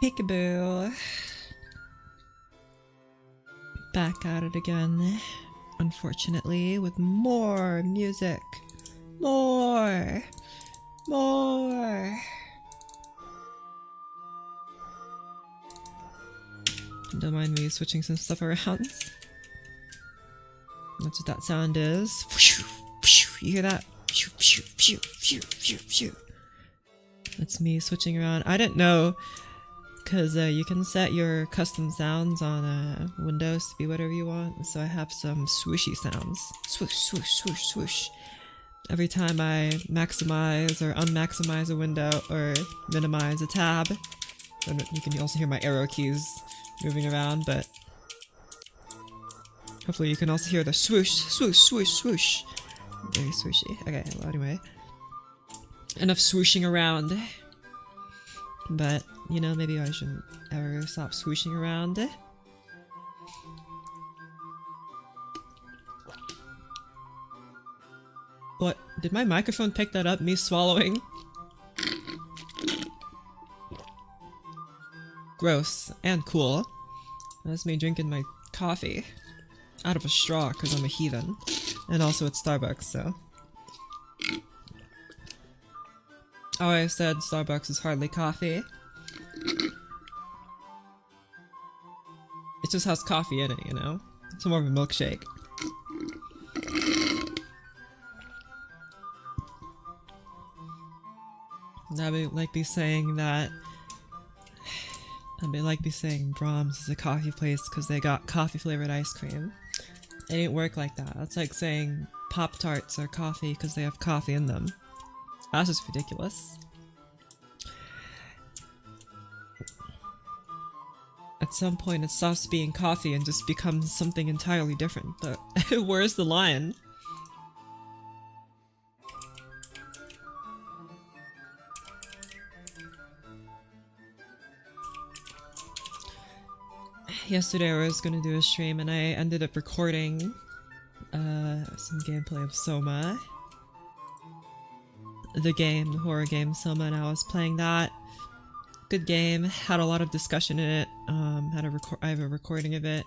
Peekaboo. Back at it again, unfortunately, with more music. More! More! Don't mind me switching some stuff around. That's what that sound is. You hear that? That's me switching around. I didn't know, because you can set your custom sounds on Windows to be whatever you want. So I have some swooshy sounds. Swoosh, swoosh, swoosh, swoosh. Every time I maximize or unmaximize a window or minimize a tab. And you can also hear my arrow keys moving around, but hopefully you can also hear the swoosh, swoosh, swoosh, swoosh. Very swooshy. Okay, well anyway. Enough swooshing around. But, you know, maybe I shouldn't ever stop swooshing around. What? Did my microphone pick that up? Me swallowing? Gross. And cool. That's me drinking my coffee. Out of a straw, because I'm a heathen. And also it's Starbucks, so... Oh, I said Starbucks is hardly coffee. It just has coffee in it, you know? It's more of a milkshake. I'd be like me saying that... I'd be like me saying Brahms is a coffee place because they got coffee-flavored ice cream. It didn't work like that. That's like saying Pop-Tarts are coffee because they have coffee in them. That's just ridiculous. At some point it stops being coffee and just becomes something entirely different, but where's the line? Yesterday I was gonna do a stream and I ended up recording some gameplay of Soma. The game, the horror game Soma, and I was playing that. Good game, had a lot of discussion in it, I have a recording of it.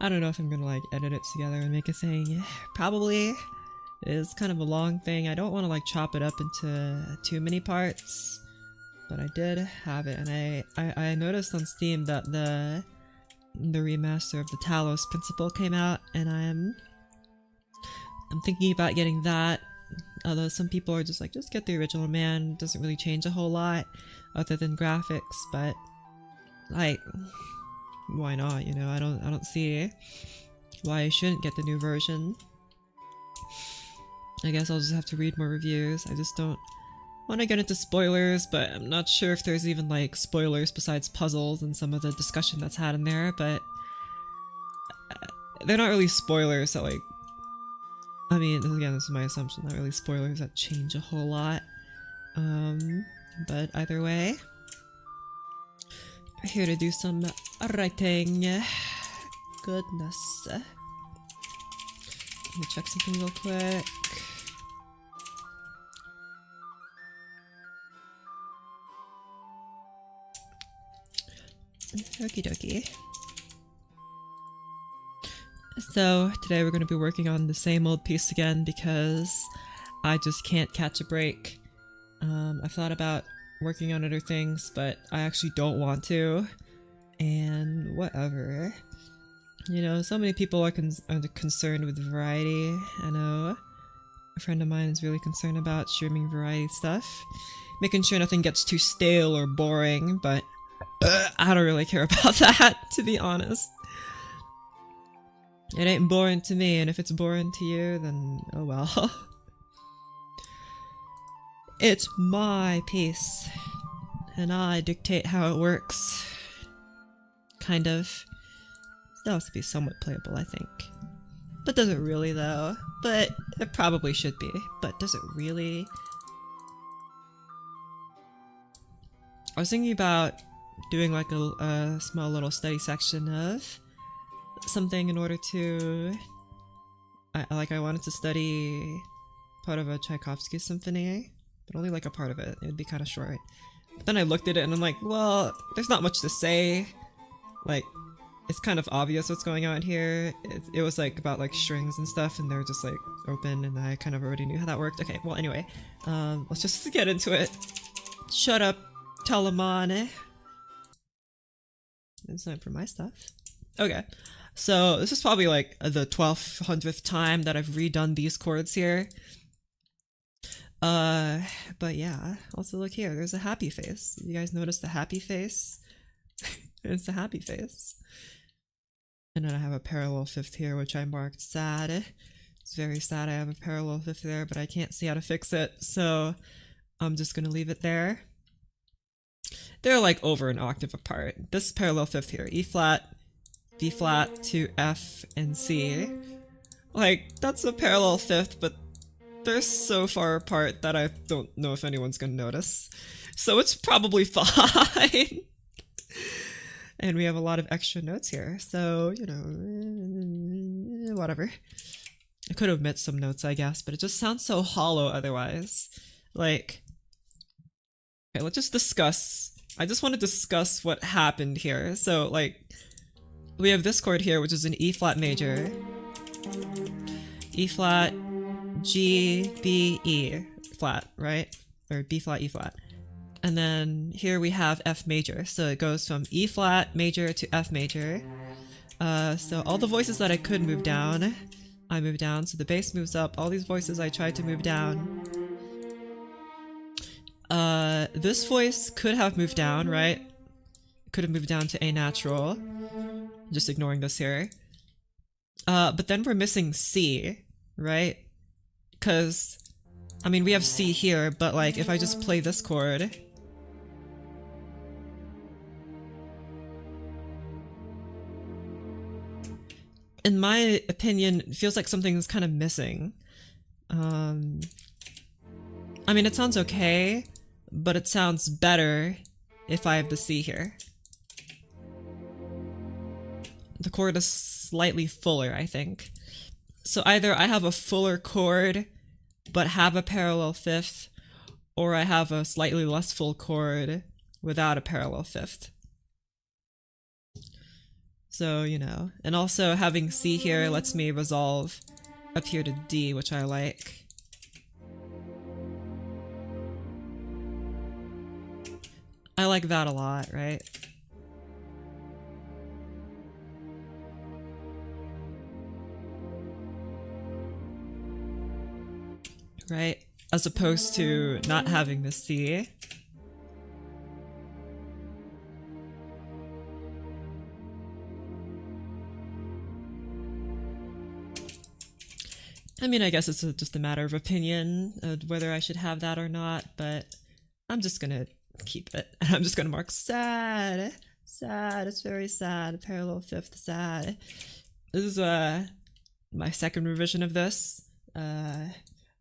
I don't know if I'm gonna like edit it together and make a thing. Probably. It is kind of a long thing. I don't want to like chop it up into too many parts, but I did have it, and I noticed on Steam that the remaster of the Talos Principle came out, and I'm thinking about getting that. Although some people are just like, just get the original, man. It doesn't really change a whole lot other than graphics, but like, why not? You know, I don't see why I shouldn't get the new version. I guess I'll just have to read more reviews. I just don't want to get into spoilers, but I'm not sure if there's even like spoilers besides puzzles and some of the discussion that's had in there, but they're not really spoilers that like, I mean, again, this is my assumption, not really spoilers that change a whole lot. But either way, we're here to do some writing. Goodness. Let me check something real quick. Okie dokie. So, today we're going to be working on the same old piece again because I just can't catch a break. I've thought about working on other things, but I actually don't want to. And whatever. You know, so many people are concerned with variety. I know a friend of mine is really concerned about streaming variety stuff. Making sure nothing gets too stale or boring, but I don't really care about that, to be honest. It ain't boring to me, and if it's boring to you, then oh well. It's my piece, and I dictate how it works. Kind of. That has to be somewhat playable, I think. But does it really, though? But it probably should be. But does it really? I was thinking about doing like a small little study section of something in order to... I wanted to study part of a Tchaikovsky symphony, but only like a part of it. It would be kind of short. But then I looked at it and I'm like, well, there's not much to say. Like, it's kind of obvious what's going on here. It was like about like strings and stuff, and they're just like open, and I kind of already knew how that worked. Okay, well anyway, let's just get into it. Shut up, Telemon. It's time for my stuff. Okay, so this is probably like the 1200th time that I've redone these chords here. But yeah, also look here, there's a happy face. You guys notice the happy face? It's a happy face. And then I have a parallel fifth here, which I marked sad. It's very sad I have a parallel fifth there, but I can't see how to fix it, so I'm just gonna leave it there. They're like over an octave apart. This parallel fifth here, E flat, B flat to F and C. Like, that's a parallel fifth, but they're so far apart that I don't know if anyone's gonna notice. So it's probably fine. And we have a lot of extra notes here, so, you know, whatever. I could omit some notes, I guess, but it just sounds so hollow otherwise. Like, okay, let's just discuss. I just want to discuss what happened here. So, like, we have this chord here, which is an E flat major. E flat, G, B, E flat, right? Or B flat, E flat. And then here we have F major, so it goes from E flat major to F major. So all the voices that I could move down, I move down, so the bass moves up. All these voices I tried to move down. This voice could have moved down, right? Could have moved down to A natural. Just ignoring this here. But then we're missing C, right? Because, I mean, we have C here, but like, if I just play this chord, in my opinion, it feels like something's kind of missing. I mean, it sounds okay, but it sounds better if I have the C here. The chord is slightly fuller, I think. So either I have a fuller chord, but have a parallel fifth, or I have a slightly less full chord without a parallel fifth. So, you know, and also having C here lets me resolve up here to D, which I like. I like that a lot, right? Right? As opposed to not having the C. I mean, I guess it's just a matter of opinion of whether I should have that or not, but I'm just gonna keep it. I'm just gonna mark sad. Sad, it's very sad. Parallel fifth, sad. This is my second revision of this.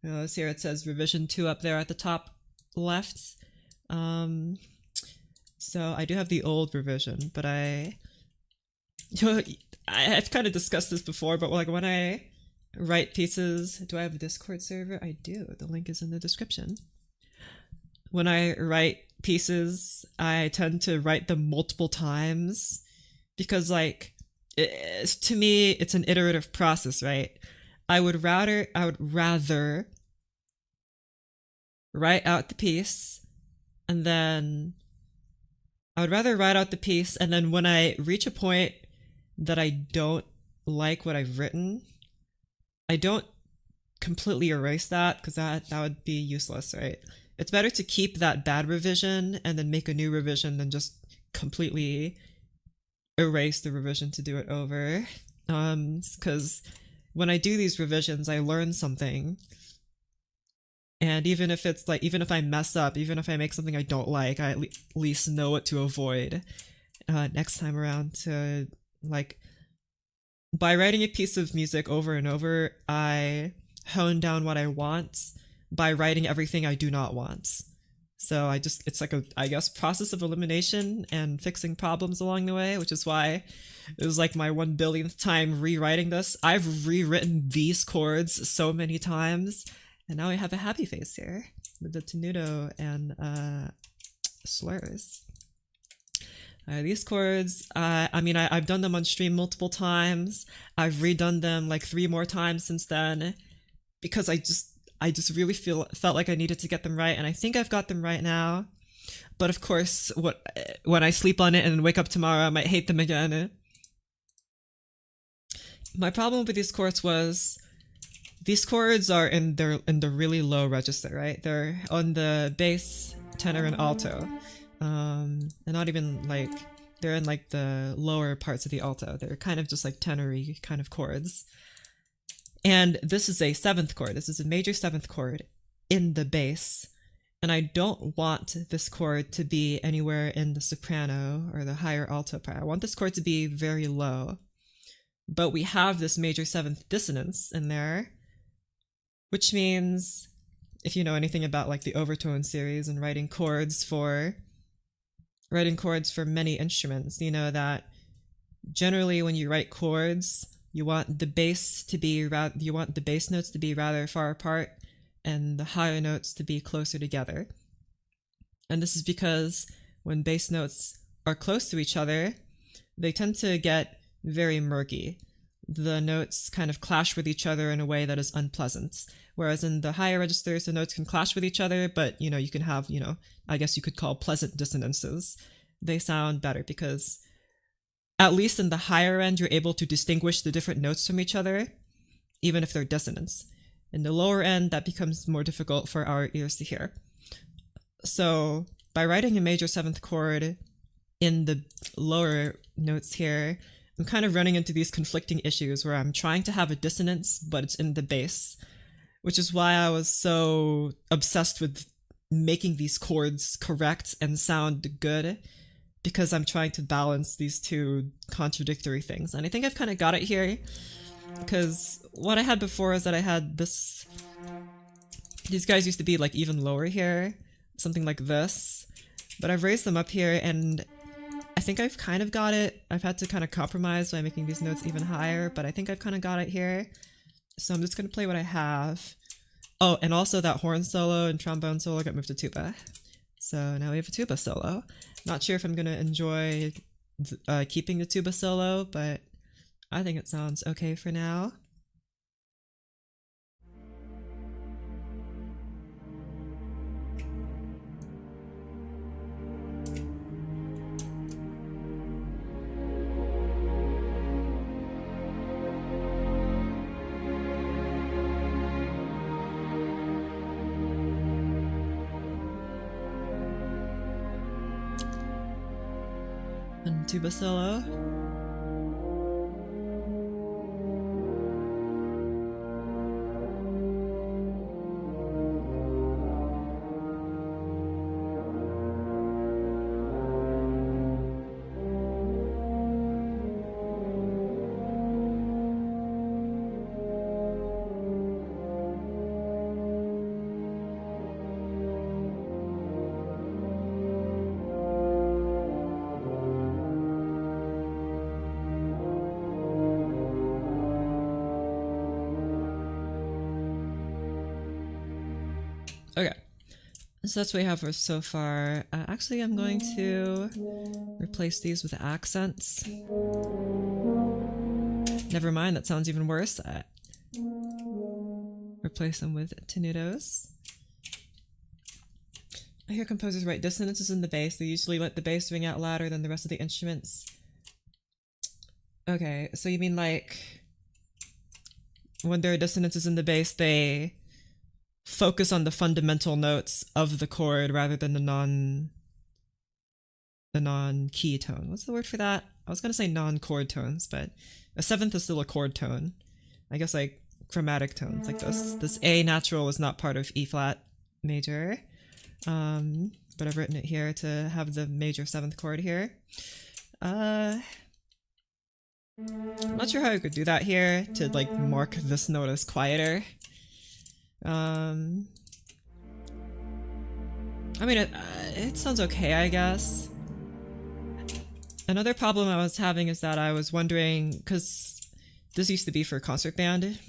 Notice here it says revision 2 up there at the top left. So I do have the old revision, but I've kind of discussed this before, but like when I write pieces, do I have a Discord server? I do. The link is in the description. When I write pieces, I tend to write them multiple times because, like, to me, it's an iterative process, right? I would rather write out the piece, and then I would rather write out the piece, and then when I reach a point that I don't like what I've written, I don't completely erase that because that would be useless, right? It's better to keep that bad revision and then make a new revision than just completely erase the revision to do it over. Because when I do these revisions, I learn something. And even if it's like, even if I mess up, even if I make something I don't like, I at least know what to avoid next time around. To, like, by writing a piece of music over and over, I hone down what I want by writing everything I do not want. So it's like a, I guess, process of elimination and fixing problems along the way, which is why it was like my 1 billionth time rewriting this. I've rewritten these chords so many times, and now I have a happy face here with the tenuto and slurs. These chords, I mean, I've done them on stream multiple times. I've redone them like 3 more times since then because I just really felt like I needed to get them right, and I think I've got them right now. But of course, when I sleep on it and wake up tomorrow, I might hate them again. My problem with these chords was these chords are in the really low register, right? They're on the bass, tenor, and alto. And not even like they're in like the lower parts of the alto. They're kind of just like tenory kind of chords. And this is a 7th chord. This is a major 7th chord in the bass. And I don't want this chord to be anywhere in the soprano or the higher alto part. I want this chord to be very low. But we have this major 7th dissonance in there, which means if you know anything about like the overtone series and writing chords for many instruments, you know that generally when you write chords, you want the bass notes to be rather far apart and the higher notes to be closer together. And this is because when bass notes are close to each other, they tend to get very murky. The notes kind of clash with each other in a way that is unpleasant. Whereas in the higher registers, the notes can clash with each other, but you can have, I guess you could call pleasant dissonances. They sound better because at least in the higher end, you're able to distinguish the different notes from each other, even if they're dissonants. In the lower end, that becomes more difficult for our ears to hear. So by writing a major 7th chord in the lower notes here, I'm kind of running into these conflicting issues where I'm trying to have a dissonance, but it's in the bass, which is why I was so obsessed with making these chords correct and sound good, because I'm trying to balance these two contradictory things. And I think I've kind of got it here, because what I had before is that I had these guys used to be like even lower here, something like this, but I've raised them up here and I think I've kind of got it. I've had to kind of compromise by making these notes even higher, but I think I've kind of got it here. So I'm just going to play what I have. Oh, and also that horn solo and trombone solo got moved to tuba. So now we have a tuba solo. Not sure if I'm going to enjoy keeping the tuba solo, but I think it sounds okay for now. And tuba solo. Okay, so that's what we have for so far. Actually, I'm going to replace these with accents. Never mind, that sounds even worse. Replace them with tenutos. I hear composers write dissonances in the bass. They usually let the bass ring out louder than the rest of the instruments. Okay, so you mean like when there are dissonances in the bass, they focus on the fundamental notes of the chord rather than the non-key tone. What's the word for that? I was gonna say non-chord tones, but a 7th is still a chord tone. I guess like chromatic tones like this. This A natural is not part of E flat major, but I've written it here to have the major 7th chord here. I'm not sure how I could do that here to like mark this note as quieter. I mean, it sounds okay, I guess. Another problem I was having is that I was wondering, because this used to be for concert band,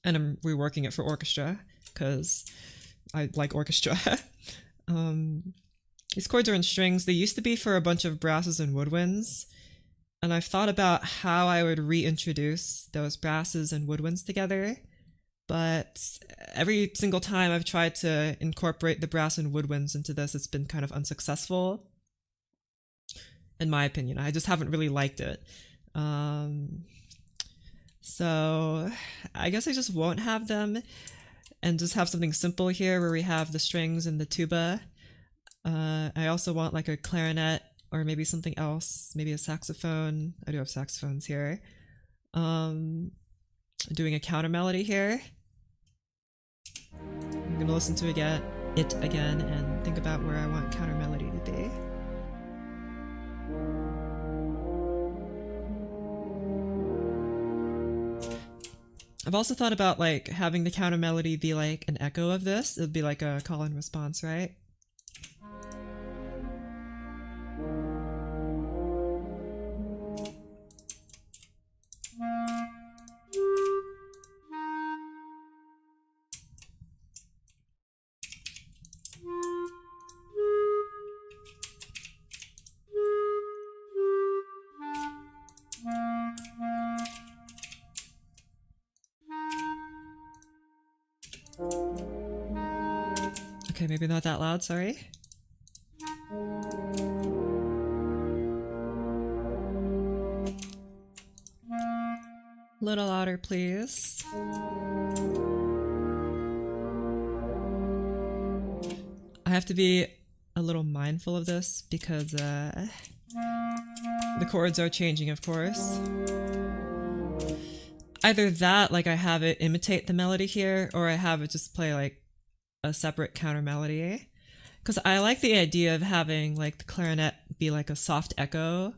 and I'm reworking it for orchestra, because I like orchestra. These chords are in strings. They used to be for a bunch of brasses and woodwinds. And I've thought about how I would reintroduce those brasses and woodwinds together. But every single time I've tried to incorporate the brass and woodwinds into this, it's been kind of unsuccessful. In my opinion, I just haven't really liked it. So I guess I just won't have them and just have something simple here where we have the strings and the tuba. I also want like a clarinet or maybe something else, maybe a saxophone. I do have saxophones here. Doing a counter melody here. I'm gonna listen to it again and think about where I want counter melody to be. I've also thought about like having the counter melody be like an echo of this. It would be like a call and response, right? Okay, maybe not that loud, sorry. A little louder, please. I have to be a little mindful of this because the chords are changing, of course. Either that, like I have it imitate the melody here, or I have it just play like a separate counter melody. Because I like the idea of having like the clarinet be like a soft echo.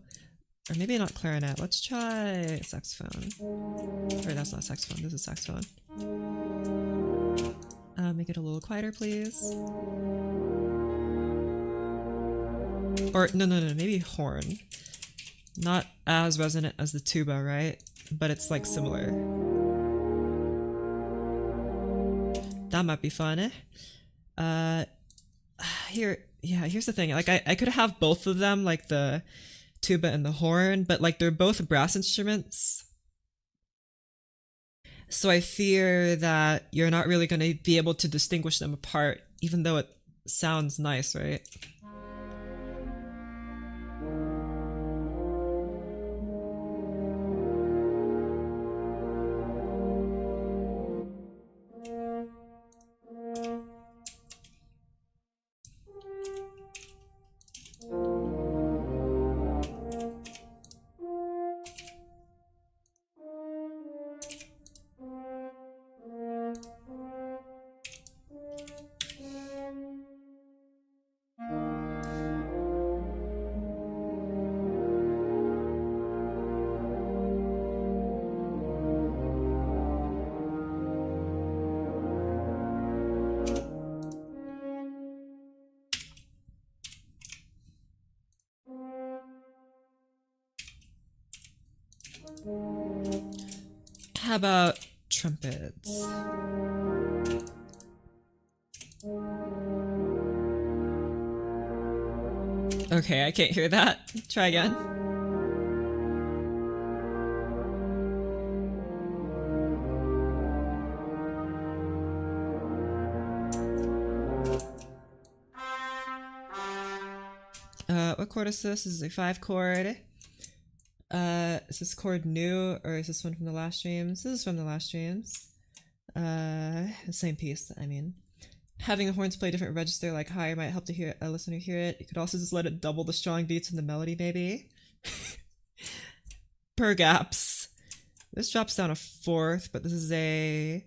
Or maybe not clarinet, let's try saxophone. Or that's not saxophone, this is saxophone. Make it a little quieter, please. Or, no, maybe horn. Not as resonant as the tuba, right? But it's like similar. That might be fun. Here's the thing. Like I could have both of them, like the tuba and the horn, but like they're both brass instruments. So I fear that you're not really going to be able to distinguish them apart, even though it sounds nice, right? How about trumpets? Okay, I can't hear that. Try again. What chord is this? This is a 5 chord. Is this chord new or is this one from the last streams? This is from the last streams. The same piece, I mean. Having the horns play a different register, like higher, might help to hear a listener hear it. You could also just let it double the strong beats in the melody, maybe. Perhaps. This drops down a 4th, but this is a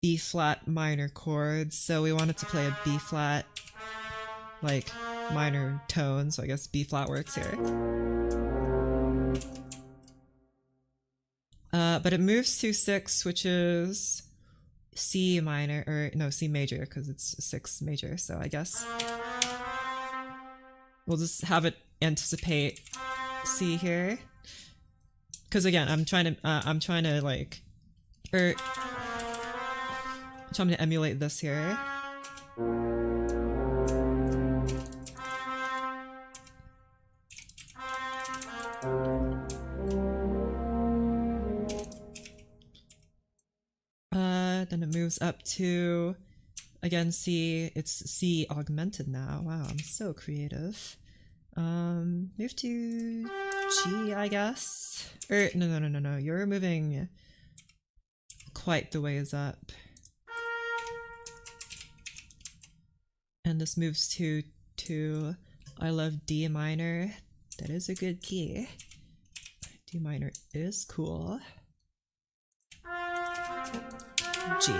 B flat minor chord, so we wanted to play a B flat, like minor tone, so I guess B flat works here. But it moves to 6, which is C minor, or no, C major, because it's 6 major, so I guess we'll just have it anticipate C here. Because again, I'm trying to emulate this here. it moves up to, again, C. It's C augmented now. Wow, I'm so creative. Move to G, I guess. Or no. You're moving quite the ways up. And this moves to I love D minor. That is a good key. D minor is cool. G.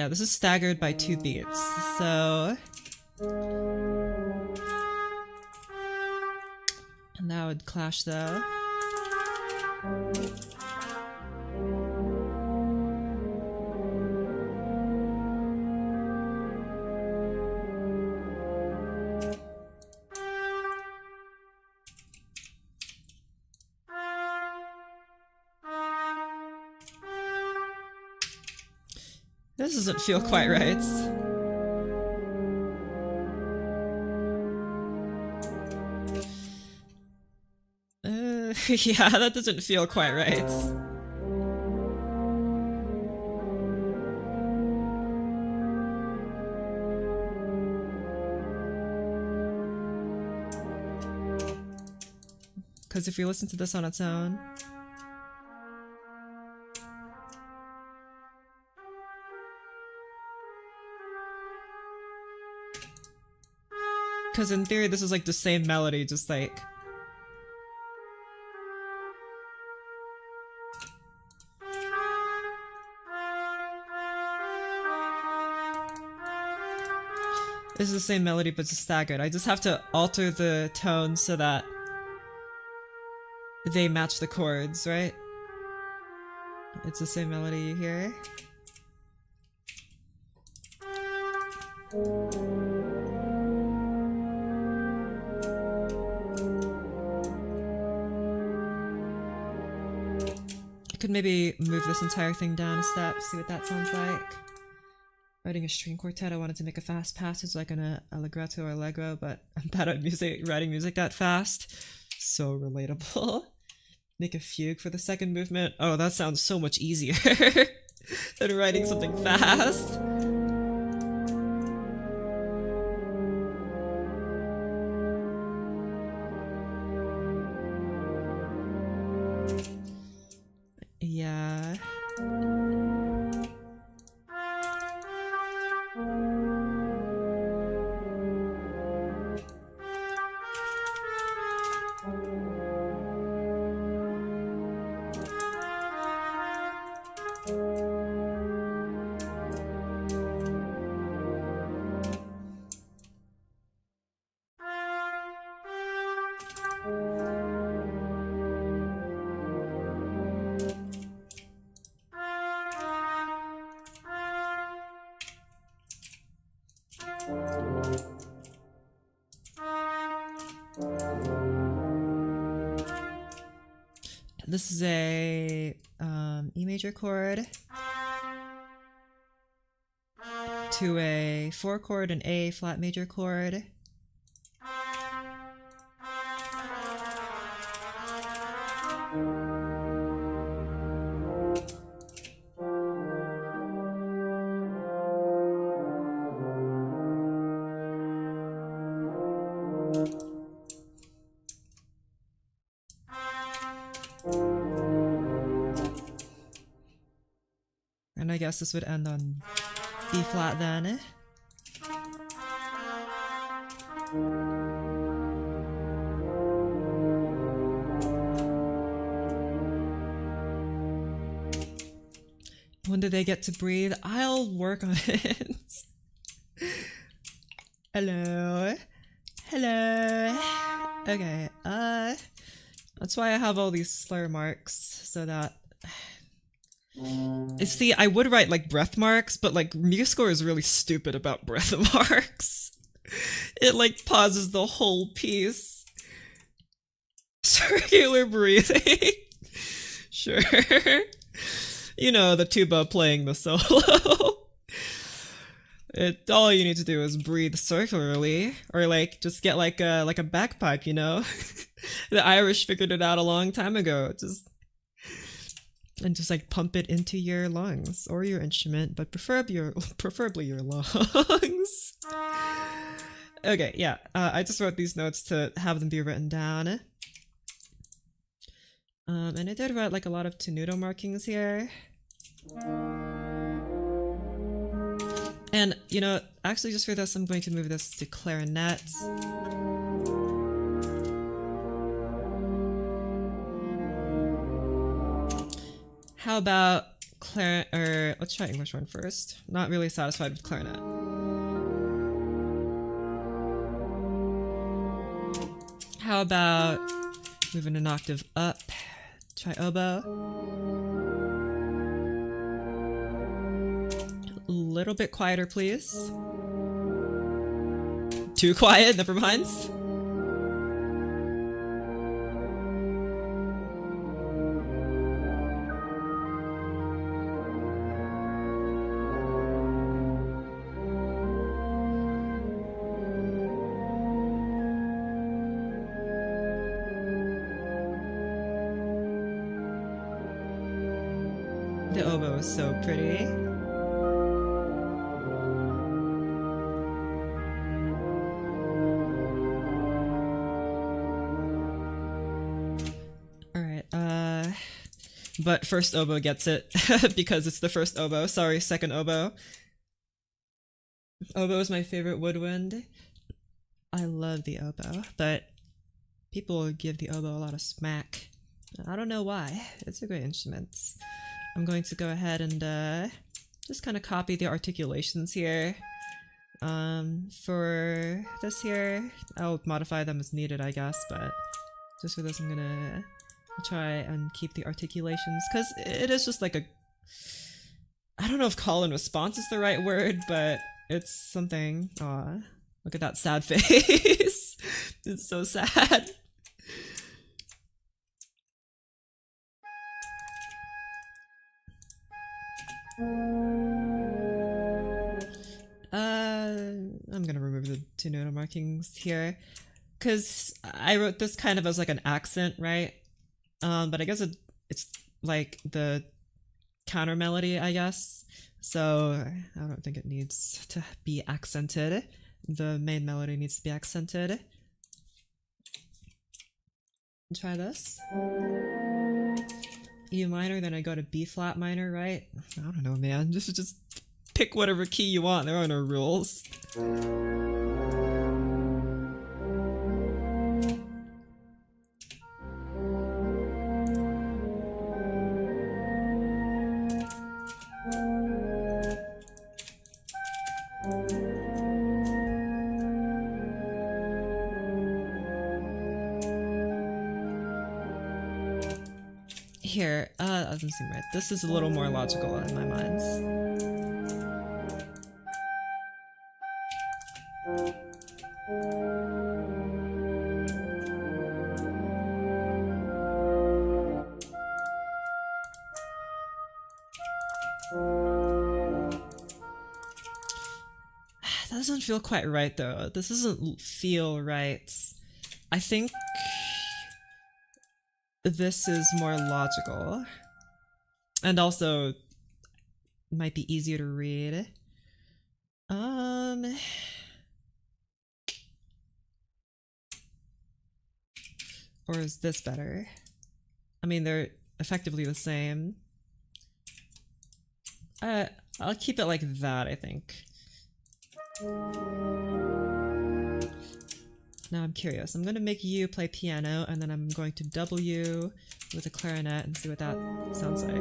This is staggered by 2 beats, so... And that would clash though. This doesn't feel quite right. Yeah, that doesn't feel quite right. Because if you listen to this on its own... Because in theory, this is like the same melody, just like... This is the same melody, but it's staggered. I just have to alter the tone so that they match the chords, right? It's the same melody you hear. I could maybe move this entire thing down a step, see what that sounds like. Writing a string quartet, I wanted to make a fast passage like an allegretto or allegro, but I'm bad at writing music that fast. So relatable. Make a fugue for the second movement. Oh, that sounds so much easier than writing something fast. Yeah. This is a E major chord to a 4 chord and A flat major chord. And I guess this would end on B flat then. When do they get to breathe? I'll work on it. Hello? Hello? Okay, that's why I have all these slur marks, so that... See, I would write like breath marks, but like MuseScore is really stupid about breath marks. It like pauses the whole piece. Circular breathing. Sure. You know, the tuba playing the solo. All you need to do is breathe circularly, or like just get like a bagpipe, you know? The Irish figured it out a long time ago. Just like pump it into your lungs or your instrument, but preferably your lungs. Okay, yeah. I just wrote these notes to have them be written down. And I did write like a lot of tenuto markings here. And, you know, actually just for this, I'm going to move this to clarinet. How about let's try English one first. Not really satisfied with clarinet. How about moving an octave up? Try oboe. A little bit quieter, please. Too quiet, never mind. The oboe is so pretty. Alright, but first oboe gets it, because it's the first oboe. Sorry, second oboe. Oboe is my favorite woodwind. I love the oboe, but people give the oboe a lot of smack. I don't know why. It's a great instrument. I'm going to go ahead and just kind of copy the articulations here. For this here, I'll modify them as needed, I guess, but just for this I'm gonna try and keep the articulations, because it is just like a... I don't know if call and response is the right word, but it's something. Aw, look at that sad face. It's so sad. I'm gonna remove the tenuto markings here, because I wrote this kind of as like an accent, right? But I guess it's like the counter melody, I guess. So I don't think it needs to be accented. The main melody needs to be accented. Try this. E minor, then I go to B flat minor, right? I don't know, man. Just pick whatever key you want. There are no rules. Here, that doesn't seem right. This is a little more logical in my mind. That doesn't feel quite right though. This doesn't feel right. I think this is more logical. And also might be easier to read. Or is this better? I mean, they're effectively the same. I'll keep it like that, I think. Now I'm curious. I'm gonna make you play piano, and then I'm going to double you with a clarinet and see what that sounds like.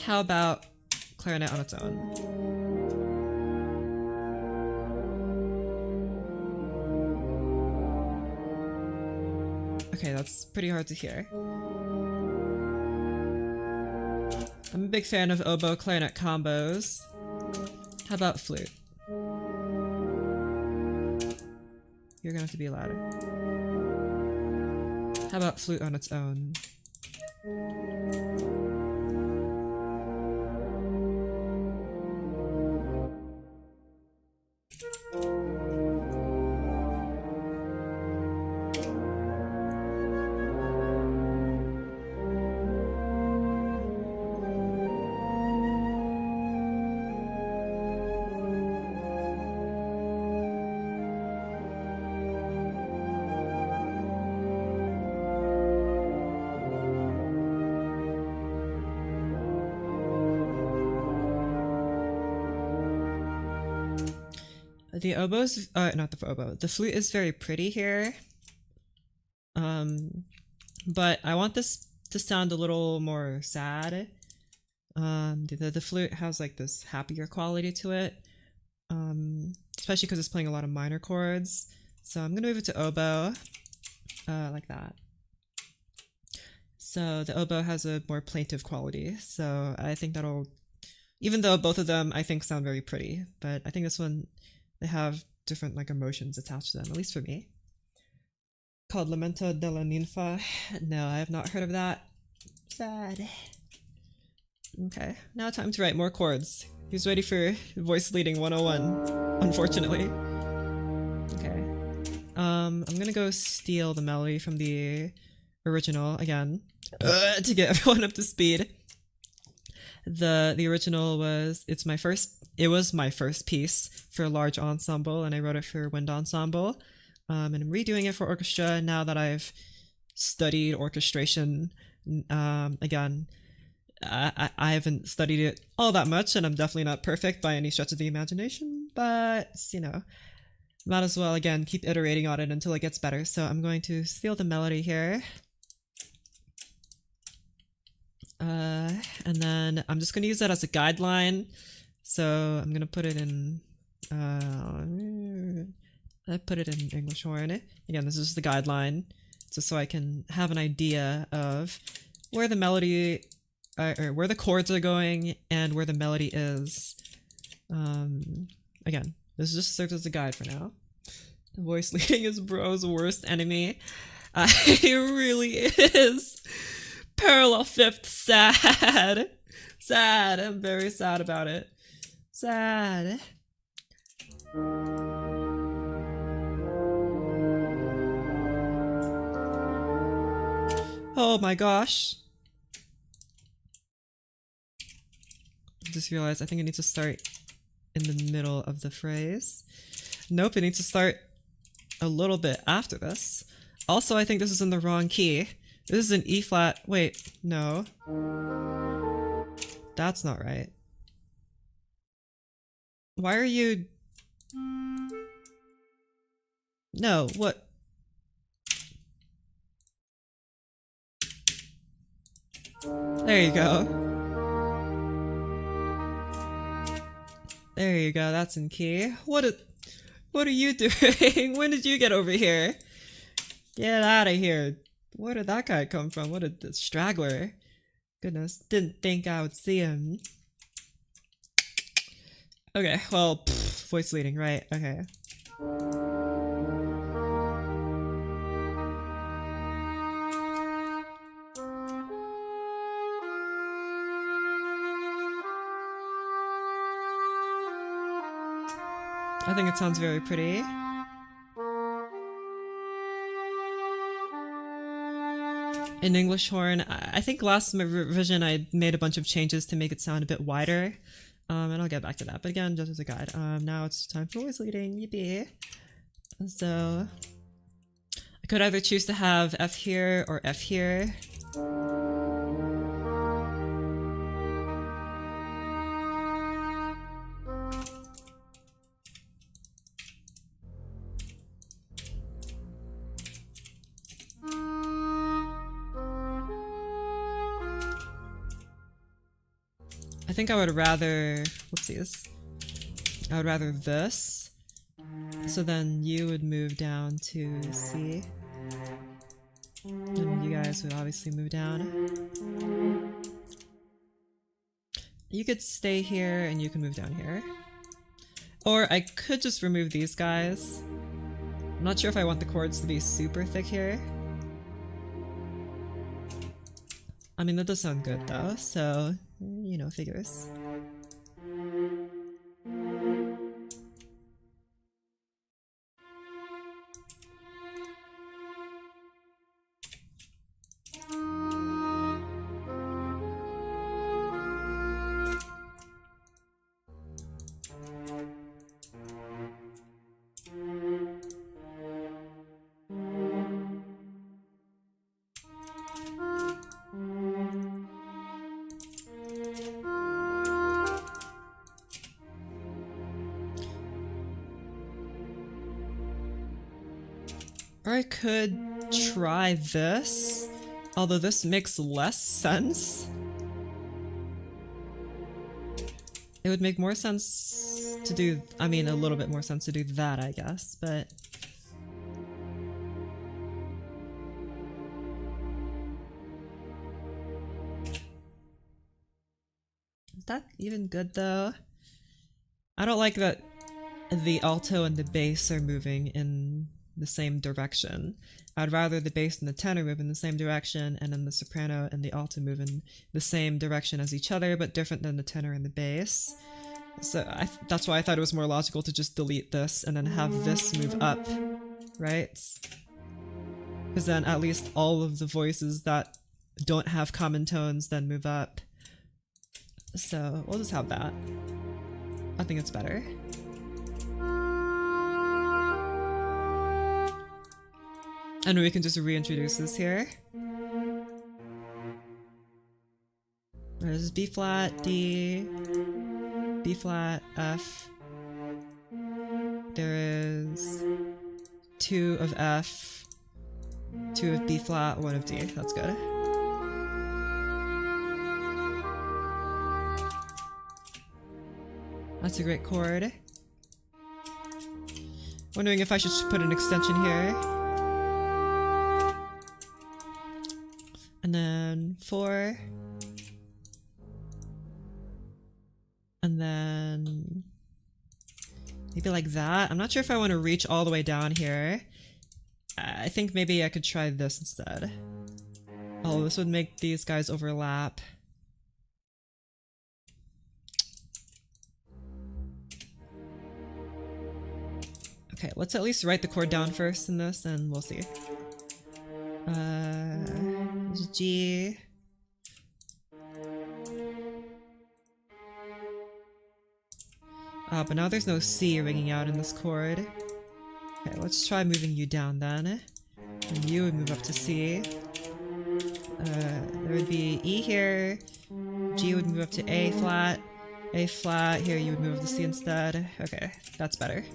How about clarinet on its own? Okay, that's pretty hard to hear. I'm a big fan of oboe clarinet combos. How about flute? You're gonna have to be louder. How about flute on its own? The oboes, not the oboe, the flute is very pretty here. But I want this to sound a little more sad. The flute has like this happier quality to it. Especially because it's playing a lot of minor chords. So I'm gonna move it to oboe, like that. So the oboe has a more plaintive quality. So I think that'll, even though both of them I think sound very pretty, but I think this one, they have different like emotions attached to them, at least for me. Called Lamento della Ninfa. No, I have not heard of that. Sad. Okay, now time to write more chords. Who's ready for voice leading 101? Unfortunately. Okay. I'm gonna go steal the melody from the original again to get everyone up to speed. The original was it was my first piece for a large ensemble, and I wrote it for wind ensemble. And I'm redoing it for orchestra now that I've studied orchestration. Again, I haven't studied it all that much, and I'm definitely not perfect by any stretch of the imagination, but you know, might as well again keep iterating on it until it gets better. So I'm going to steal the melody here. And then I'm just going to use that as a guideline. So I'm going to put it in, I put it in English horn. Again, this is the guideline, just so I can have an idea of where the melody, or where the chords are going and where the melody is. Again, this just serves as a guide for now. Voice leading is bro's worst enemy. It really is. Parallel fifth, sad. Sad. I'm very sad about it. Sad. Oh my gosh. I just realized I think I need to start in the middle of the phrase. Nope, it needs to start a little bit after this. Also, I think this is in the wrong key. This is an E flat. Wait, no. That's not right. Why are you... No, what? There you go. There you go, that's in key. What are you doing? When did you get over here? Get out of here. Where did that guy come from? What a straggler. Goodness, didn't think I would see him. Okay, well, voice leading, right, okay. I think it sounds very pretty. In English horn, I think last revision I made a bunch of changes to make it sound a bit wider, and I'll get back to that, but again, just as a guide. Now it's time for voice leading, yippee. So, I could either choose to have F here or F here. I think I would rather, whoopsies, I would rather this, so then you would move down to C, And you guys would obviously move down. You could stay here and you can move down here. Or I could just remove these guys. I'm not sure if I want the chords to be super thick here. I mean, that does sound good though, so, you know, figures. Or I could try this, although this makes less sense. It would make more sense to do, I mean, a little bit more sense to do that, I guess, but... Is that even good though? I don't like that the alto and the bass are moving in the same direction. I'd rather the bass and the tenor move in the same direction, and then the soprano and the alto move in the same direction as each other, but different than the tenor and the bass. So that's why I thought it was more logical to just delete this and then have this move up, right? Because then at least all of the voices that don't have common tones then move up. So we'll just have that. I think it's better. And we can just reintroduce this here. There's B flat, D, B flat, F. There is 2 of F, 2 of B flat, 1 of D. That's good. That's a great chord. Wondering if I should put an extension here. And then 4. And then maybe like that. I'm not sure if I want to reach all the way down here. I think maybe I could try this instead. Oh, this would make these guys overlap. Okay, let's at least write the chord down first in this and we'll see. G. But now there's no C ringing out in this chord. Okay, let's try moving you down then. And you would move up to C. There would be E here. G would move up to A flat. A flat. Here you would move up to C instead. Okay, that's better.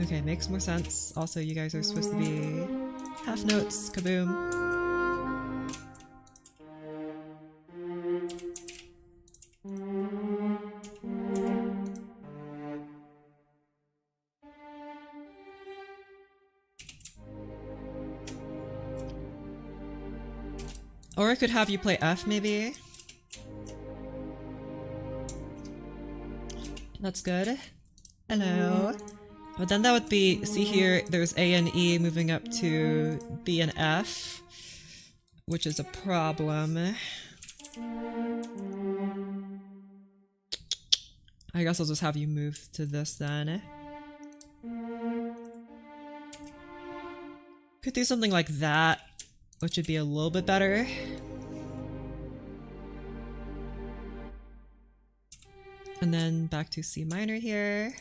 Okay, makes more sense. Also, you guys are supposed to be half notes. Kaboom. Or I could have you play F, maybe. That's good. Hello. But then that would be, see here, there's A and E moving up to B and F, which is a problem. I guess I'll just have you move to this then. Could do something like that, which would be a little bit better. And then back to C minor here.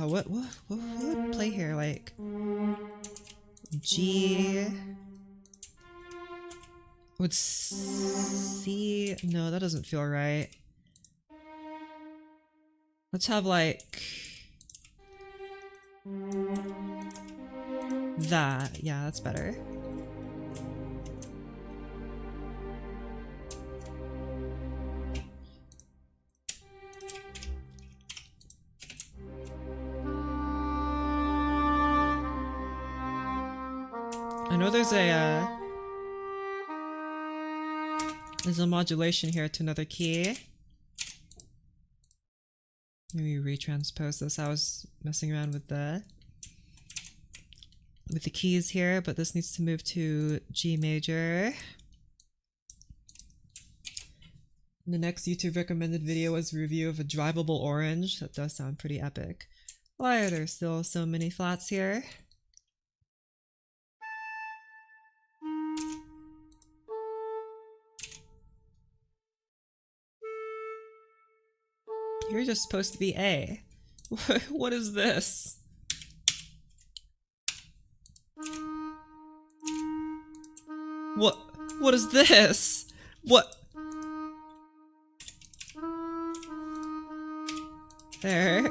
What would play here? Like G would C? No, that doesn't feel right. Let's have like that. Yeah, that's better. know there's a modulation here to another key. Maybe retranspose this. I was messing around with the keys here, but this needs to move to G major. The next YouTube recommended video was a review of a drivable orange. That does sound pretty epic. Why are there still so many flats here? You're just supposed to be A. What is this? What is this? What? There.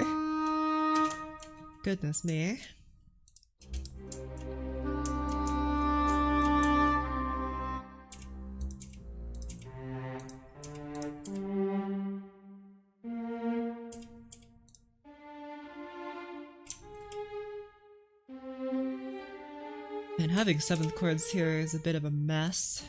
Goodness me. And having 7th chords here is a bit of a mess.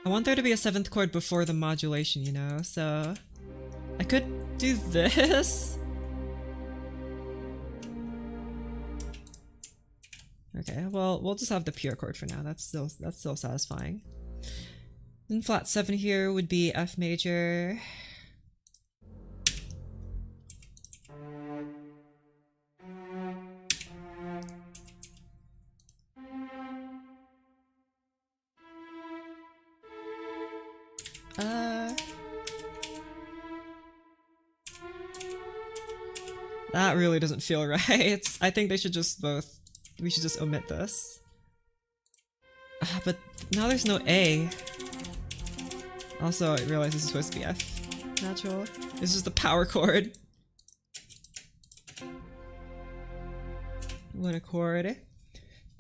I want there to be a 7th chord before the modulation, you know, so I could do this. Okay, well, we'll just have the pure chord for now. That's still satisfying. Then flat 7 here would be F major. That really doesn't feel right. I think they should just both... We should just omit this. But now there's no A. Also, I realize this is supposed to be F natural. This is the power chord. What a chord. Do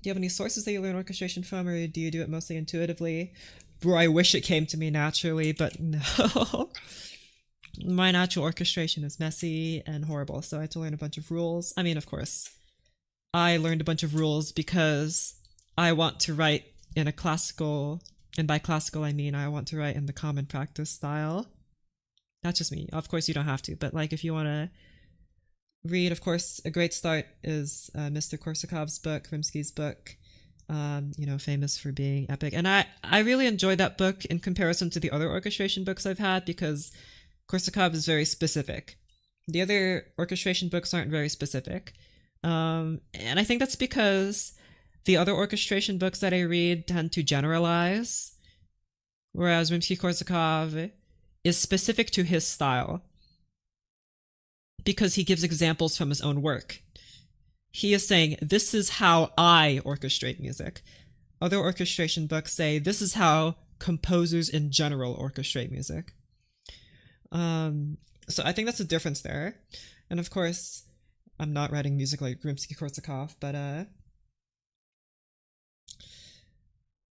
you have any sources that you learn orchestration from, or do you do it mostly intuitively? Bro, I wish it came to me naturally, but no. My natural orchestration is messy and horrible, so I had to learn a bunch of rules. I mean, of course, I learned a bunch of rules because I want to write in a classical, and by classical I mean I want to write in the common practice style. That's just me. Of course, you don't have to, but like if you want to read, of course, a great start is Mr. Korsakov's book, Rimsky's book, you know, famous for being epic. And I really enjoyed that book in comparison to the other orchestration books I've had because Korsakov is very specific. The other orchestration books aren't very specific. And I think that's because the other orchestration books that I read tend to generalize, whereas Rimsky-Korsakov is specific to his style because he gives examples from his own work. He is saying, this is how I orchestrate music. Other orchestration books say, this is how composers in general orchestrate music. So I think that's a difference there. And of course, I'm not writing music like Rimsky-Korsakov, but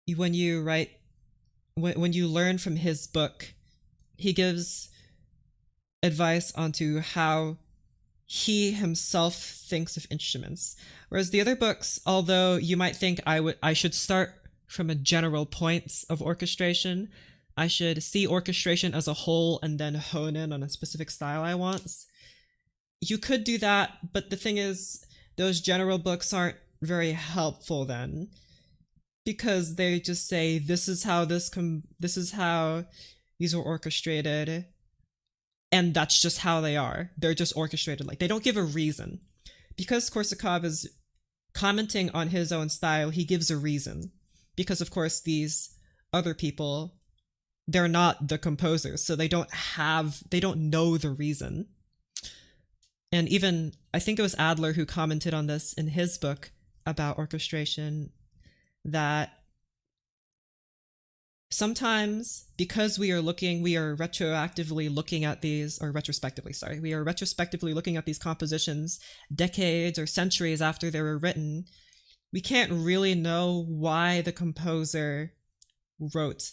when you learn from his book, he gives advice onto how he himself thinks of instruments. Whereas the other books, although you might think I should start from a general points of orchestration, I should see orchestration as a whole and then hone in on a specific style I want. You could do that, but the thing is, those general books aren't very helpful then, because they just say this is how these are orchestrated, and that's just how they are. They're just orchestrated. Like, they don't give a reason. Because Korsakov is commenting on his own style, he gives a reason. Because of course these other people, they're not the composers, so they don't know the reason. And even, I think it was Adler who commented on this in his book about orchestration, that sometimes because we are retrospectively looking at these compositions decades or centuries after they were written, we can't really know why the composer wrote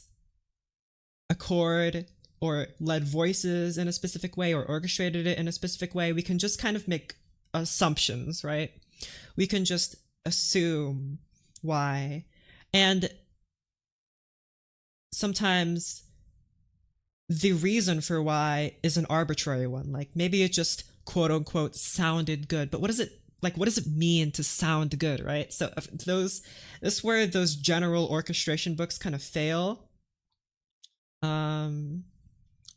a chord or led voices in a specific way or orchestrated it in a specific way, we can just kind of make assumptions, right? We can just assume why. And sometimes the reason for why is an arbitrary one. Like maybe it just quote unquote sounded good, but what does it mean to sound good, right? So this is where those general orchestration books kind of fail. And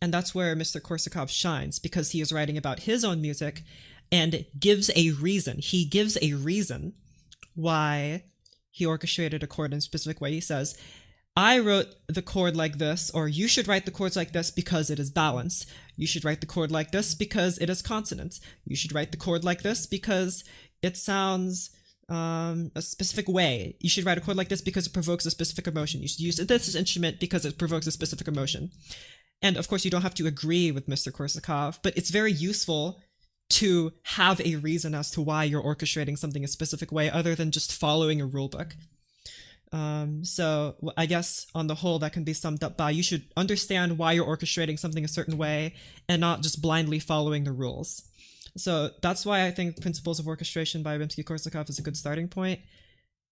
that's where Mr. Korsakov shines, because he is writing about his own music and gives a reason. He gives a reason why he orchestrated a chord in a specific way. He says, I wrote the chord like this, or you should write the chords like this because it is balanced. You should write the chord like this because it is consonant. You should write the chord like this because it sounds a specific way. You should write a chord like this because it provokes a specific emotion. You should use this instrument because it provokes a specific emotion. And of course, you don't have to agree with Mr. Korsakov, but it's very useful to have a reason as to why you're orchestrating something a specific way other than just following a rule book. So I guess on the whole, that can be summed up by you should understand why you're orchestrating something a certain way and not just blindly following the rules. So that's why I think Principles of Orchestration by Rimsky-Korsakov is a good starting point.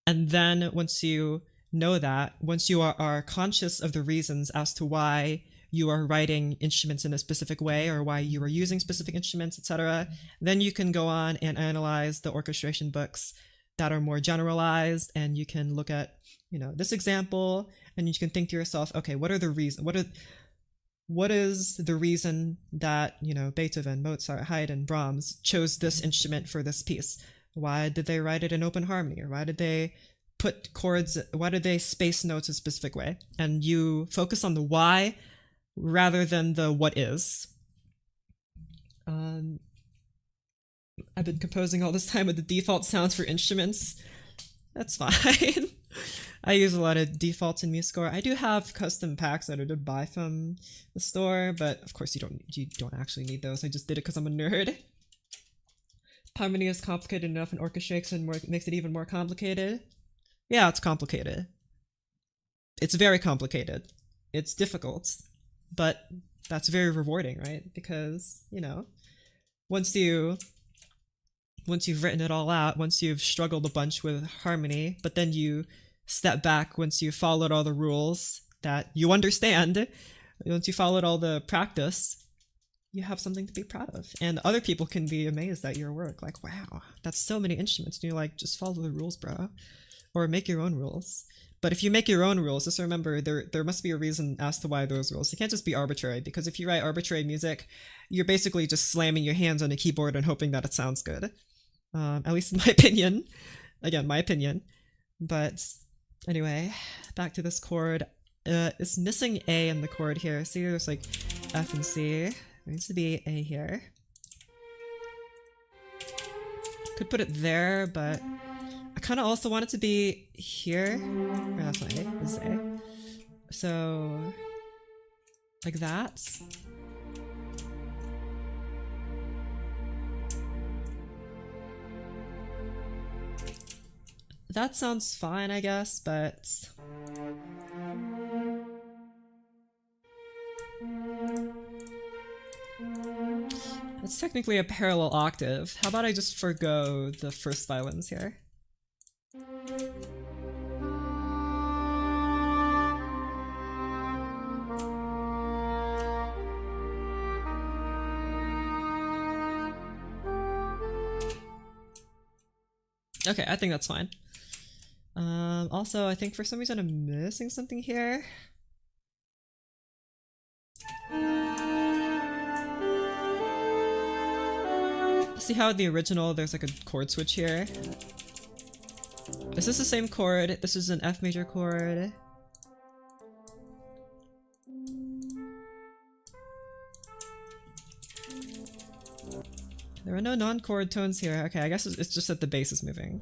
And then once you know that, once you are conscious of the reasons as to why you are writing instruments in a specific way or why you are using specific instruments, etc., then you can go on and analyze the orchestration books that are more generalized, and you can look at, this example, and you can think to yourself, okay, what is the reason that, Beethoven, Mozart, Haydn, Brahms chose this instrument for this piece? Why did they write it in open harmony? Or why did they put chords, why did they space notes a specific way? And you focus on the why rather than the what is. I've been composing all this time with the default sounds for instruments. That's fine. I use a lot of defaults in MuseScore. I do have custom packs that I did buy from the store, but of course you don't actually need those. I just did it because I'm a nerd. Harmony is complicated enough, and orchestration makes it even more complicated. Yeah, it's complicated. It's very complicated. It's difficult, but that's very rewarding, right? Because, once you've written it all out, once you've struggled a bunch with harmony, but then you step back once you've followed all the rules that you understand, once you followed all the practice, you have something to be proud of. And other people can be amazed at your work. Like, wow, that's so many instruments. And you're like, just follow the rules, bro. Or make your own rules. But if you make your own rules, just remember there must be a reason as to why those rules. They can't just be arbitrary, because if you write arbitrary music, you're basically just slamming your hands on a keyboard and hoping that it sounds good. At least in my opinion. Again, my opinion. But anyway, back to this chord. It's missing A in the chord here. See, there's like F and C. There needs to be A here. Could put it there, but I kind of also want it to be here. Or that's not A, this is A. So, like that. That sounds fine, I guess, but it's technically a parallel octave. How about I just forgo the first violins here? Okay, I think that's fine. Also, I think for some reason I'm missing something here. See how in the original there's like a chord switch here? Is this the same chord? This is an F major chord. There are no non-chord tones here. Okay, I guess it's just that the bass is moving.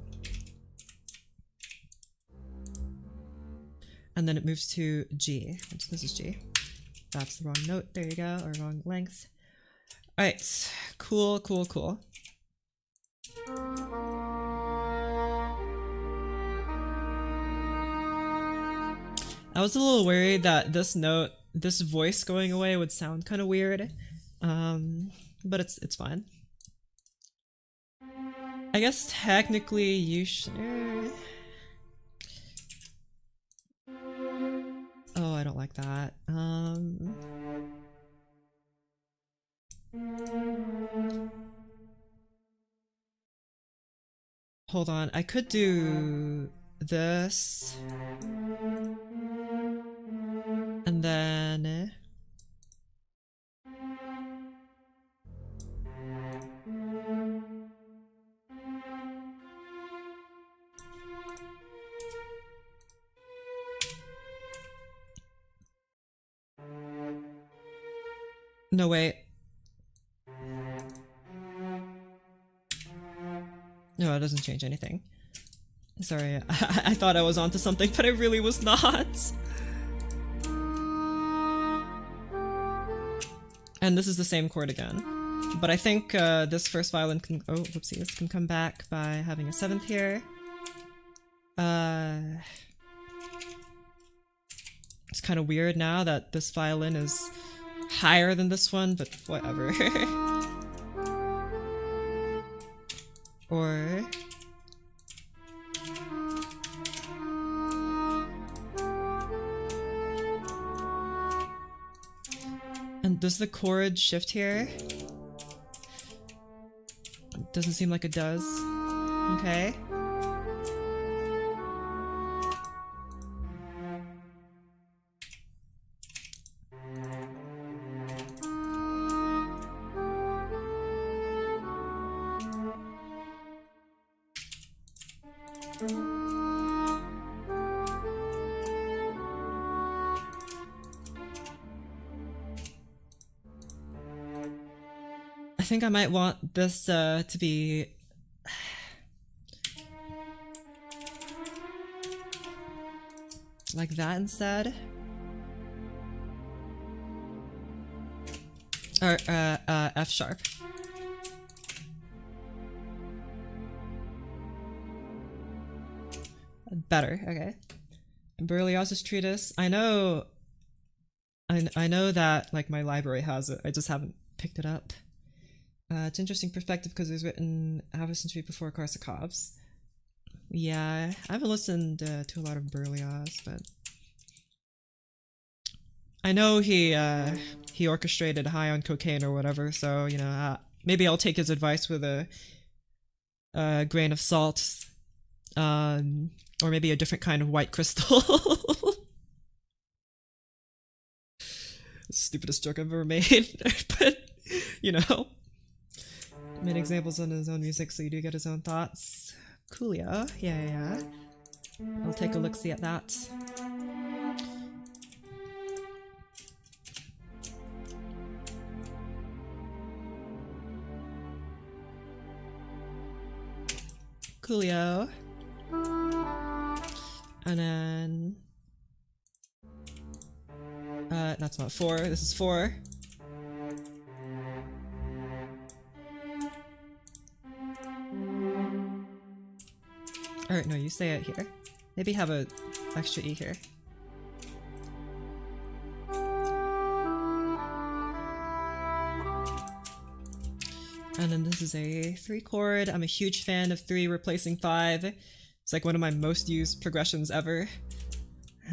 And then it moves to G. This is G. That's the wrong note. There you go. Or wrong length. Alright. Cool, cool, cool. I was a little worried that this note this voice going away would sound kind of weird. But it's fine. I guess technically you should... Oh, I don't like that. Hold on, I could do this. And then... No, wait. No, it doesn't change anything. Sorry, I thought I was onto something, but I really was not. And this is the same chord again. But I think this first violin can... Oh, whoopsies. Can come back by having a 7th here. It's kind of weird now that this violin is higher than this one, but whatever. Or... And does the chord shift here? Doesn't seem like it does. Okay. I think I might want this to be like that instead. Or F sharp. Better, okay. Berlioz's treatise. I know that like my library has it. I just haven't picked it up. It's interesting perspective because it was written half a century before Korsakov's. Yeah, I haven't listened to a lot of Berlioz, but I know he orchestrated High on Cocaine or whatever. So you know, maybe I'll take his advice with a grain of salt, or maybe a different kind of white crystal. Stupidest joke I've ever made, but you know. Made examples on his own music, so you do get his own thoughts. Coolio. Yeah. I'll take a look-see at that. Coolio. And then... that's not 4, this is 4. Or no, you say it here. Maybe have a extra E here. And then this is a 3 chord. I'm a huge fan of 3 replacing 5. It's like one of my most used progressions ever.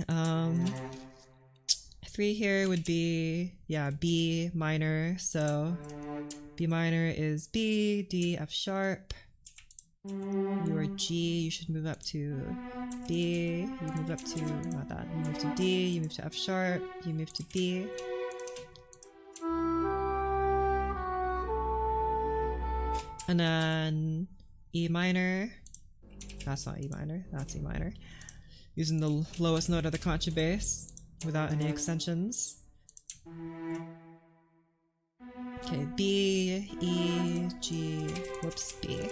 3 here would be, yeah, B minor. So B minor is B, D, F sharp. You are G, you should move up to B, you move up to, not that, you move to D, you move to F sharp, you move to B. And then E minor, that's not E minor, that's E minor. Using the lowest note of the contrabass without any extensions. Okay, B, E, G, whoops, B.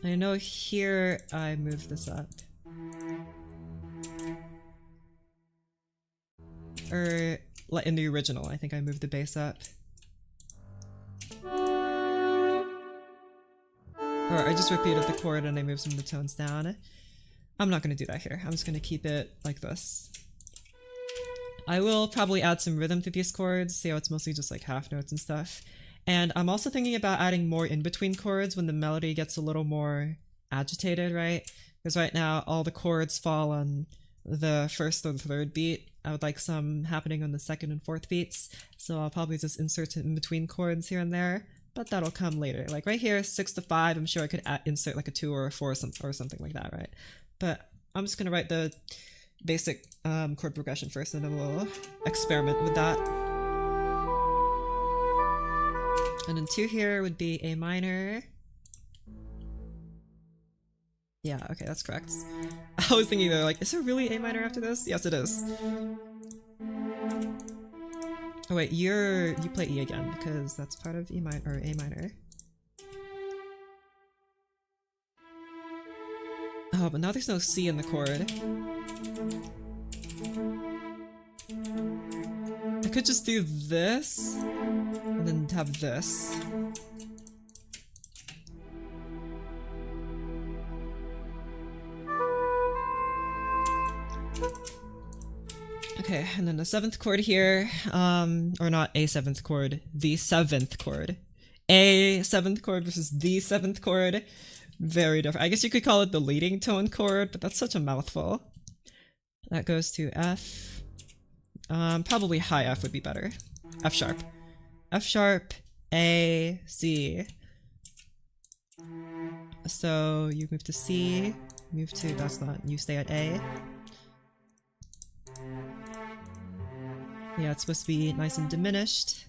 I know here I moved this up. Or in the original, I think I moved the bass up. Or I just repeated the chord and I moved some of the tones down. I'm not going to do that here. I'm just going to keep it like this. I will probably add some rhythm to these chords, see how it's mostly just like half notes and stuff. And I'm also thinking about adding more in-between chords when the melody gets a little more agitated, right? Because right now all the chords fall on the first or the third beat. I would like some happening on the second and fourth beats, so I'll probably just insert in between chords here and there, but that'll come later. Like right here, 6 to 5, I'm sure I could insert like a 2 or a 4 or something like that, right? But I'm just gonna write the basic chord progression first, and then we'll experiment with that. And then 2 here would be A minor. Yeah, okay, that's correct. I was thinking though, like, is there really A minor after this? Yes, it is. Oh wait, you play E again, because that's part of E minor, or A minor. Oh, but now there's no C in the chord. I could just do this, and then have this. Okay, and then the 7th chord here, or not a 7th chord, the 7th chord. A 7th chord versus the 7th chord, very different. I guess you could call it the leading tone chord, but that's such a mouthful. That goes to F. Probably high F would be better. F sharp. F sharp, A, C. So you move to C, move to, that's not, you stay at A. Yeah, it's supposed to be nice and diminished.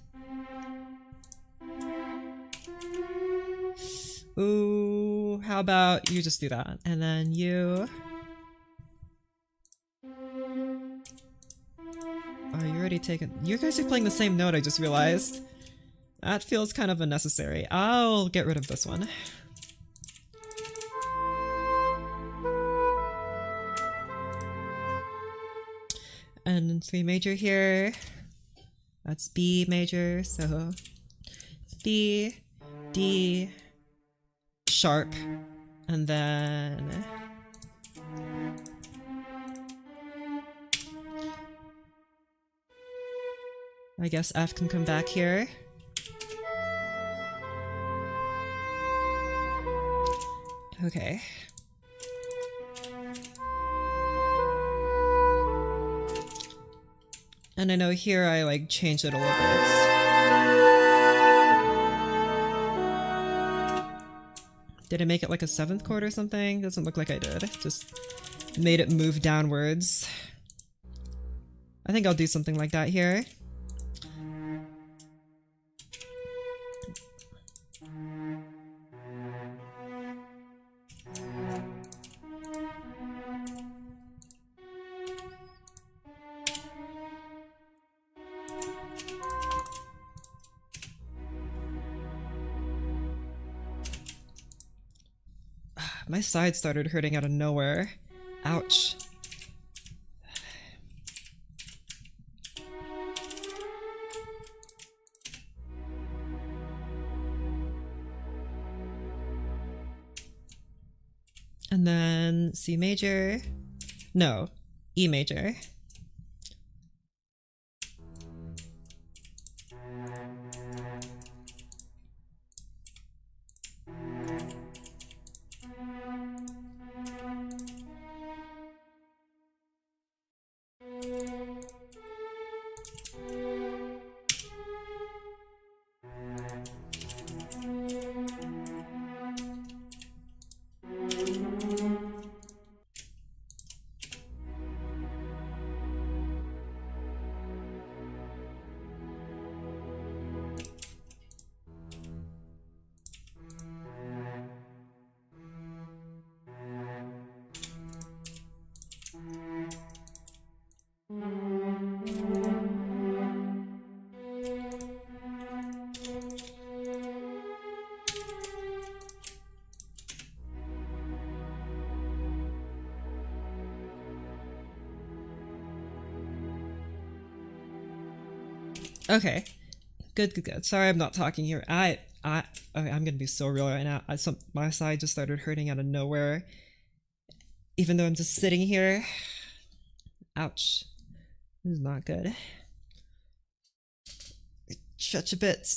Ooh, how about you just do that? And then you... Oh, you already taken... You guys are playing the same note, I just realized. That feels kind of unnecessary. I'll get rid of this one. And 3 major here. That's B major, so B, D, sharp, and then I guess F can come back here. Okay. And I know here I like changed it a little bit. Did I make it like a 7th chord or something? Doesn't look like I did. Just made it move downwards. I think I'll do something like that here. My side started hurting out of nowhere. Ouch. And then C major. No, E major. Okay. Good, good, good. Sorry I'm not talking here. Okay, I'm gonna be so real right now. My side just started hurting out of nowhere, even though I'm just sitting here. Ouch. This is not good. Stretch a bit.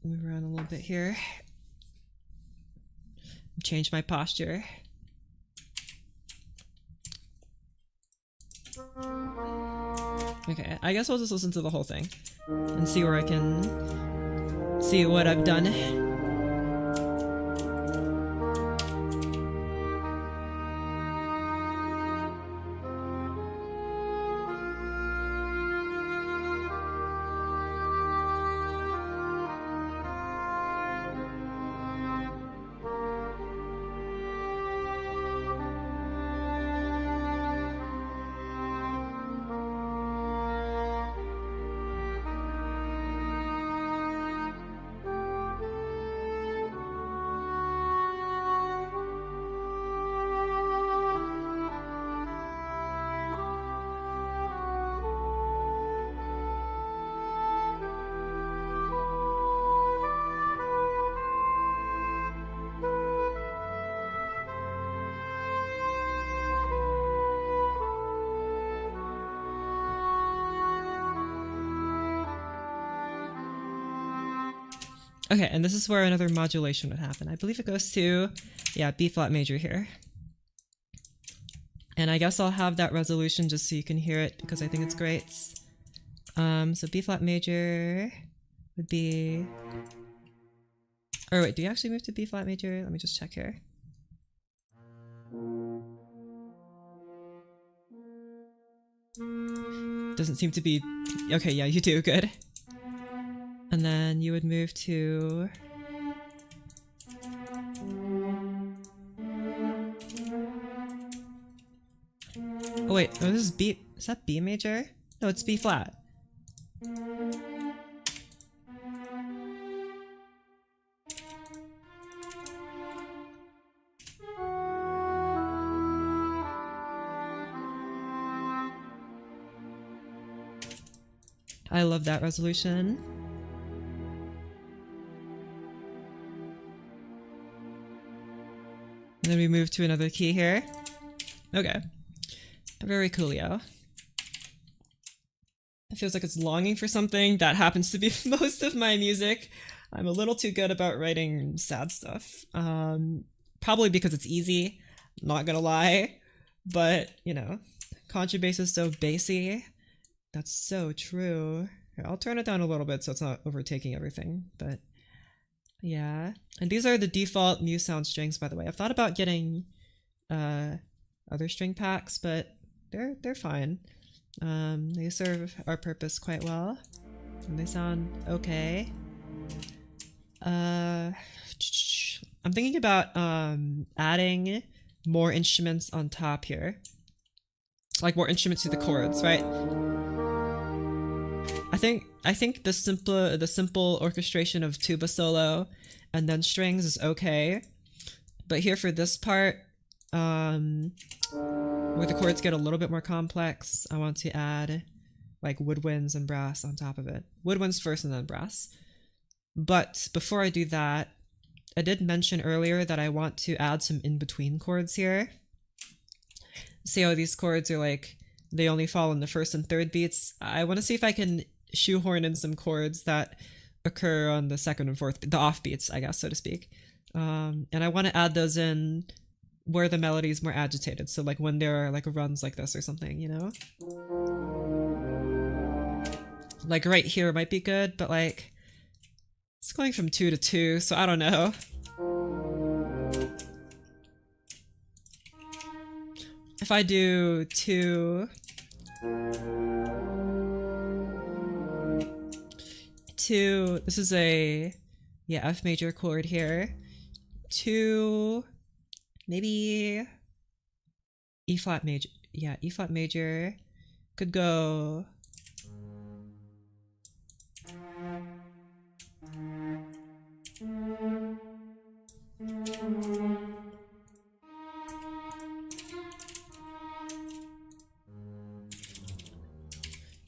Move around a little bit here. Change my posture. Okay, I guess I'll just listen to the whole thing and see where I can see what I've done. Okay, and this is where another modulation would happen. I believe it goes to, yeah, B flat major here. And I guess I'll have that resolution just so you can hear it because I think it's great. So B flat major would be... Or wait, do you actually move to B flat major? Let me just check here. Doesn't seem to be... Okay, yeah, you do, good. And then you would move to... Oh wait, oh, this is B... Is that B major? No, it's B flat. I love that resolution. And then we move to another key here. Okay. Very coolio. It feels like it's longing for something. That happens to be most of my music. I'm a little too good about writing sad stuff. Probably because it's easy, not gonna lie. But, you know, contrabass is so bassy. That's so true. Here, I'll turn it down a little bit so it's not overtaking everything, but yeah. And these are the default new sound strings, by the way. I've thought about getting other string packs, but they're fine. They serve our purpose quite well, and they sound okay. I'm thinking about adding more instruments on top here, like more instruments to the chords, right? I think the simple orchestration of tuba solo and then strings is okay, but here for this part, where the chords get a little bit more complex, I want to add like woodwinds and brass on top of it. Woodwinds first and then brass. But before I do that, I did mention earlier that I want to add some in-between chords here. See how these chords are like, they only fall in the first and third beats? I want to see if I can shoehorn in some chords that occur on the second and fourth, the off beats, I guess, so to speak. And I want to add those in where the melody is more agitated. So like when there are like runs like this or something, you know? Like right here might be good, but like it's going from 2 to 2, so I don't know. If I do 2, 2, this is a, yeah, F major chord here. 2, maybe E flat major. Yeah, E flat major. Could go.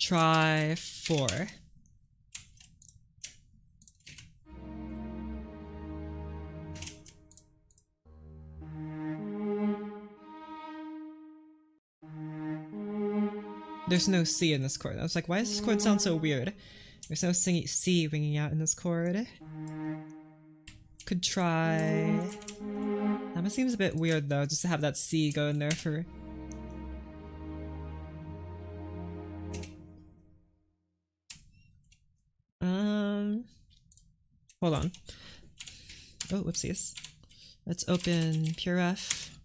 try 4. There's no C in this chord. I was like, why does this chord sound so weird? There's no C ringing out in this chord. Could try... That one seems a bit weird though, just to have that C go in there for... Hold on. Oh, whoopsies. Let's open Pure F.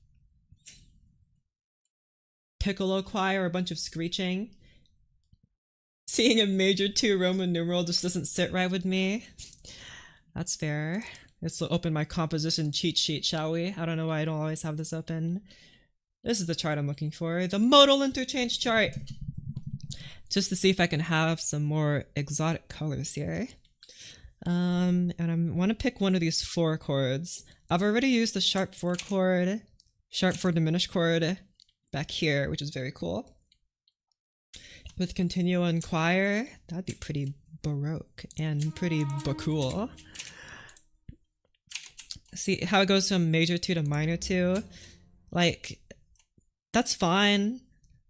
Piccolo choir, a bunch of screeching. Seeing a major 2 Roman numeral just doesn't sit right with me. That's fair. Let's open my composition cheat sheet, shall we? I don't know why I don't always have this open. This is the chart I'm looking for. The modal interchange chart! Just to see if I can have some more exotic colors here. And I want to pick one of these 4 chords. I've already used the sharp 4 chord, sharp 4 diminished chord back here, which is very cool. With continuo and choir, that'd be pretty baroque and pretty cool. See how it goes from major 2 to minor 2? Like, that's fine,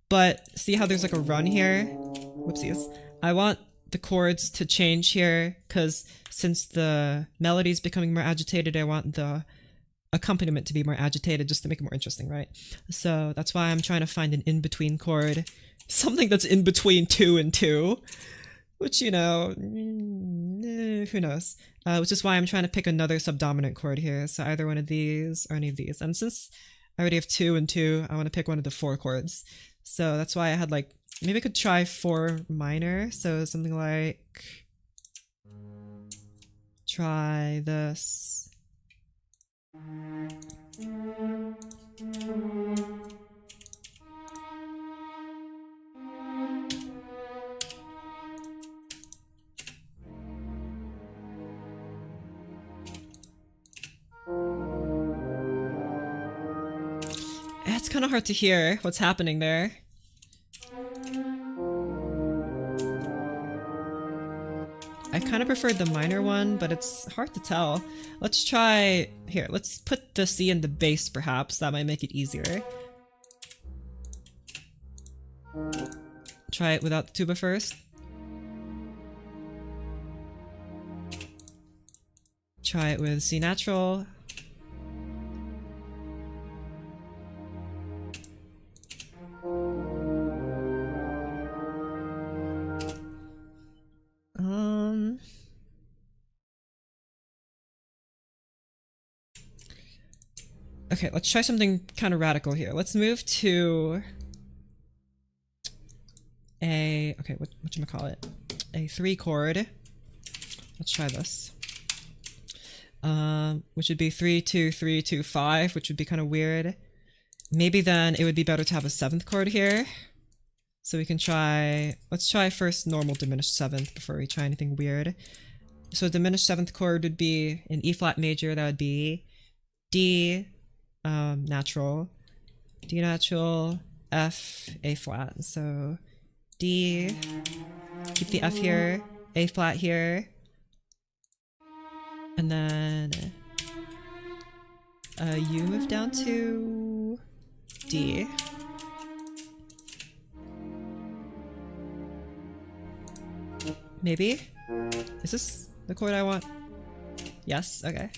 but see how there's like a run here? Whoopsies. I want the chords to change here, because since the melody's becoming more agitated, I want the accompaniment to be more agitated just to make it more interesting, right? So that's why I'm trying to find an in-between chord. Something that's in between 2 and 2. Which, you know, who knows? Which is why I'm trying to pick another subdominant chord here. So either one of these or any of these. And since I already have 2 and 2, I want to pick one of the 4 chords. So that's why I had like, maybe I could try 4 minor. So something like, try this. It's kind of hard to hear what's happening there. I kind of preferred the minor one, but it's hard to tell. Let's try... Here, let's put the C in the bass, perhaps. That might make it easier. Try it without the tuba first. Try it with C natural. Okay, let's try something kind of radical here. Let's move to a, okay, whatchamacallit? A 3 chord. Let's try this. Which would be 3, 2, 3, 2, 5, which would be kind of weird. Maybe then it would be better to have a 7th chord here. So we can try, let's try first normal diminished 7th before we try anything weird. So a diminished 7th chord would be in E flat major, that would be D, natural, D natural, F, A flat. So D, keep the F here, A flat here, and then U move down to D. Maybe? Is this the chord I want? Yes, okay.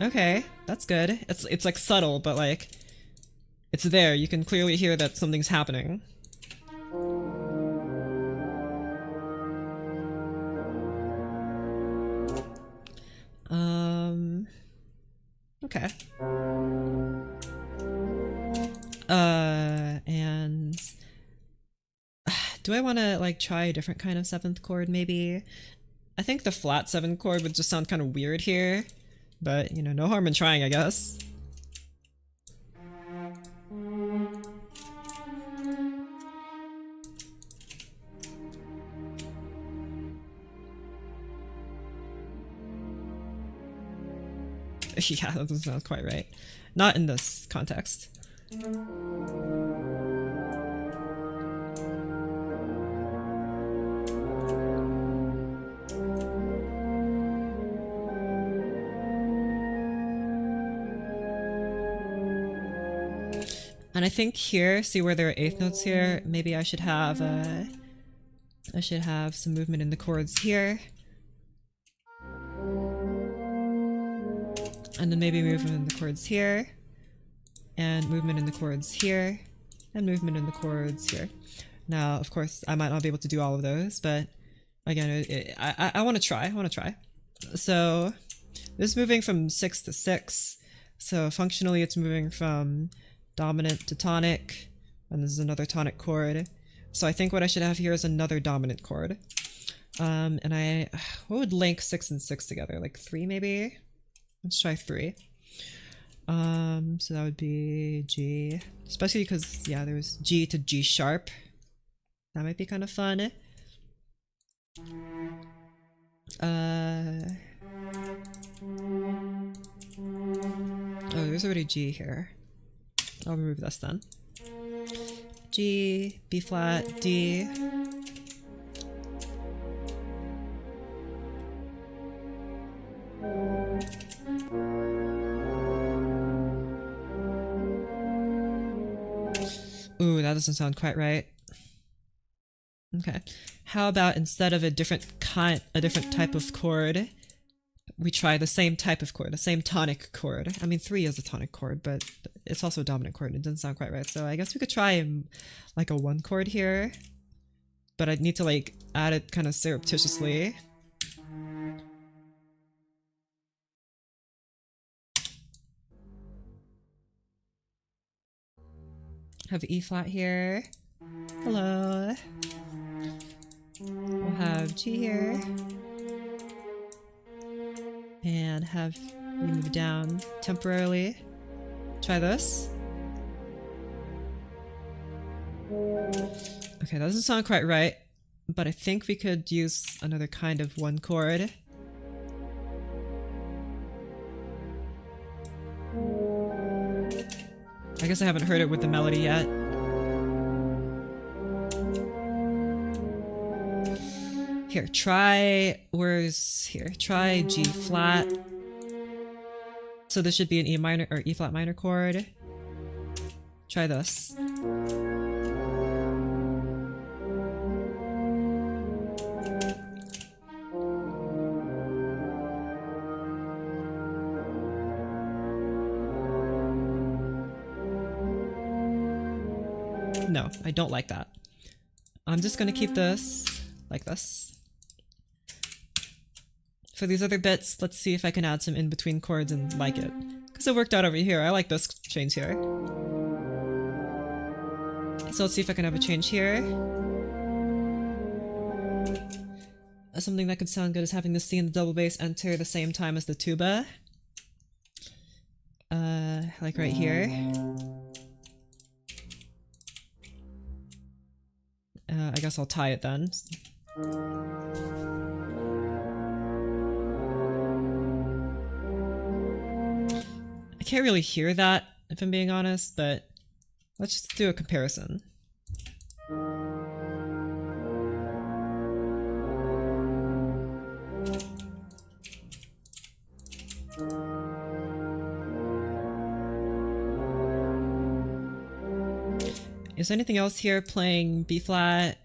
Okay, that's good. It's like subtle, but like it's there. You can clearly hear that something's happening. Okay. And do I want to like try a different kind of 7th chord maybe? I think the flat 7th chord would just sound kind of weird here, but you know, no harm in trying, I guess. Yeah, that doesn't sound quite right. Not in this context. And I think here, see where there are eighth notes here, maybe I should have some movement in the chords here. And then maybe movement in the chords here. And movement in the chords here. And movement in the chords here. Now, of course, I might not be able to do all of those, but again, I want to try. So, this is moving from 6 to 6. So functionally it's moving from dominant to tonic, and this is another tonic chord. So I think what I should have here is another dominant chord. And what would link 6 and 6 together? Like 3 maybe? Let's try 3. So that would be G, especially because, yeah, there's G to G sharp. That might be kind of fun. Oh, there's already G here. I'll remove this then. G, B flat, D. Ooh, that doesn't sound quite right. Okay. How about instead of a different type of chord, we try the same type of chord, the same tonic chord. I mean, 3 is a tonic chord, but it's also a dominant chord and it doesn't sound quite right. So I guess we could try like a 1 chord here, but I'd need to like add it kind of surreptitiously. Have E flat here. Hello. We'll have G here. And have you move down temporarily. Try this. Okay, that doesn't sound quite right, but I think we could use another kind of 1 chord. I guess I haven't heard it with the melody yet. Here, try, where's here? Try G flat. So this should be an E minor or E flat minor chord. Try this. No, I don't like that. I'm just gonna keep this like this. For these other bits, let's see if I can add some in-between chords and like it. Because it worked out over here. I like this change here. So let's see if I can have a change here. Something that could sound good is having the C and the double bass enter the same time as the tuba. Like right here. I guess I'll tie it then. I can't really hear that, if I'm being honest, but let's just do a comparison. Is anything else here playing B flat?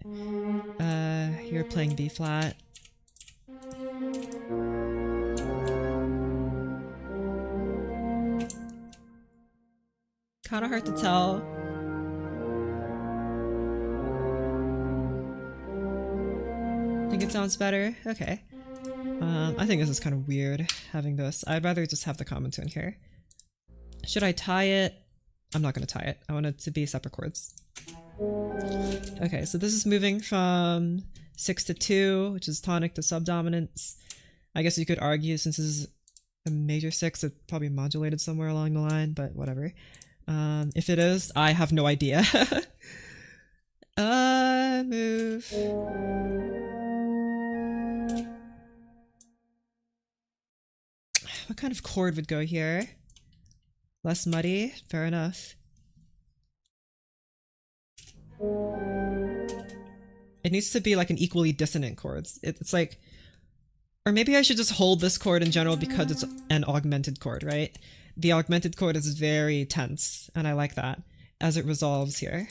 You're playing B flat. Kind of hard to tell. Think it sounds better? Okay. I think this is kind of weird, having this. I'd rather just have the common tone here. Should I tie it? I'm not going to tie it. I want it to be separate chords. Okay, so this is moving from 6 to 2, which is tonic to subdominance. I guess you could argue, since this is a major 6, it probably modulated somewhere along the line, but whatever. If it is, I have no idea. Move. What kind of chord would go here? Less muddy? Fair enough. It needs to be like an equally dissonant chords. It's like, or maybe I should just hold this chord in general because it's an augmented chord, right? The augmented chord is very tense, and I like that as it resolves here.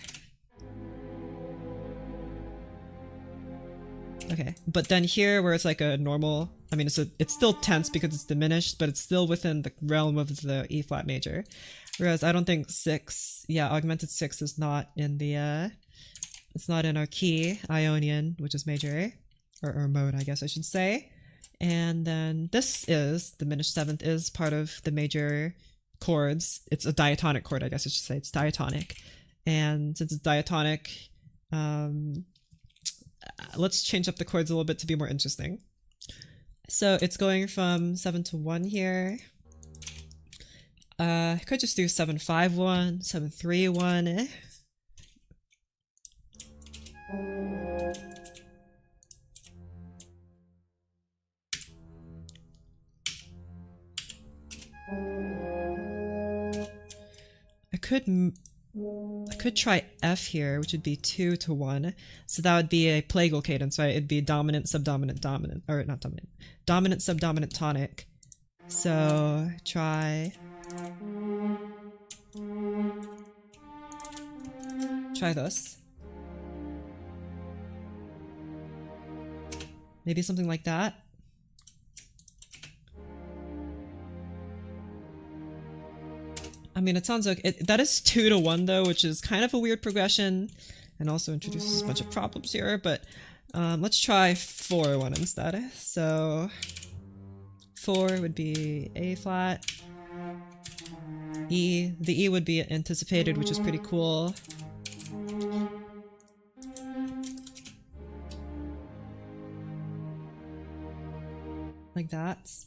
Okay, but then here where it's like a normal, I mean, it's still tense because it's diminished, but it's still within the realm of the E flat major. Whereas I don't think 6, yeah, augmented 6 is not in the, it's not in our key, Ionian, which is major, or mode, I guess I should say. And then this is, diminished 7th is part of the major chords. It's a diatonic chord, I guess I should say. It's diatonic. And since it's diatonic, let's change up the chords a little bit to be more interesting. So it's going from 7 to 1 here. I could just do 7-5-1, 7-3-1. I could try F here, which would be 2 to 1. So that would be a plagal cadence, right? It'd be dominant, subdominant, dominant, or not dominant, dominant, subdominant, tonic. So try this. Maybe something like that. I mean, it sounds like that is 2 to 1 though, which is kind of a weird progression and also introduces a bunch of problems here, but let's try 4-1 instead. So 4 would be A flat, E. The E would be anticipated, which is pretty cool. Like that's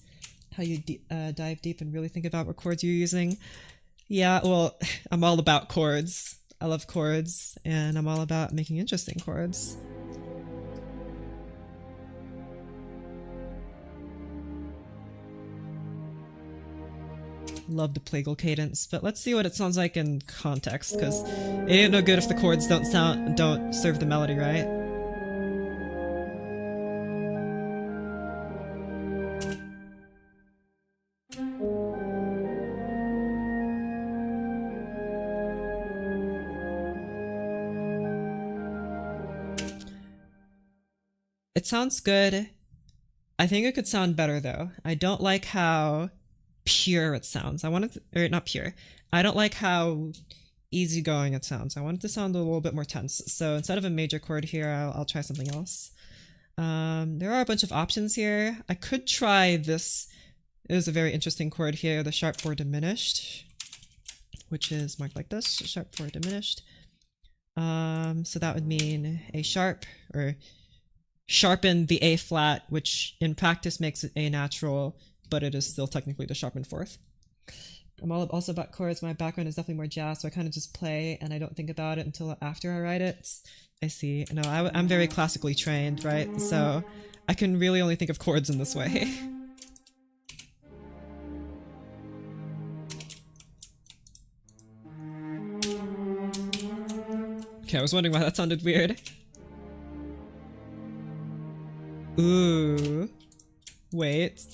how you dive deep and really think about what chords you're using. Yeah, well, I'm all about chords. I love chords, and I'm all about making interesting chords. Love the plagal cadence, but let's see what it sounds like in context, because it ain't no good if the chords don't serve the melody, right? It sounds good. I think it could sound better though. I don't like how pure it sounds. I want it to, or not pure. I don't like how easygoing it sounds. I want it to sound a little bit more tense. So instead of a major chord here, I'll try something else. There are a bunch of options here. I could try this. It was a very interesting chord here, the sharp 4 diminished, which is marked like this, sharp 4 diminished. So that would mean A sharp, or sharpen the A flat, which in practice makes it A natural, but it is still technically the sharpened 4th. I'm also about chords. My background is definitely more jazz, so I kind of just play and I don't think about it until after I write it. I see. No, I'm very classically trained, right? So I can really only think of chords in this way. Okay, I was wondering why that sounded weird. Ooh. Wait.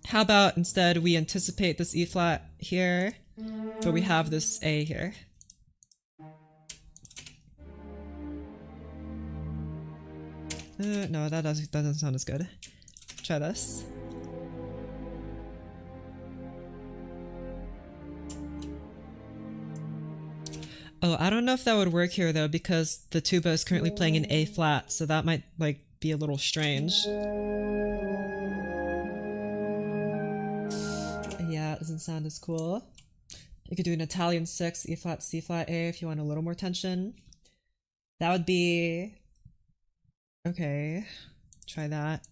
How about instead we anticipate this E flat here, but we have this A here. No, that doesn't sound as good. Try this. Oh, I don't know if that would work here though, because the tuba is currently playing in A flat, so that might like be a little strange. Yeah, it doesn't sound as cool. You could do an Italian 6, E flat, C flat, A if you want a little more tension. That would be... Okay, try that.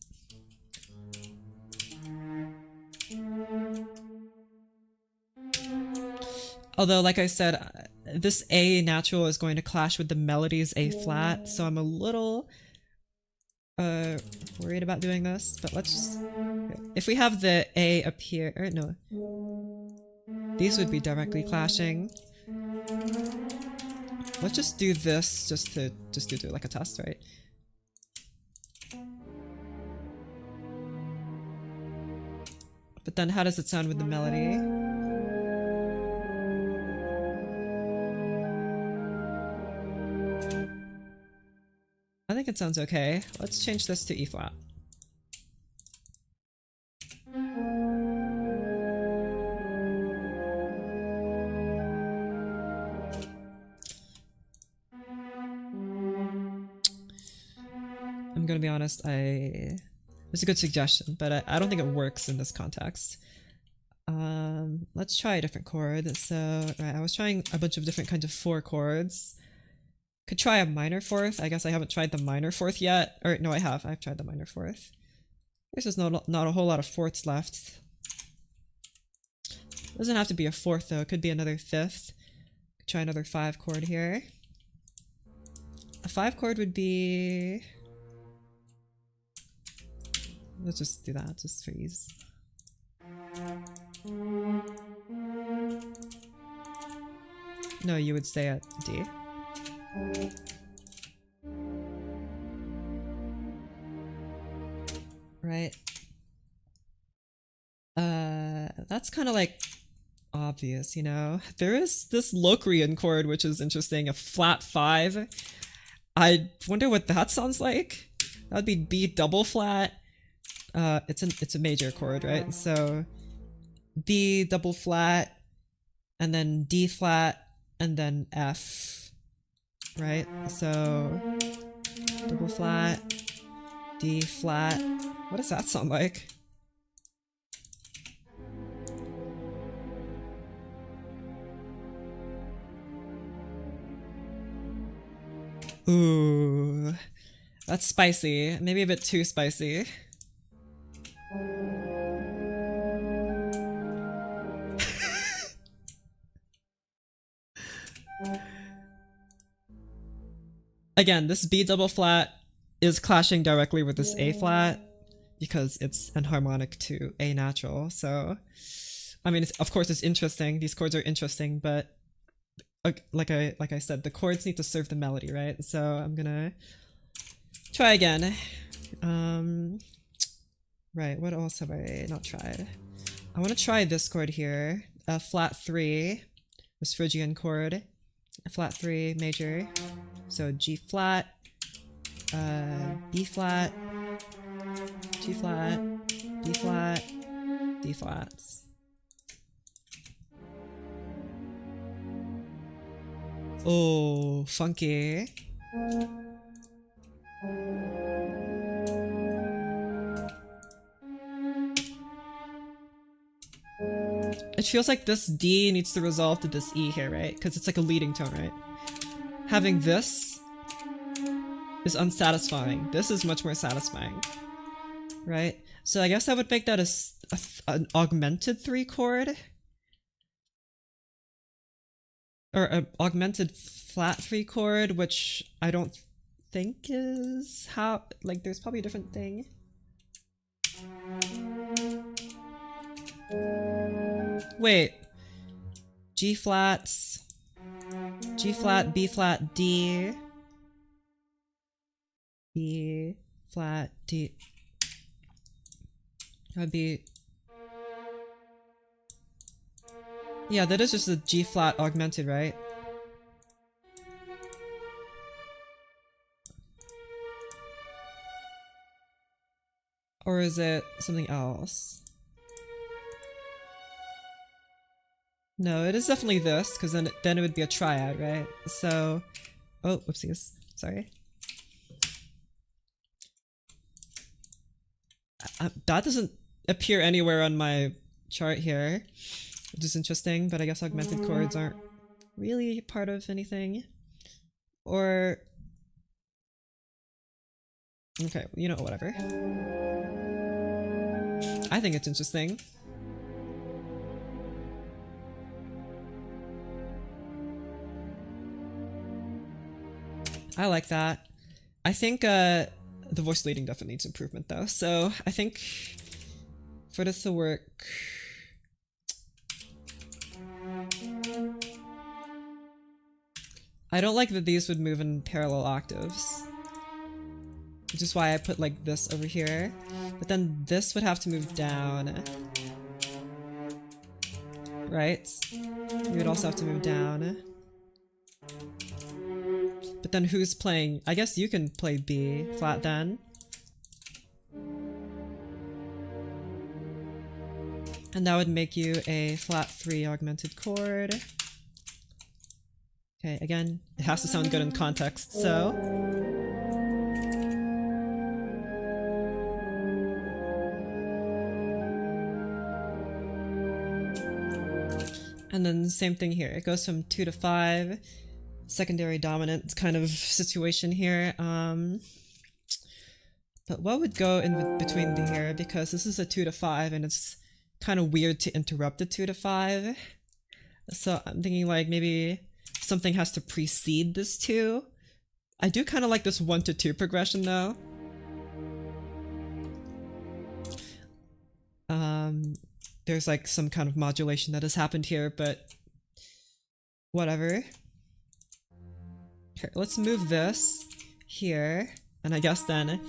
Although, like I said, this A natural is going to clash with the melody's A flat, so I'm a little worried about doing this, but let's just... If we have the A up here, or no, these would be directly clashing. Let's just do this just to do like a test, right? But then how does it sound with the melody? I think it sounds okay. Let's change this to E flat. I'm gonna be honest, it's a good suggestion, but I don't think it works in this context. Let's try a different chord. So, right, I was trying a bunch of different kinds of 4 chords. Could try a minor fourth. I guess I haven't tried the minor fourth yet. Or no, I have. I've tried the minor fourth. There's just not a whole lot of fourths left. Doesn't have to be a fourth though. It could be another fifth. Could try another 5 chord here. A 5 chord would be... Let's just do that, just for ease. No, you would stay at D. Right. That's kind of like obvious, you know? There is this Locrian chord, which is interesting, a flat 5. I wonder what that sounds like. That would be B double flat. It's a major chord, right? So B double flat, and then D flat, and then F, right? So double flat, D flat. What does that sound like? Ooh, that's spicy. Maybe a bit too spicy. Again, this B double flat is clashing directly with this A flat because it's enharmonic to A natural. So, I mean, of course, it's interesting. These chords are interesting, but like I said, the chords need to serve the melody, right? So I'm gonna try again. Right, what else have I not tried? I want to try this chord here, a flat 3, this Phrygian chord, a flat 3 major. So G flat, B flat, G flat, B flat, D flats. Oh, funky. It feels like this D needs to resolve to this E here, right? Because it's like a leading tone, right? Having this is unsatisfying. This is much more satisfying, right? So I guess I would make that an augmented 3 chord. Or an augmented flat 3 chord, which I don't think is how... Like, there's probably a different thing. Wait. G flats... G flat, B flat, D. B flat, D. That would be... Yeah, that is just a G flat augmented, right? Or is it something else? No, it is definitely this, because then it would be a triad, right? So... Oh, whoopsies. Sorry. That doesn't appear anywhere on my chart here, which is interesting, but I guess augmented chords aren't really part of anything. Or... Okay, you know, whatever. I think it's interesting. I like that. I think the voice leading definitely needs improvement though, so I think for this to work... I don't like that these would move in parallel octaves. Which is why I put like this over here. But then this would have to move down. Right? You would also have to move down. But then who's playing? I guess you can play B flat then. And that would make you a flat 3 augmented chord. Okay, again, it has to sound good in context, so. And then the same thing here. It goes from 2 to 5. Secondary dominant kind of situation here. But what would go in between here? Because this is a 2 to 5 and it's kind of weird to interrupt the 2 to 5. So I'm thinking like maybe something has to precede this 2. I do kind of like this 1 to 2 progression though. There's like some kind of modulation that has happened here, but whatever. Here, let's move this here, and I guess then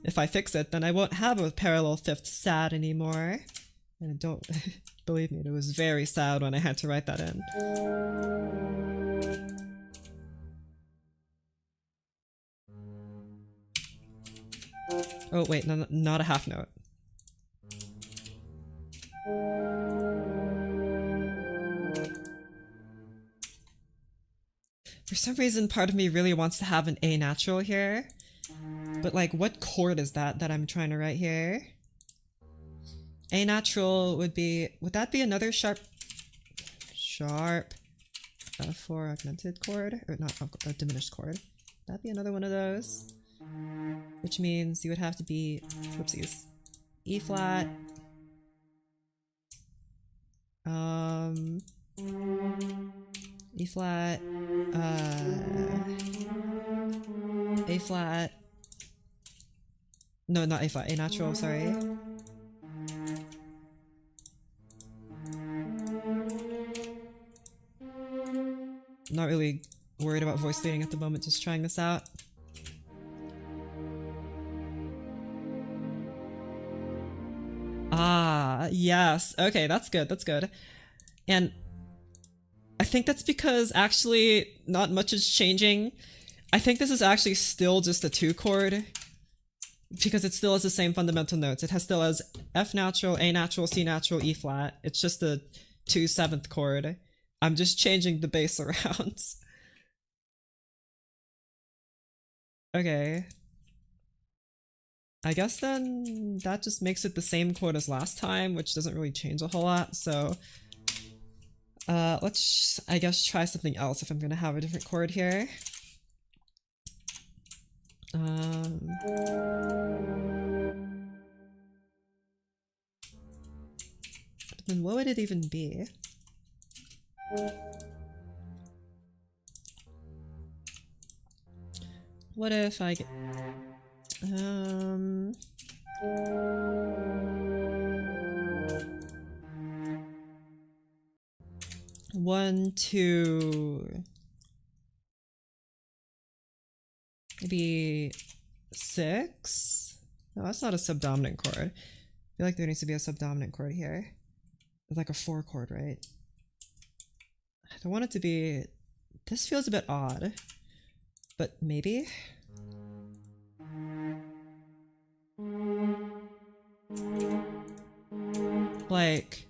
if I fix it, then I won't have a parallel 5th sad anymore. And don't believe me, it was very sad when I had to write that in. Oh wait, no, not a half note. For some reason, part of me really wants to have an A natural here. But like, what chord is that I'm trying to write here? A natural would that be another sharp 4 augmented chord? Or not, a diminished chord. Would that be another one of those? Which means you would have to be, whoopsies, E flat, E flat, A flat, no, not A flat, A natural, sorry. Not really worried about voice leading at the moment, just trying this out. Ah, yes. Okay, that's good, that's good. And I think that's because actually not much is changing. I think this is actually still just a 2 chord because it still has the same fundamental notes. It still has F natural, A natural, C natural, E flat. It's just a 2 7th chord. I'm just changing the bass around. Okay. I guess then that just makes it the same chord as last time, which doesn't really change a whole lot, so let's, I guess, try something else if I'm gonna have a different chord here. Then what would it even be? What if I get... 1, 2... maybe 6? No, that's not a subdominant chord. I feel like there needs to be a subdominant chord here. It's like a 4 chord, right? I don't want it to be... This feels a bit odd. But maybe? Like...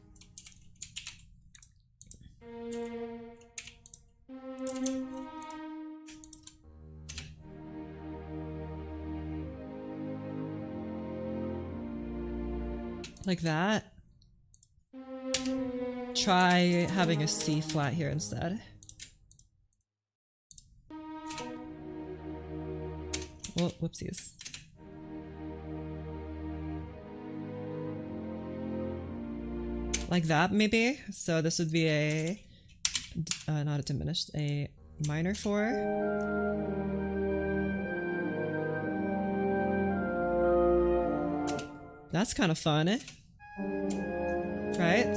like that. Try having a C flat here instead. Well, whoopsies. Like that, maybe? So this would be a... not a diminished, a minor 4. That's kind of fun, eh? Right?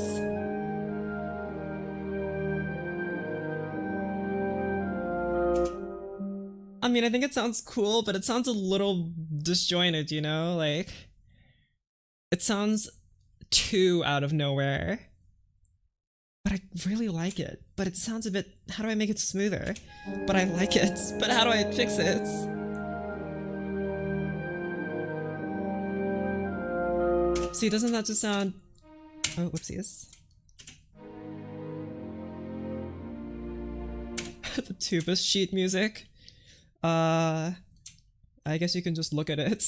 mean, I think it sounds cool, but it sounds a little disjointed, you know? Like, it sounds too out of nowhere. But I really like it. But it sounds a bit... How do I make it smoother? But I like it. But how do I fix it? See, doesn't that just sound... Oh, whoopsies. The tuba sheet music. I guess you can just look at it.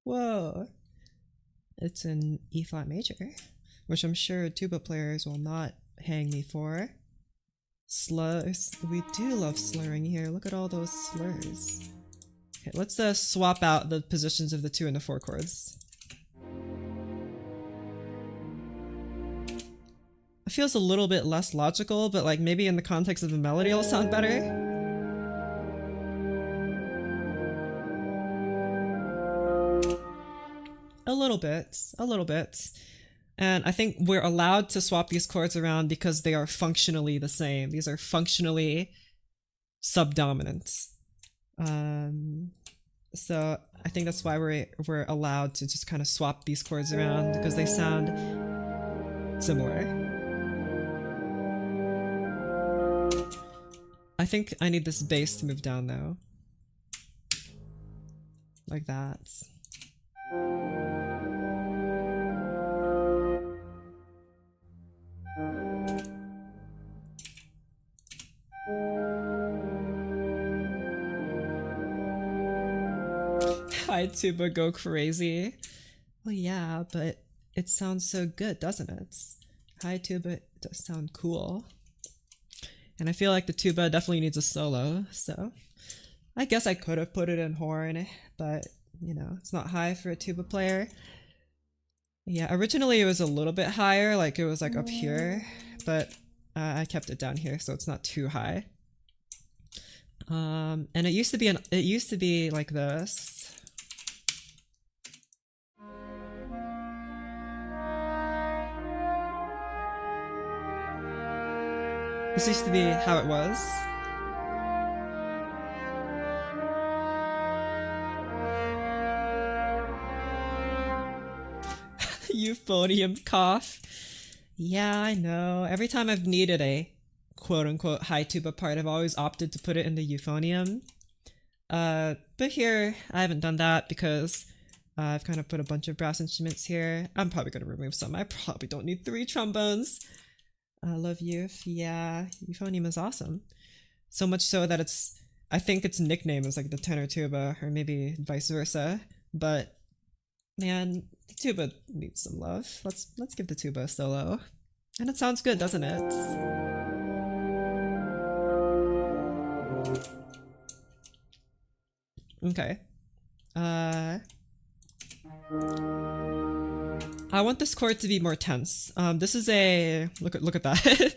Whoa. It's an E flat major, which I'm sure tuba players will not hang me for. Slurs. We do love slurring here. Look at all those slurs. Okay, let's swap out the positions of the 2 and the 4 chords. It feels a little bit less logical, but like maybe in the context of the melody it'll sound better. A little bit. And I think we're allowed to swap these chords around because they are functionally the same. These are functionally subdominants. So I think that's why we're allowed to just kind of swap these chords around because they sound similar. I think I need this bass to move down though. Like that. High tuba go crazy. Well, yeah, but it sounds so good, doesn't it? High tuba does sound cool. And I feel like the tuba definitely needs a solo, so I guess I could have put it in horn, but you know, it's not high for a tuba player. Yeah, originally it was a little bit higher, like it was like up here, but I kept it down here so it's not too high. And it used to be like this. This used to be how it was. Euphonium cough. Yeah, I know. Every time I've needed a quote-unquote high tuba part, I've always opted to put it in the euphonium. But here, I haven't done that because I've kind of put a bunch of brass instruments here. I'm probably going to remove some. I probably don't need 3 trombones. I love Euph. Yeah, euphonium is awesome. So much so that I think its nickname is like the tenor tuba, or maybe vice versa. But man, the tuba needs some love. Let's give the tuba a solo. And it sounds good, doesn't it? Okay. I want this chord to be more tense. This is a look at that.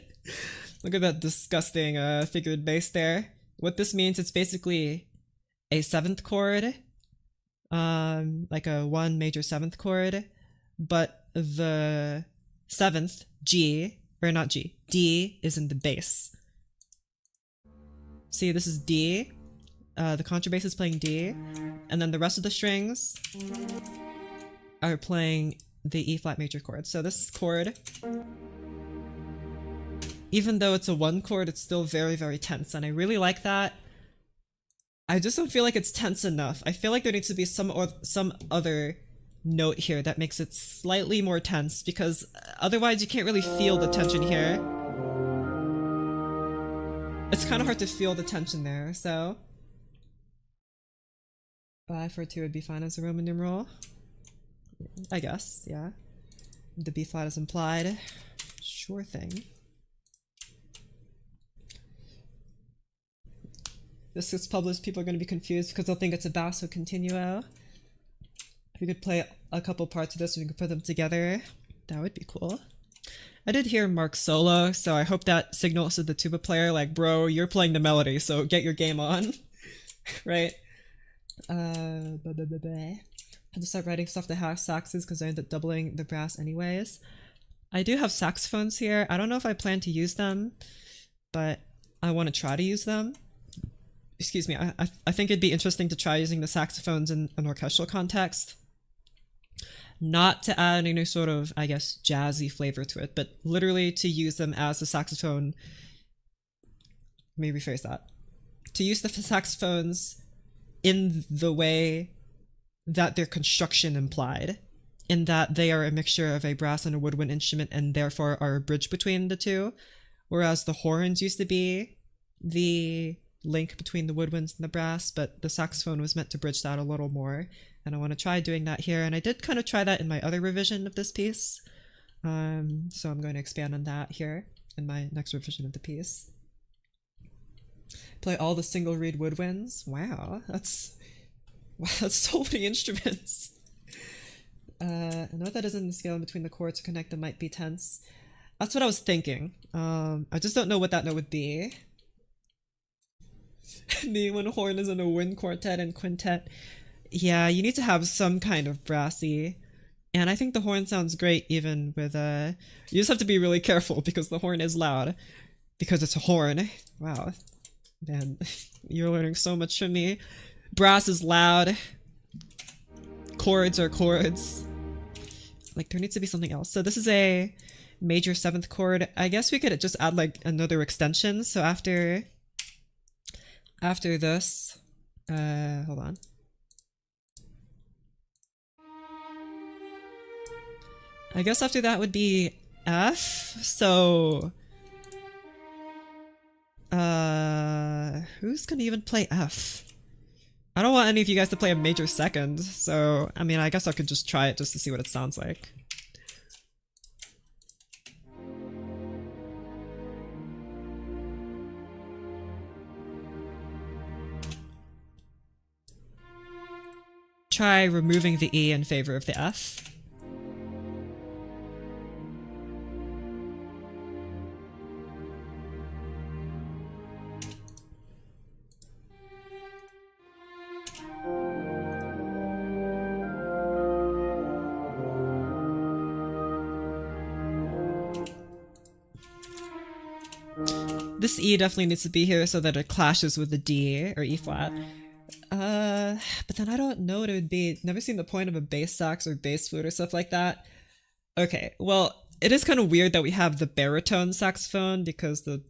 Look at that disgusting figured bass there. What this means, it's basically a 7th chord, like a 1 major 7th chord, but the 7th G, or not G, D is in the bass. See, this is D. The contrabass is playing D, and then the rest of the strings are playing the E flat major chord. So this chord, even though it's a 1 chord, it's still very, very tense, and I really like that. I just don't feel like it's tense enough. I feel like there needs to be some other note here that makes it slightly more tense, because otherwise you can't really feel the tension here. It's kind of hard to feel the tension there, so I4-2 would be fine as a Roman numeral. I guess, yeah. The B flat is implied. Sure thing. This gets published, people are going to be confused because they'll think it's a basso continuo. If we could play a couple parts of this and we could put them together, that would be cool. I did hear Mark solo, so I hope that signals to the tuba player, like, bro, you're playing the melody, so get your game on. Right? I had to start writing stuff that has saxes because I ended up doubling the brass anyways. I do have saxophones here. I don't know if I plan to use them, but I want to try to use them excuse me, I think it'd be interesting to try using the saxophones in an orchestral context. Not to add any sort of, I guess, jazzy flavor to it, but literally to use them as a saxophone. Let me rephrase that. To use the saxophones in the way that their construction implied, in that they are a mixture of a brass and a woodwind instrument and therefore are a bridge between the two, whereas the horns used to be the link between the woodwinds and the brass, but the saxophone was meant to bridge that a little more, and I want to try doing that here, and I did kind of try that in my other revision of this piece, so I'm going to expand on that here in my next revision of the piece. Play all the single reed woodwinds. Wow, that's so many instruments. A note that isn't the scale in between the chords to connect them might be tense. That's what I was thinking. I just don't know what that note would be. Me when horn is in a wind quartet and quintet. Yeah, you need to have some kind of brassy. And I think the horn sounds great even with you just have to be really careful because the horn is loud. Because it's a horn. Wow. Man, you're learning so much from me. Brass is loud. Chords are chords. Like, there needs to be something else. So this is a major 7th chord. I guess we could just add like another extension. So after this, hold on. I guess after that would be F. So who's gonna even play F? I don't want any of you guys to play a major 2nd, so I mean I guess I could just try it just to see what it sounds like. Try removing the E in favor of the F. This E definitely needs to be here so that it clashes with the D or E flat. But then I don't know what it would be. Never seen the point of a bass sax or bass flute or stuff like that. Okay, well, it is kind of weird that we have the baritone saxophone because the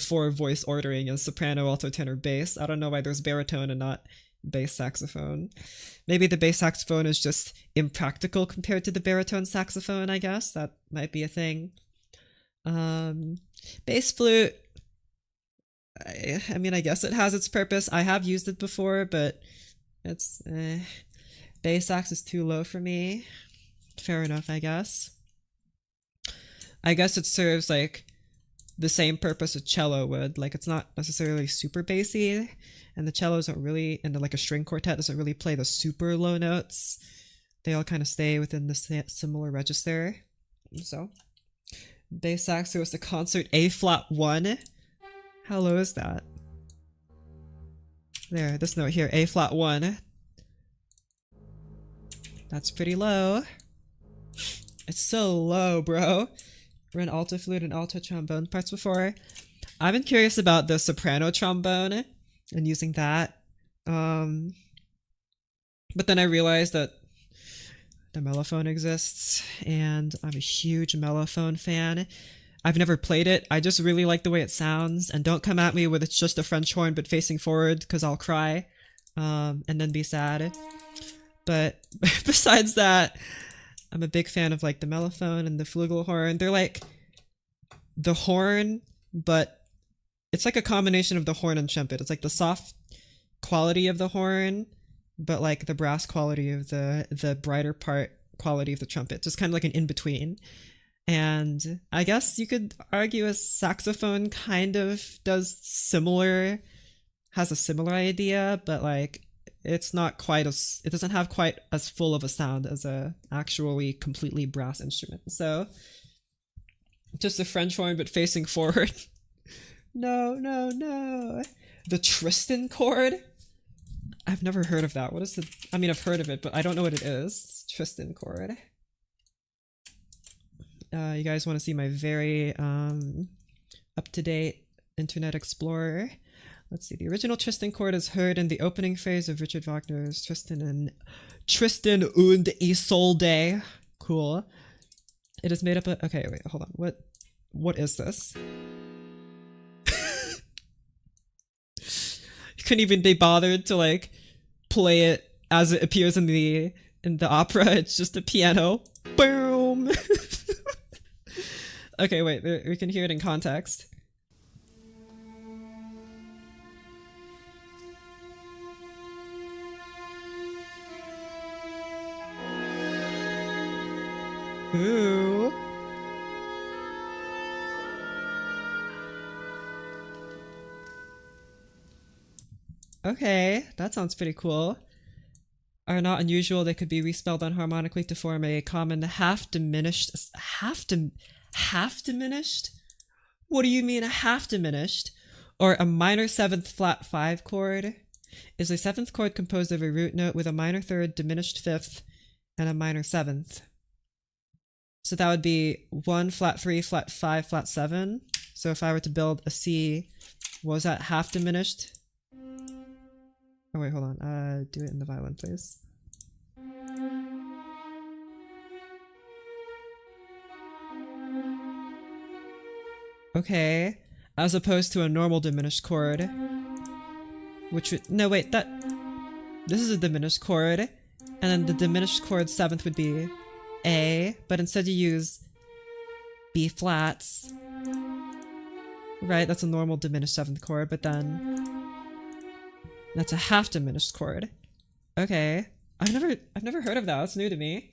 4 voice ordering is soprano, alto, tenor, bass. I don't know why there's baritone and not bass saxophone. Maybe the bass saxophone is just impractical compared to the baritone saxophone, I guess. That might be a thing. Bass flute, I mean, I guess it has its purpose. I have used it before, but it's bass sax is too low for me. Fair enough, I guess. I guess it serves like the same purpose a cello would. Like, it's not necessarily super bassy, and the cellos don't really, and like a string quartet doesn't really play the super low notes. They all kind of stay within the similar register. So bass sax goes to concert A flat 1. How low is that? There, this note here, A flat 1. That's pretty low. It's so low, bro. We're in alto flute and alto trombone parts before. I've been curious about the soprano trombone and using that. But then I realized that the mellophone exists, and I'm a huge mellophone fan. I've never played it. I just really like the way it sounds, and don't come at me with it's just a French horn but facing forward because I'll cry and then be sad. But besides that, I'm a big fan of like the mellophone and the flugelhorn. They're like the horn, but it's like a combination of the horn and trumpet. It's like the soft quality of the horn, but like the brass quality of the brighter part quality of the trumpet. Just kind of like an in-between. And I guess you could argue a saxophone kind of has a similar idea, but like it's not quite as, it doesn't have quite as full of a sound as a actually completely brass instrument. So just a French horn but facing forward. No. The Tristan chord? I've never heard of that. What is the, I mean, I've heard of it, but I don't know what it is. Tristan chord. You guys want to see my very up-to-date Internet Explorer? let's see. The original Tristan chord is heard in the opening phrase of Richard Wagner's Tristan und Isolde. Cool. It is made up of... Okay, wait, hold on. What is this? You couldn't even be bothered to like play it as it appears in the opera. It's just a piano. Boom. Okay, wait, we can hear it in context. Ooh. Okay, that sounds pretty cool. Are not unusual, they could be respelled unharmonically to form a common half diminished? What do you mean half diminished? Or a minor 7th flat 5 chord is a 7th chord composed of a root note with a minor 3rd, diminished 5th, and a minor 7th. So that would be 1 flat 3 flat 5 flat 7. So if I were to build a C, what was that, half diminished? Oh wait, hold on. Do it in the violin, please. Okay, as opposed to a normal diminished chord, which would... No, wait, this is a diminished chord, and then the diminished chord 7th would be A, but instead you use B flats. Right, that's a normal diminished 7th chord, but then that's a half diminished chord. Okay. I've never heard of that. That's new to me.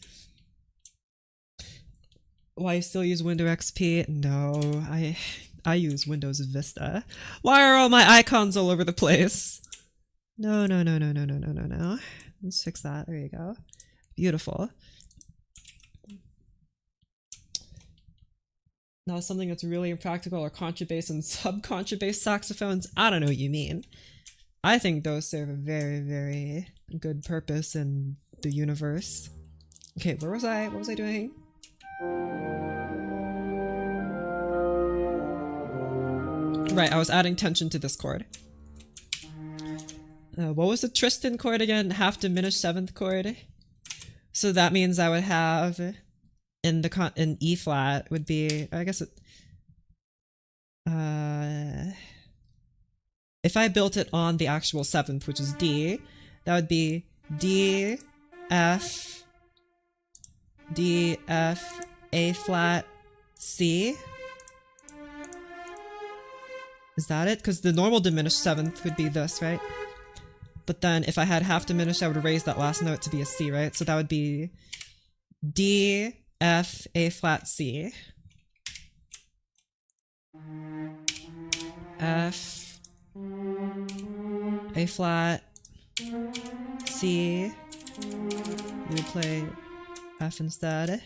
Why you still use Windows XP? No, I use Windows Vista. Why are all my icons all over the place? No. Let's fix that. There you go. Beautiful. Now something that's really impractical are contrabass and subcontrabass saxophones. I don't know what you mean. I think those serve a very, very good purpose in the universe. Okay, where was I? What was I doing? Right, I was adding tension to this chord. What was the Tristan chord again? Half diminished 7th chord. So that means I would have in E flat would be, I guess it, if I built it on the actual 7th, which is D, that would be D, F, A flat, C. Is that it? Because the normal diminished 7th would be this, right? But then if I had half diminished, I would raise that last note to be a C, right? So that would be D, F, A flat, C. F, A flat, C. You would play F instead.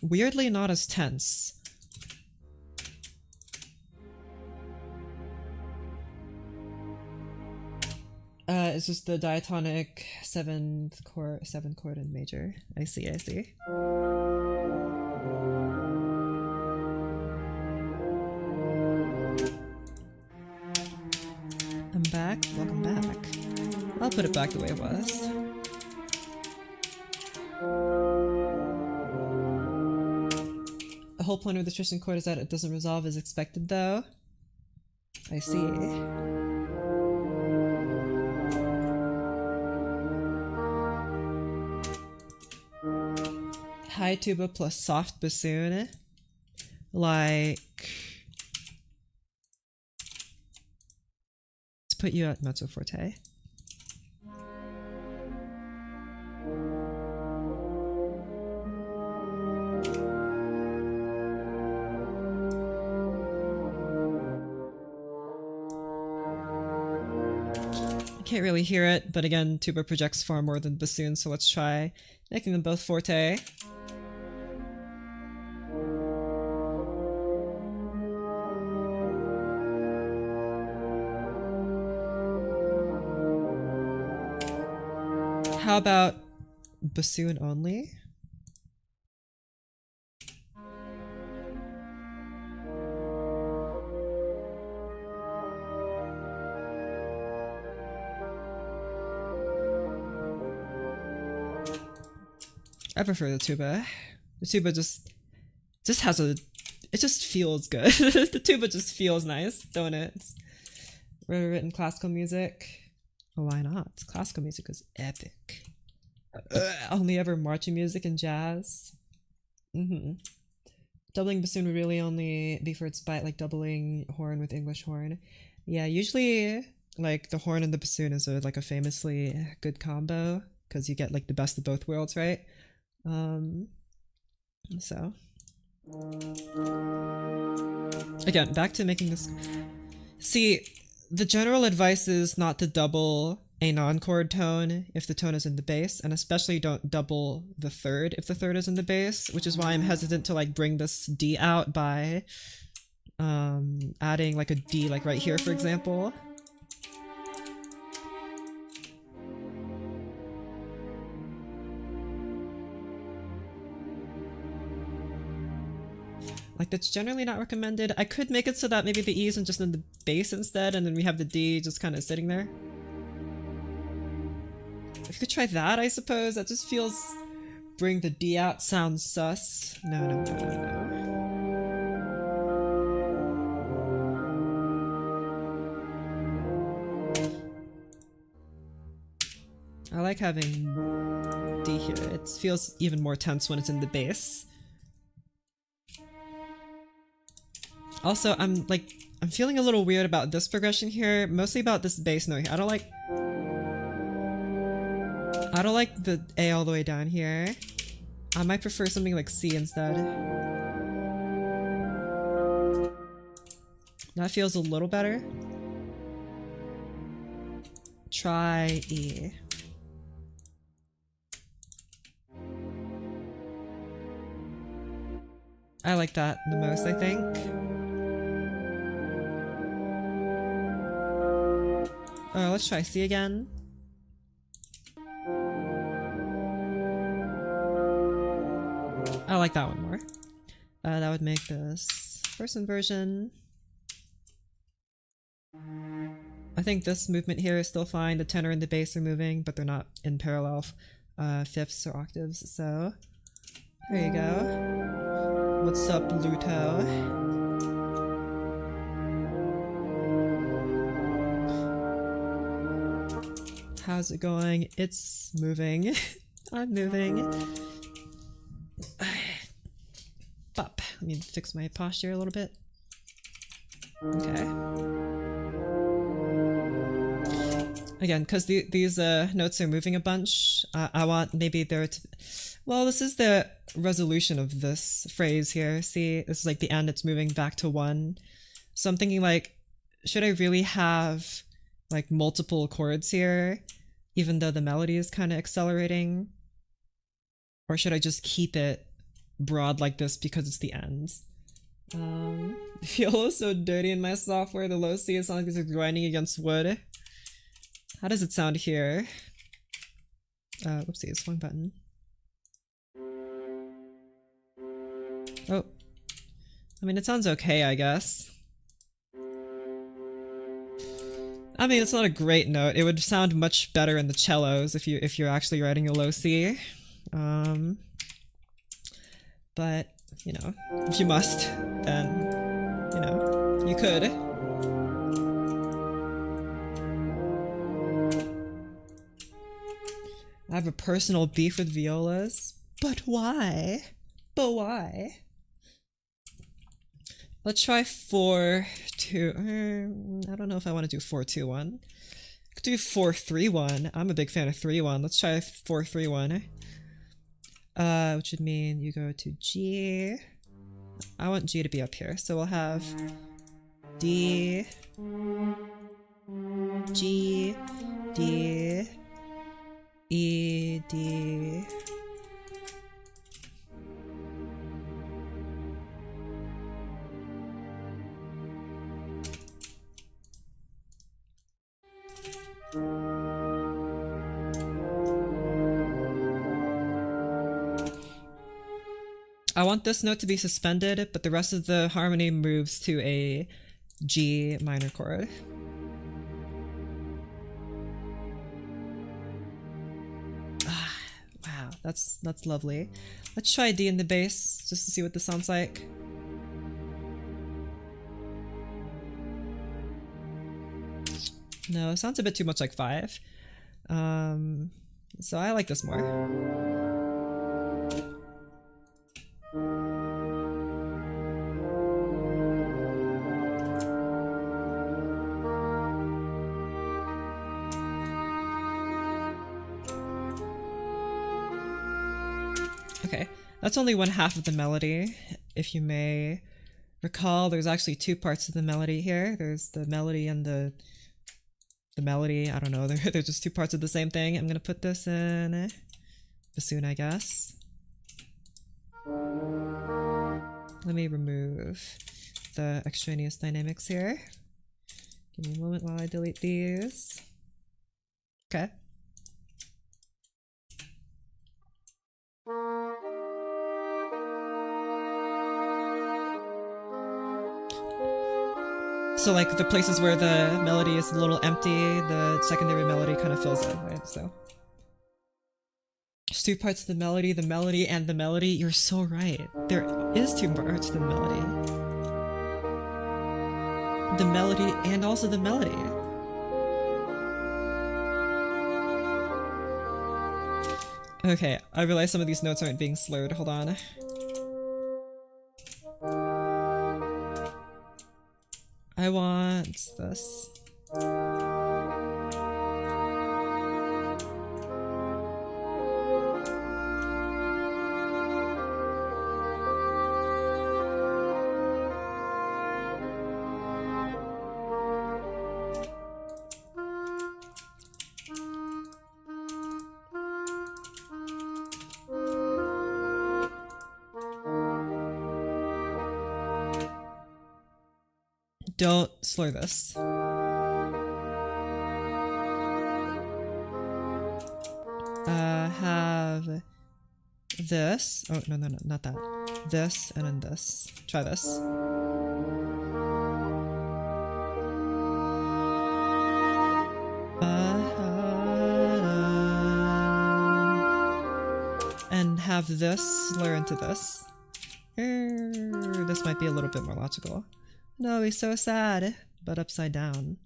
Weirdly not as tense. It's just the diatonic 7th chord in major. I see. I'm back. Welcome back. I'll put it back the way it was. The whole point of the Tristan chord is that it doesn't resolve as expected, though. I see. High tuba plus soft bassoon. Like... Let's put you at mezzo forte. Can't really hear it, but again, tuba projects far more than bassoon, so let's try making them both forte. How about bassoon only. I prefer the tuba. The tuba just has a, it just feels good. The tuba just feels nice, don't it? It's written classical music. Well, why not? Classical music is epic. Only ever marching music and jazz. Doubling bassoon would really only be for its bite, like doubling horn with English horn. Yeah, usually like the horn and the bassoon is like a famously good combo because you get like the best of both worlds, right? So again, back to making this. See, the general advice is not to double a non-chord tone if the tone is in the bass, and especially don't double the third if the third is in the bass, which is why I'm hesitant to like bring this D out by adding like a D like right here, for example. Like, that's generally not recommended. I could make it so that maybe the E isn't just in the bass instead, and then we have the D just kind of sitting there. If you could try that, I suppose. That just feels... Bring the D out sounds sus. No, no, no, no, no. I like having D here. It feels even more tense when it's in the bass. Also, I'm feeling a little weird about this progression here, mostly about this bass note here. I don't like the A all the way down here. I might prefer something like C instead. That feels a little better. Try E. I like that the most, I think. Let's try C again. I like that one more. That would make this first inversion. I think this movement here is still fine. The tenor and the bass are moving, but they're not in parallel fifths or octaves, so there you go. What's up, Luto? How's it going? It's moving. I'm moving. Bop. Let me fix my posture a little bit. Okay. Again, because these notes are moving a bunch, I want maybe there to... Well, this is the resolution of this phrase here. See, this is like the end, it's moving back to 1. So I'm thinking like, should I really have like multiple chords here, even though the melody is kind of accelerating? Or should I just keep it broad like this because it's the end? I feel so dirty in my software. The low C is sounding like it's grinding against wood. How does it sound here? Whoopsies, wrong button. Oh. I mean, it sounds okay, I guess. I mean, it's not a great note. It would sound much better in the cellos if you're actually writing a low C. But, you know, if you must, then, you know, you could. I have a personal beef with violas. But why? But why? Let's try 4-2. I don't know if I want to do 4-2-1. I could do 4-3-1. I'm a big fan of 3-1. Let's try 4-3-1. Which would mean you go to G. I want G to be up here, so we'll have D, G, D, E, D. I want this note to be suspended, but the rest of the harmony moves to a G minor chord. Wow, that's lovely. Let's try D in the bass just to see what this sounds like. No, it sounds a bit too much like 5. So I like this more. Okay, that's only one half of the melody. If you may recall, there's actually 2 parts of the melody here. There's the melody and the melody. I don't know, they're just 2 parts of the same thing. I'm gonna put this in bassoon, I guess. Let me remove the extraneous dynamics here. Give me a moment while I delete these. Okay. So like the places where the melody is a little empty, the secondary melody kind of fills in, right? So there's 2 parts of the melody and the melody. You're so right. There is 2 parts to the melody. The melody and also the melody. Okay, I realize some of these notes aren't being slurred. Hold on. I want this. Don't slur this. Have this. Oh, no, not that. This and then this. Try this. And have this slur into this. This might be a little bit more logical. No, he's so sad, but upside down.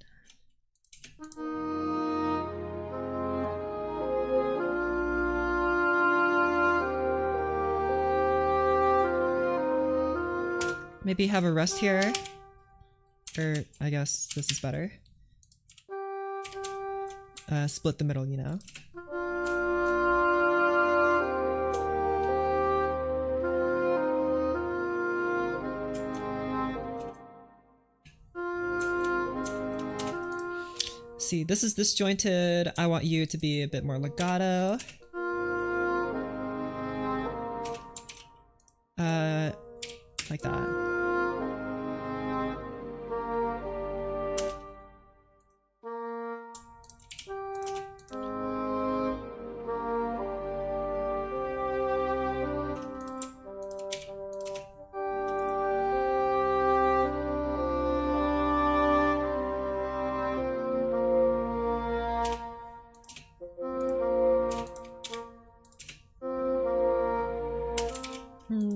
Maybe have a rest here. Or, I guess this is better. Split the middle, you know? See, this is disjointed. I want you to be a bit more legato. Like that.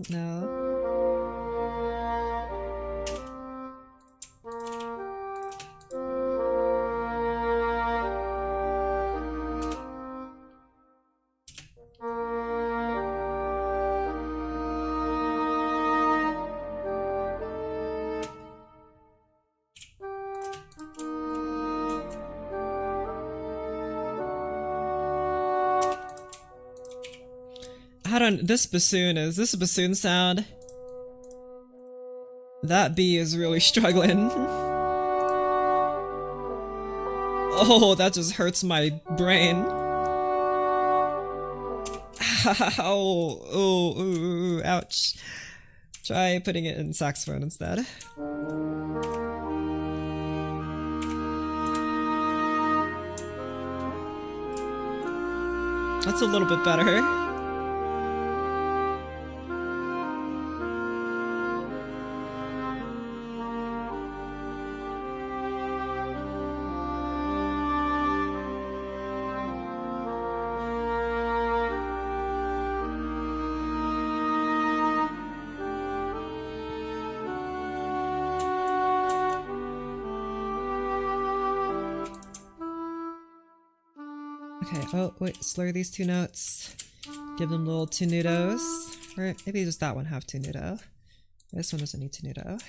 No. I don't. This a bassoon sound? That B is really struggling. Oh, that just hurts my brain. Ow. Ooh, ouch. Try putting it in saxophone instead. That's a little bit better. Okay, oh wait, slur these two notes. Give them little tenutos. Or maybe just that one have tenuto. This one doesn't need tenuto.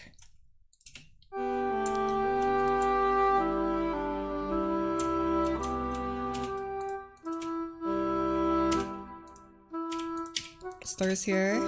Slurs here.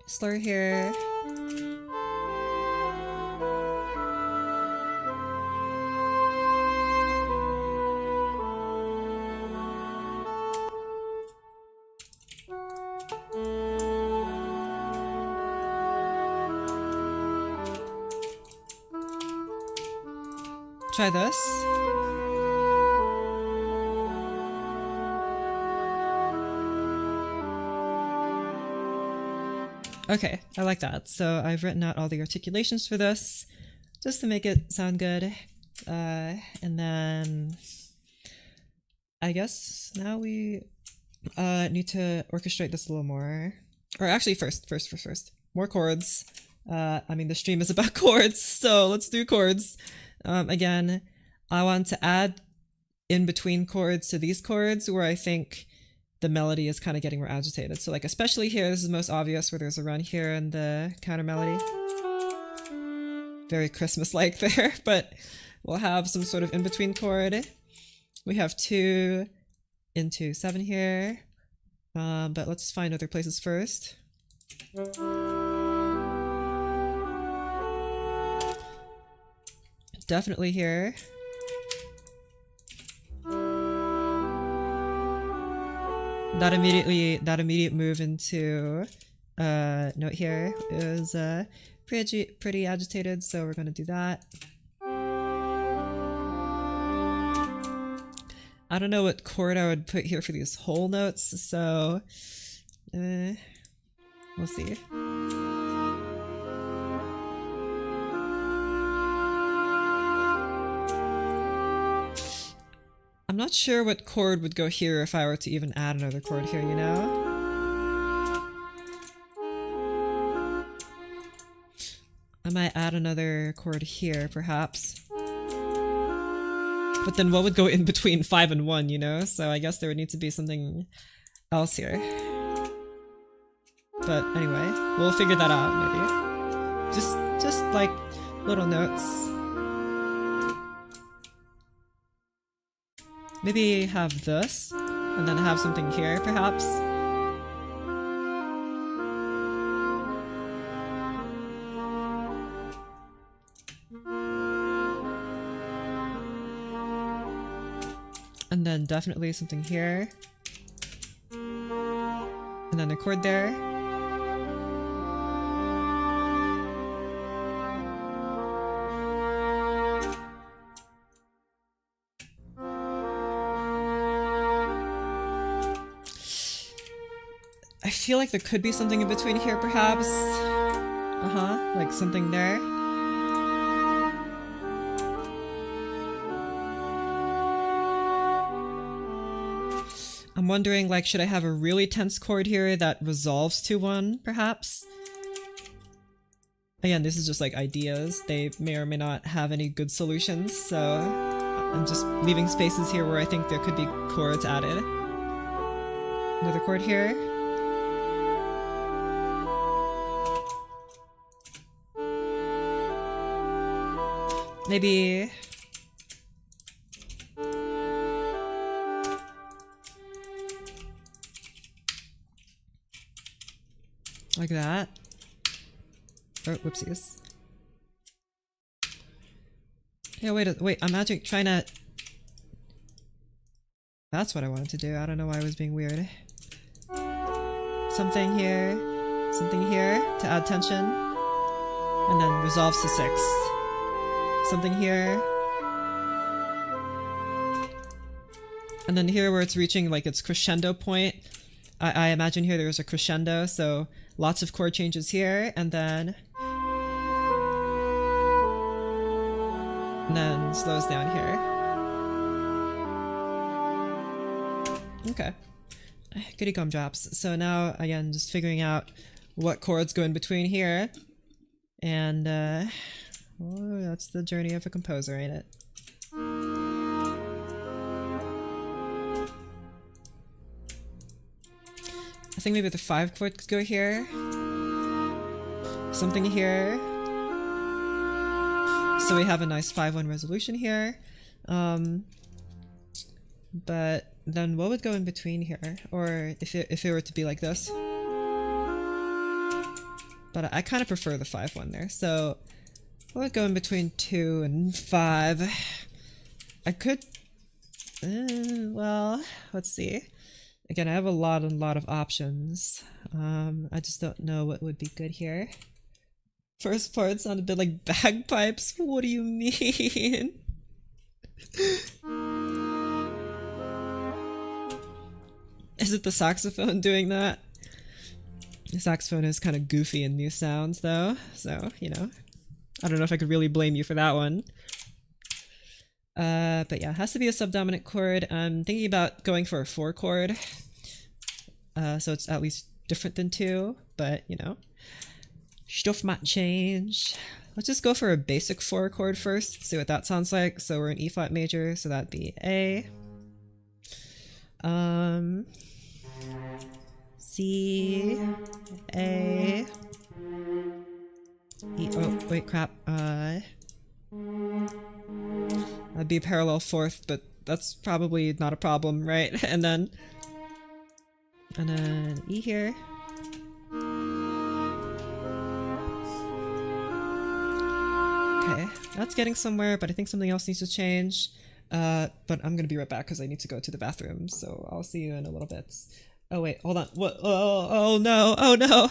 Slur here. Try this. Okay, I like that. So I've written out all the articulations for this just to make it sound good. And then I guess now we need to orchestrate this a little more. Or actually first. More chords. I mean, the stream is about chords, so let's do chords. Again, I want to add in between chords to these chords where I think the melody is kind of getting more agitated. So like especially here, this is most obvious where there's a run here and the counter melody. Very Christmas-like there, but we'll have some sort of in-between chord. We have 2 into 7 here, but let's find other places first. Definitely here. That immediate move into note here is pretty agitated, so we're gonna do that. I don't know what chord I would put here for these whole notes, so we'll see. I'm not sure what chord would go here if I were to even add another chord here, you know? I might add another chord here, perhaps. But then what would go in between 5 and 1, you know? So I guess there would need to be something else here. But anyway, we'll figure that out, maybe. Just like little notes. Maybe have this, and then have something here, perhaps. And then definitely something here. And then a chord there. I feel like there could be something in between here, perhaps. Like something there. I'm wondering, like, should I have a really tense chord here that resolves to 1, perhaps? Again, this is just like ideas. They may or may not have any good solutions, so I'm just leaving spaces here where I think there could be chords added. Another chord here. Maybe... like that. Oh, whoopsies. Yeah, wait, I'm actually trying to... That's what I wanted to do. I don't know why I was being weird. something here to add tension, and then resolves to 6. Something here, and then here where it's reaching like its crescendo point, I imagine here there's a crescendo, so lots of chord changes here, and then slows down here. Okay. Goody gumdrops. So now, again, just figuring out what chords go in between here. And, oh, that's the journey of a composer, ain't it? I think maybe the 5 chord could go here. Something here. So we have a nice 5-1 resolution here. But then what would go in between here? Or if it were to be like this? But I kind of prefer the 5-1 there. So what would go in between 2 and 5? I could... well, let's see. Again, I have a lot of options. I just don't know what would be good here. First part sounded a bit like bagpipes. What do you mean? Is it the saxophone doing that? The saxophone is kind of goofy in these sounds though, so, you know. I don't know if I could really blame you for that one. But yeah, it has to be a subdominant chord. I'm thinking about going for a 4 chord. So it's at least different than 2, but you know. Stuff might change. Let's just go for a basic 4 chord first, see what that sounds like. So we're in E flat major, so that'd be A. C, A, E, oh wait, crap, that'd be a parallel 4th, but that's probably not a problem, right? And then E here. Okay, that's getting somewhere, but I think something else needs to change. But I'm gonna be right back because I need to go to the bathroom, so I'll see you in a little bit. Oh wait, hold on. What? Oh no! Oh no!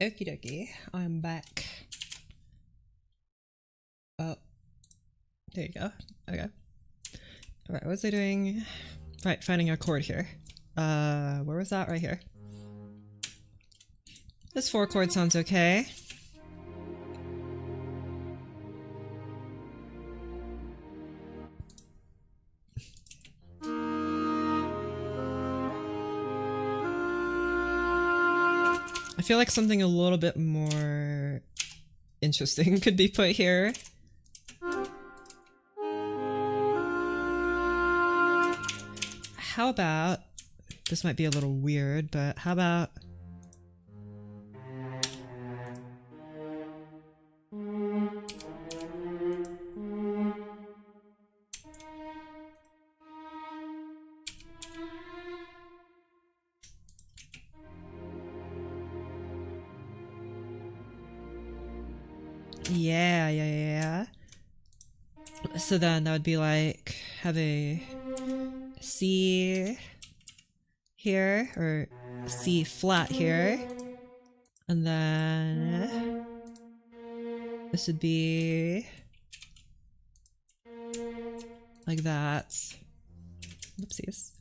Okie dokie, I'm back. Oh, there you go. Okay. Alright, what was I doing? Right, finding a chord here. Where was that? Right here. This 4 chord sounds okay. I feel like something a little bit more interesting could be put here. How about, this might be a little weird, but how about yeah. So then that would be like, have a C here, or C flat here, and then this would be like that. Whoopsies.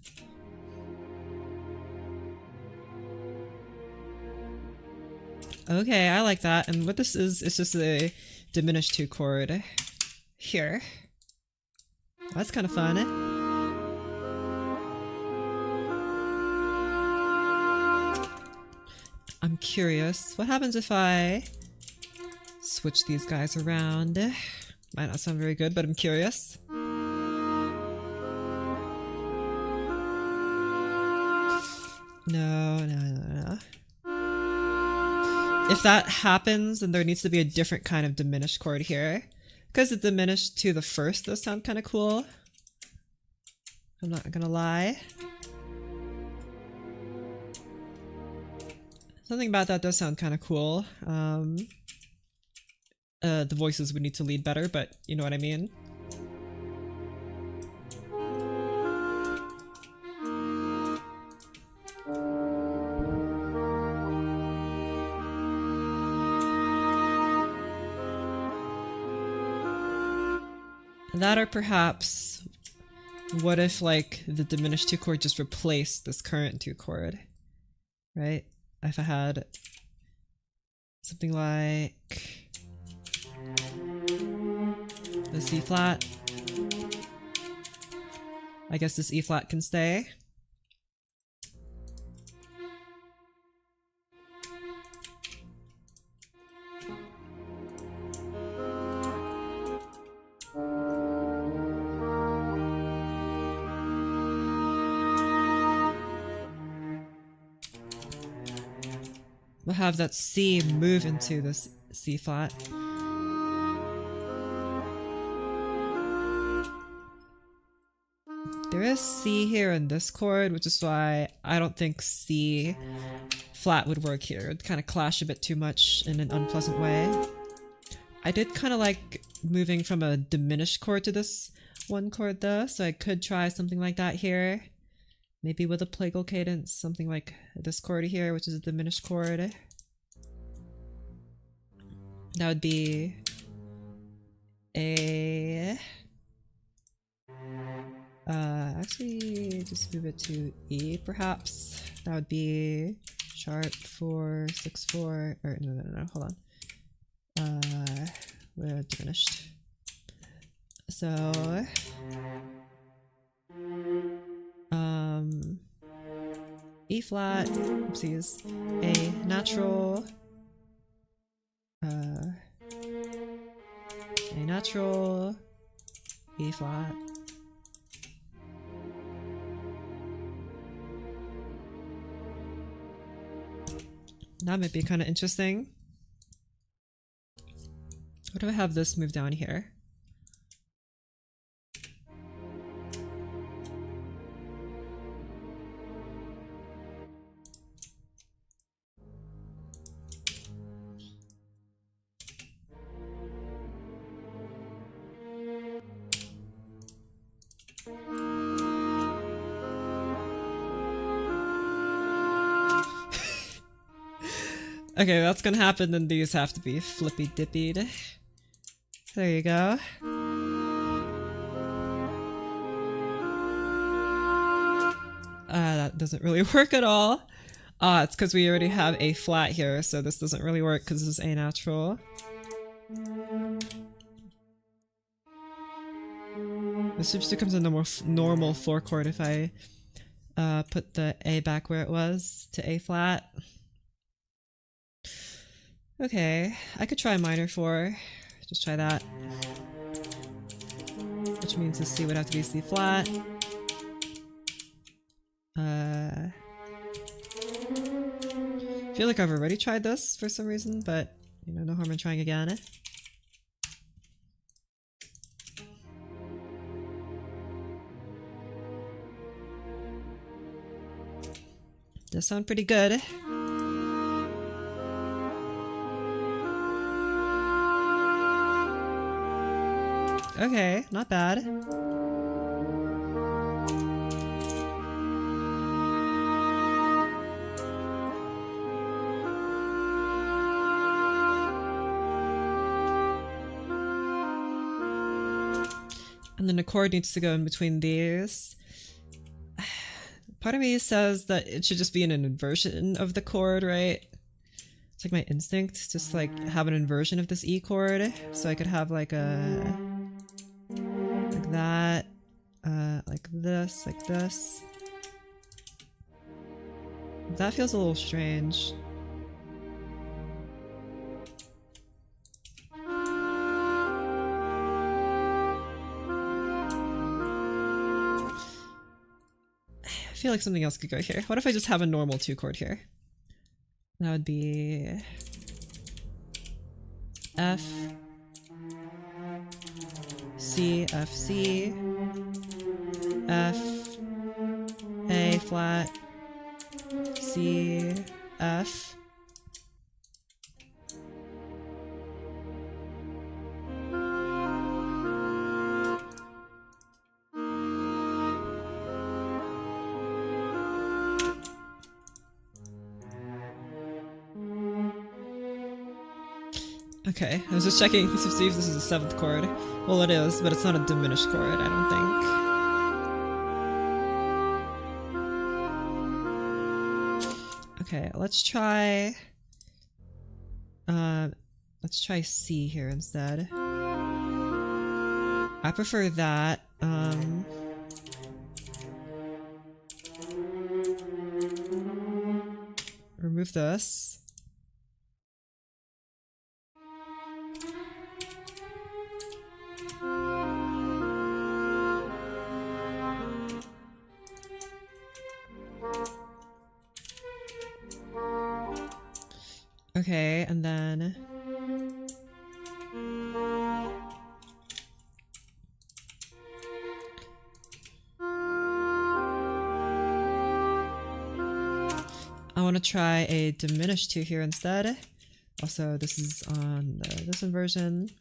Okay, I like that. And what this is, it's just a diminished 2 chord here. That's kind of fun. I'm curious, what happens if I switch these guys around? Might not sound very good, but I'm curious. No. If that happens, then there needs to be a different kind of diminished chord here. Because the diminished to the first does sound kind of cool. I'm not gonna lie. Something about that does sound kind of cool. The voices would need to lead better, but you know what I mean. That, or perhaps, what if like the diminished 2 chord just replaced this current 2 chord, right? If I had something like the C flat, I guess this E flat can stay. We'll have that C move into this C flat. There is C here in this chord, which is why I don't think C flat would work here. It would kind of clash a bit too much in an unpleasant way. I did kind of like moving from a diminished chord to this 1 chord though, so I could try something like that here. Maybe with a plagal cadence, something like this chord here, which is a diminished chord. That would be a... actually, just move it to E, perhaps. That would be sharp 4, 6, 4, or no, hold on. We're diminished. So... E flat, oopsies, A natural, A natural, E flat. That might be kind of interesting. What if I have this move down here? Okay, that's gonna happen, then these have to be flippy dippied. There you go. That doesn't really work at all. It's because we already have a flat here, so this doesn't really work because this is A natural. This just becomes a normal 4 chord if I put the A back where it was to A flat. Okay, I could try minor 4. Just try that. Which means the C would have to be C flat. I feel like I've already tried this for some reason, but you know, no harm in trying again. Does sound pretty good. Okay, not bad. And then the chord needs to go in between these. Part of me says that it should just be an inversion of the chord, right? It's like my instinct, just like have an inversion of this E chord. So I could have like a... like that, like this. That feels a little strange. I feel like something else could go here. What if I just have a normal 2 chord here? That would be F, C, F, C, F, A flat, C, F. Okay, I was just checking to see if this is a 7th chord. Well, it is, but it's not a diminished chord, I don't think. Okay, let's try C here instead. I prefer that. Remove this. Okay, and then I want to try a diminished 2 here instead. Also, this is on this inversion.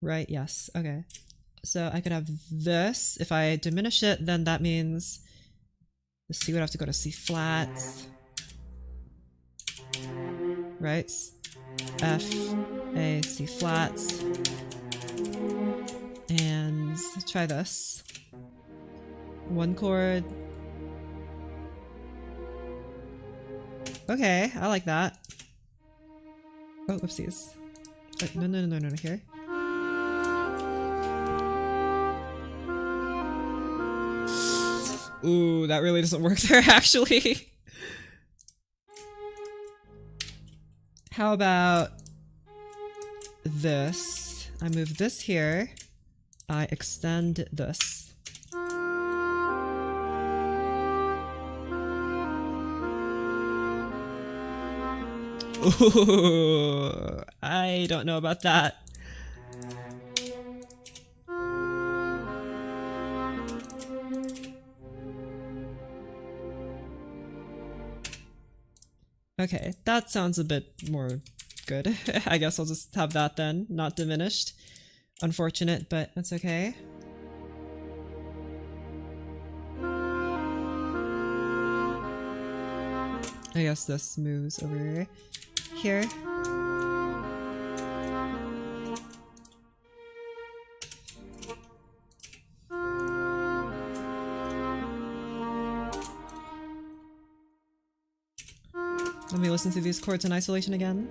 Right, yes, okay. So I could have this. If I diminish it, then that means the C would have to go to C flat. Right? F, A, C flat. And try this. 1 chord. Okay, I like that. Oh, whoopsies. Wait, no, here. Ooh, that really doesn't work there, actually. How about this? I move this here. I extend this. Ooh, I don't know about that. Okay, that sounds a bit more good. I guess I'll just have that then, not diminished. Unfortunate, but that's okay. I guess this moves over here. Let me listen to these chords in isolation again.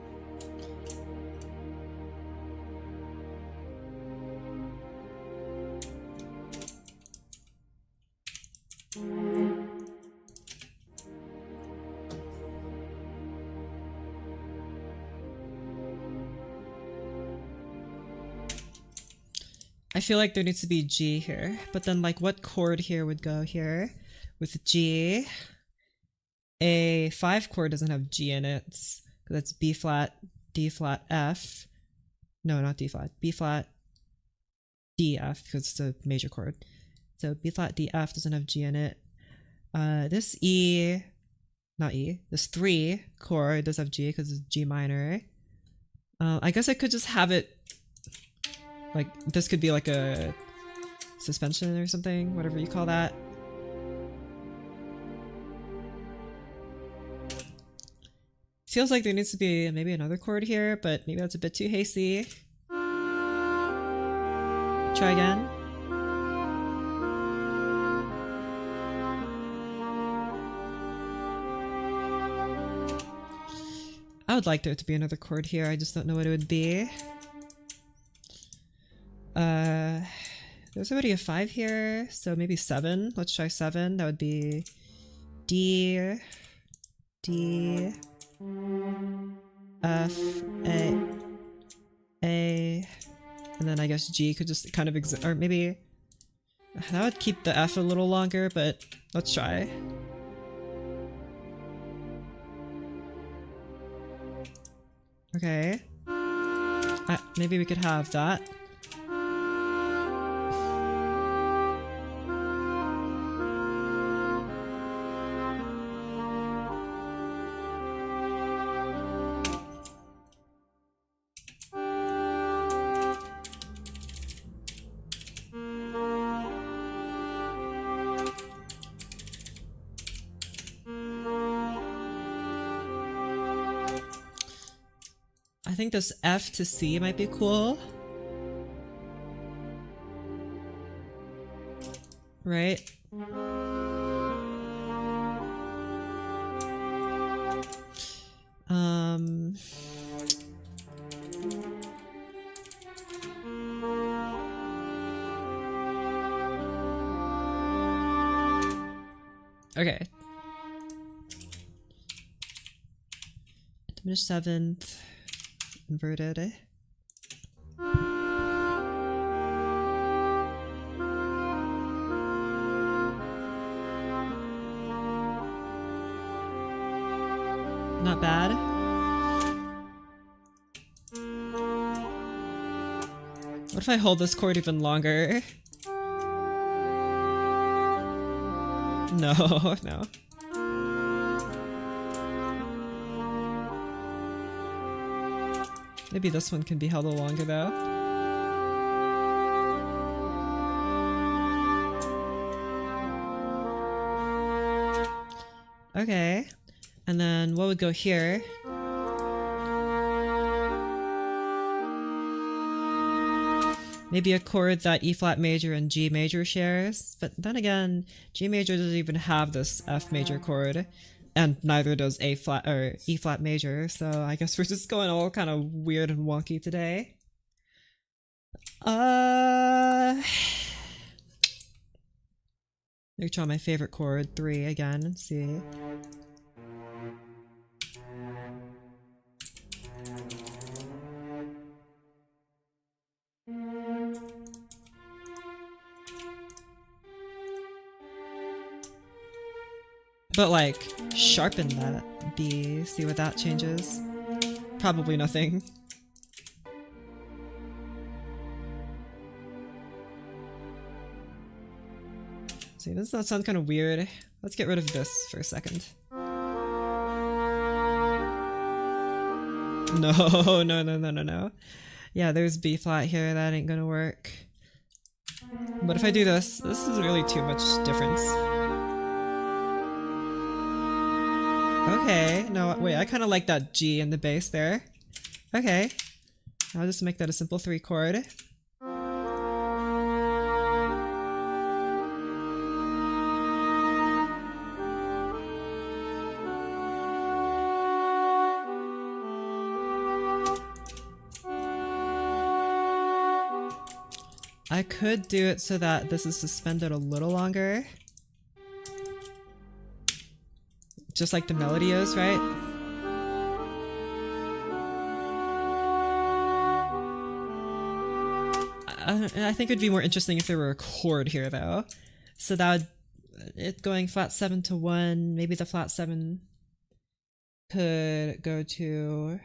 I feel like there needs to be G here, but then like what chord here would go here with G? A 5 chord doesn't have G in it, because that's B flat, D flat, F. No, not D flat, B flat, D, F, because it's a major chord. So B flat, D, F doesn't have G in it. This E, not E, this 3 chord does have G because it's G minor. I guess I could just have it, like, this could be like a suspension or something, whatever you call that. Feels like there needs to be maybe another chord here, but maybe that's a bit too hasty. Try again. I would like there to be another chord here, I just don't know what it would be. There's already a 5 here, so maybe 7. Let's try 7. That would be D, D, F, A, and then I guess G could just kind of exist, or maybe that would keep the F a little longer, but let's try. Okay. Maybe we could have that. I think this F to C might be cool. Right? Okay. Diminished 7th. Inverted. Not bad. What if I hold this chord even longer? No, no. Maybe this one can be held a little longer though. Okay. And then what would go here? Maybe a chord that E flat major and G major shares, but then again, G major doesn't even have this F major chord, and neither does A flat or E flat major, so I guess we're just going all kind of weird and wonky today. Let me try my favorite chord, 3 again, and see. But like, sharpen that B, see what that changes. Probably nothing. See, does that sound kind of weird? Let's get rid of this for a second. No, no, no, no, no, no. Yeah, there's B flat here, that ain't gonna work. But if I do this, this is really too much difference. Okay, no, wait, I kind of like that G in the bass there. Okay, I'll just make that a simple 3 chord. I could do it so that this is suspended a little longer. Just like the melody is, right? I think it'd be more interesting if there were a chord here, though. So that would, it going flat 7 to 1, maybe the flat 7 could go to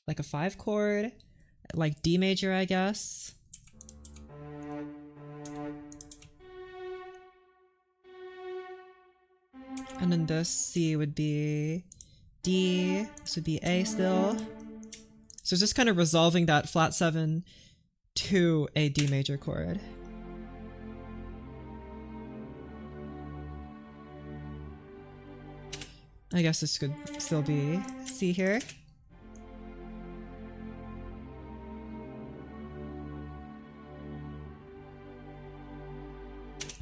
like a 5 chord, like D major, I guess. And then this C would be D, this would be A still. So it's just kind of resolving that flat 7 to a D major chord. I guess this could still be C here.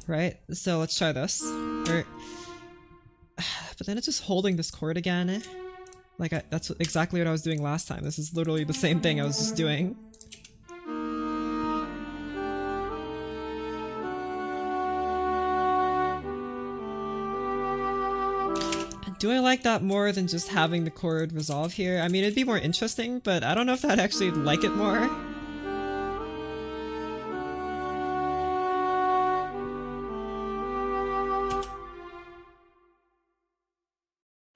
Right, so let's try this. But then it's just holding this chord again. Like, that's exactly what I was doing last time. This is literally the same thing I was just doing. Do I like that more than just having the chord resolve here? I mean, it'd be more interesting, but I don't know if I'd actually like it more.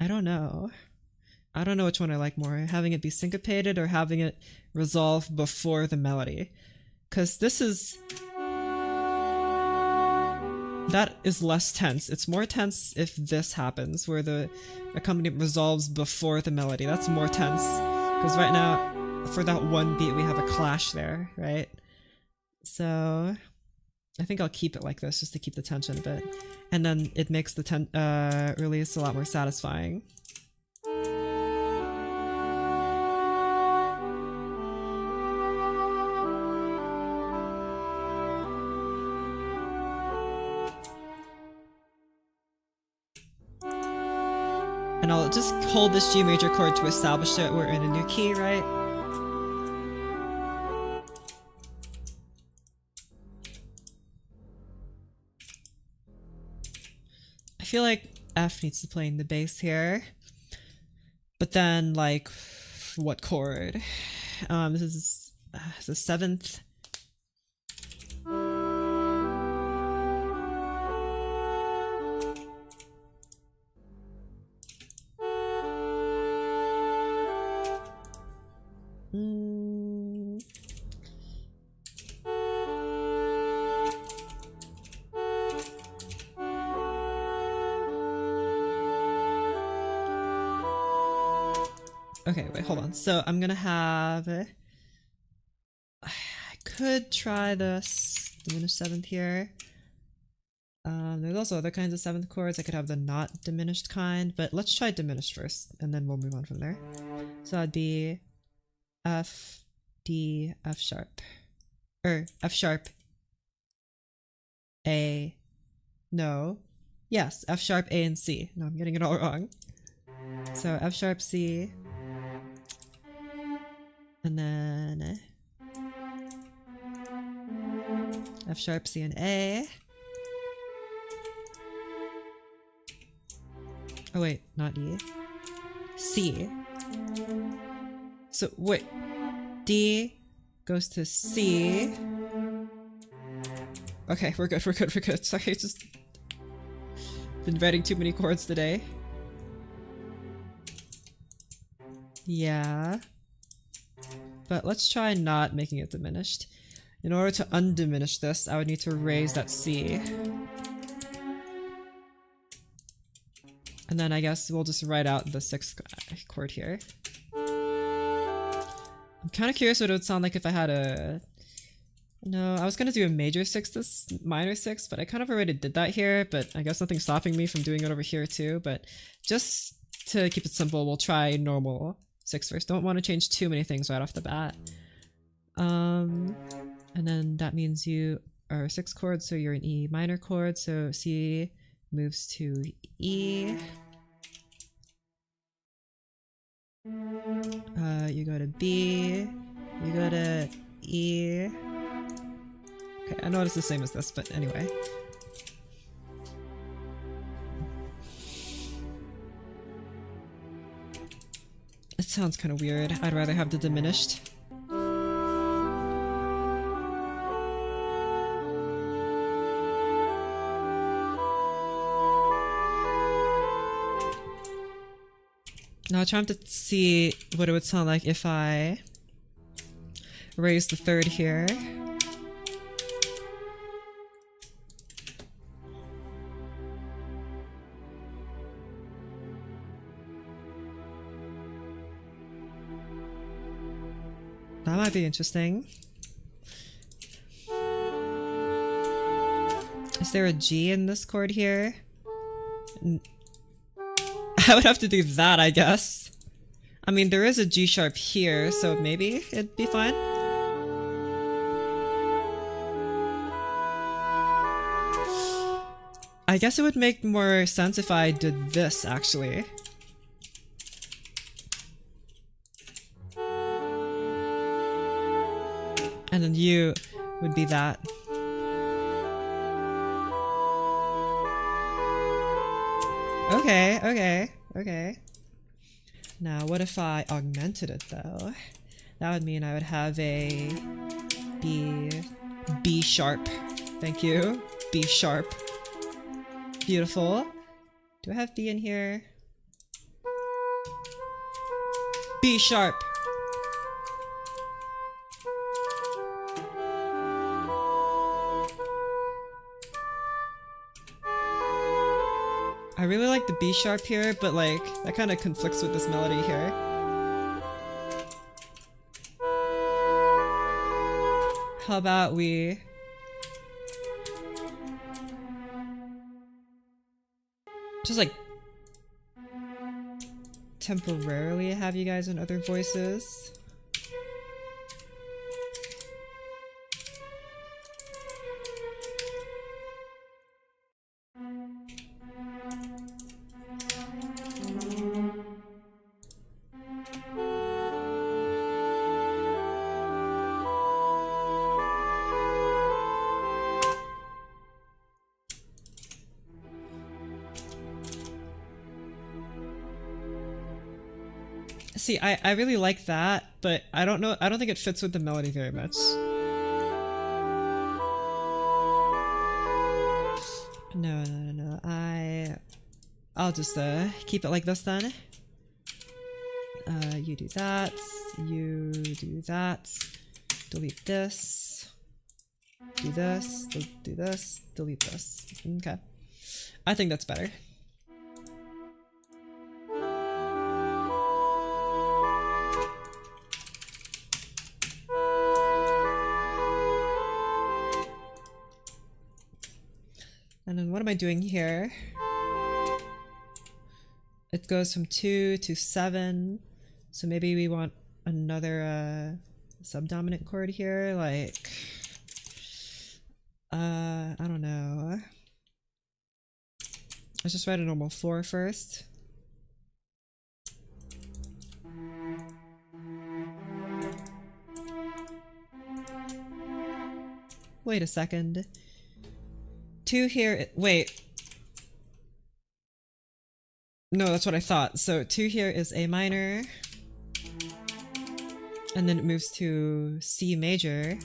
I don't know. I don't know which one I like more, having it be syncopated or having it resolve before the melody. Because this is... that is less tense. It's more tense if this happens, where the accompaniment resolves before the melody. That's more tense. Because right now, for that one beat, we have a clash there, right? So... I think I'll keep it like this, just to keep the tension a bit. And then it makes the release a lot more satisfying. And I'll just hold this G major chord to establish that we're in a new key, right? I feel like F needs to play in the bass here. But then, like, what chord? This is the 7th. Okay, wait, hold on. So I'm gonna have... I could try this diminished 7th here. There's also other kinds of 7th chords. I could have the not diminished kind, but let's try diminished first, and then we'll move on from there. So that'd be F, D, F sharp. Or F sharp, A, no. Yes, F sharp, A, and C. No, I'm getting it all wrong. So F sharp, C, and then F sharp, C, and A. Oh wait, not E. C. So wait, D goes to C. Okay, we're good, we're good, we're good. Sorry, just been writing too many chords today. Yeah. But let's try not making it diminished. In order to undiminish this, I would need to raise that C. And then I guess we'll just write out the 6th chord here. I'm kind of curious what it would sound like if I had a... No, I was gonna do a major 6 this minor 6, but I kind of already did that here, but I guess nothing's stopping me from doing it over here too, but just to keep it simple, we'll try normal 6 first. Don't want to change too many things right off the bat. And then that means you are 6 chords, so you're an E minor chord, so C moves to E. You go to B, you go to E. Okay, I know it's the same as this, but anyway. It sounds kind of weird. I'd rather have the diminished. Now I'm trying to see what it would sound like if I raise the 3rd here. That might be interesting. Is there a G in this chord here? I would have to do that, I guess. I mean, there is a G sharp here, so maybe it'd be fine. I guess it would make more sense if I did this, actually. And then U would be that. Okay. Now, what if I augmented it, though? That would mean I would have a B sharp. Thank you. B sharp. Beautiful. Do I have B in here? B sharp. I really like the B sharp here, but like, that kind of conflicts with this melody here. How about we... just like... temporarily have you guys in other voices? See, I really like that, but I don't know, I don't think it fits with the melody very much. No. I'll just keep it like this then. You do that, you do that, delete this, do this, do this, delete this. Okay. I think that's better. And then what am I doing here? It goes from 2 to 7. So maybe we want another subdominant chord here, like I don't know. Let's just write a normal 4 first. Wait a second. 2 here, wait. No, that's what I thought. So 2 here is A minor. And then it moves to C major.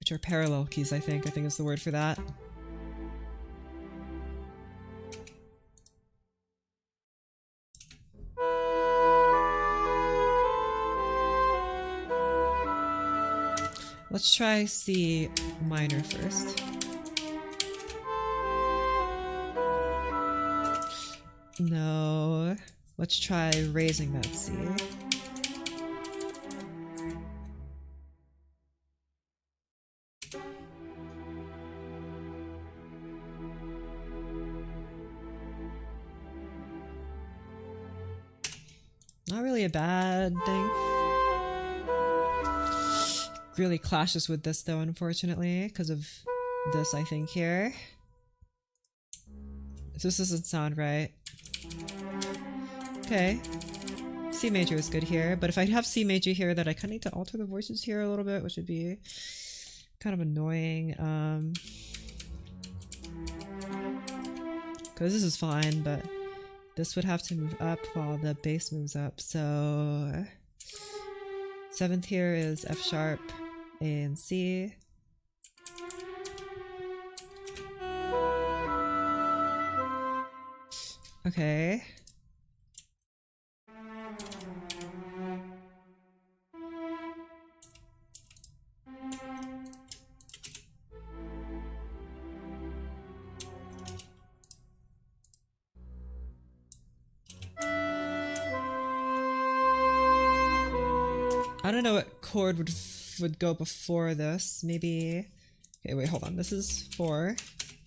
Which are parallel keys, I think. I think is the word for that. Let's try C minor first. No. Let's try raising that C. not really a bad thing. Really clashes with this though, unfortunately, because of this, I think, here. This doesn't sound right. Okay. C major is good here, but if I have C major here, then I kind of need to alter the voices here a little bit, which would be kind of annoying. Because this is fine, but this would have to move up while the bass moves up. So 7th here is F sharp, A and C. Okay. I don't know what chord would go before this. Maybe. Okay, wait, hold on. This is 4.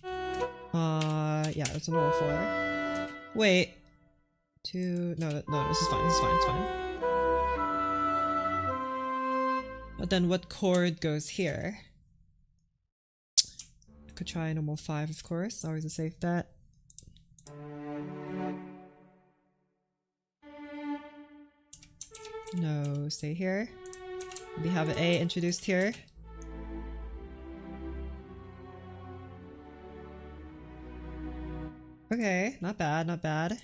Yeah, it's a normal 4. Wait. 2. No, this is fine. This is fine. It's fine. But then what chord goes here? I could try a normal 5, of course. Always a safe bet. No, stay here. We have an A introduced here. Okay, not bad, not bad.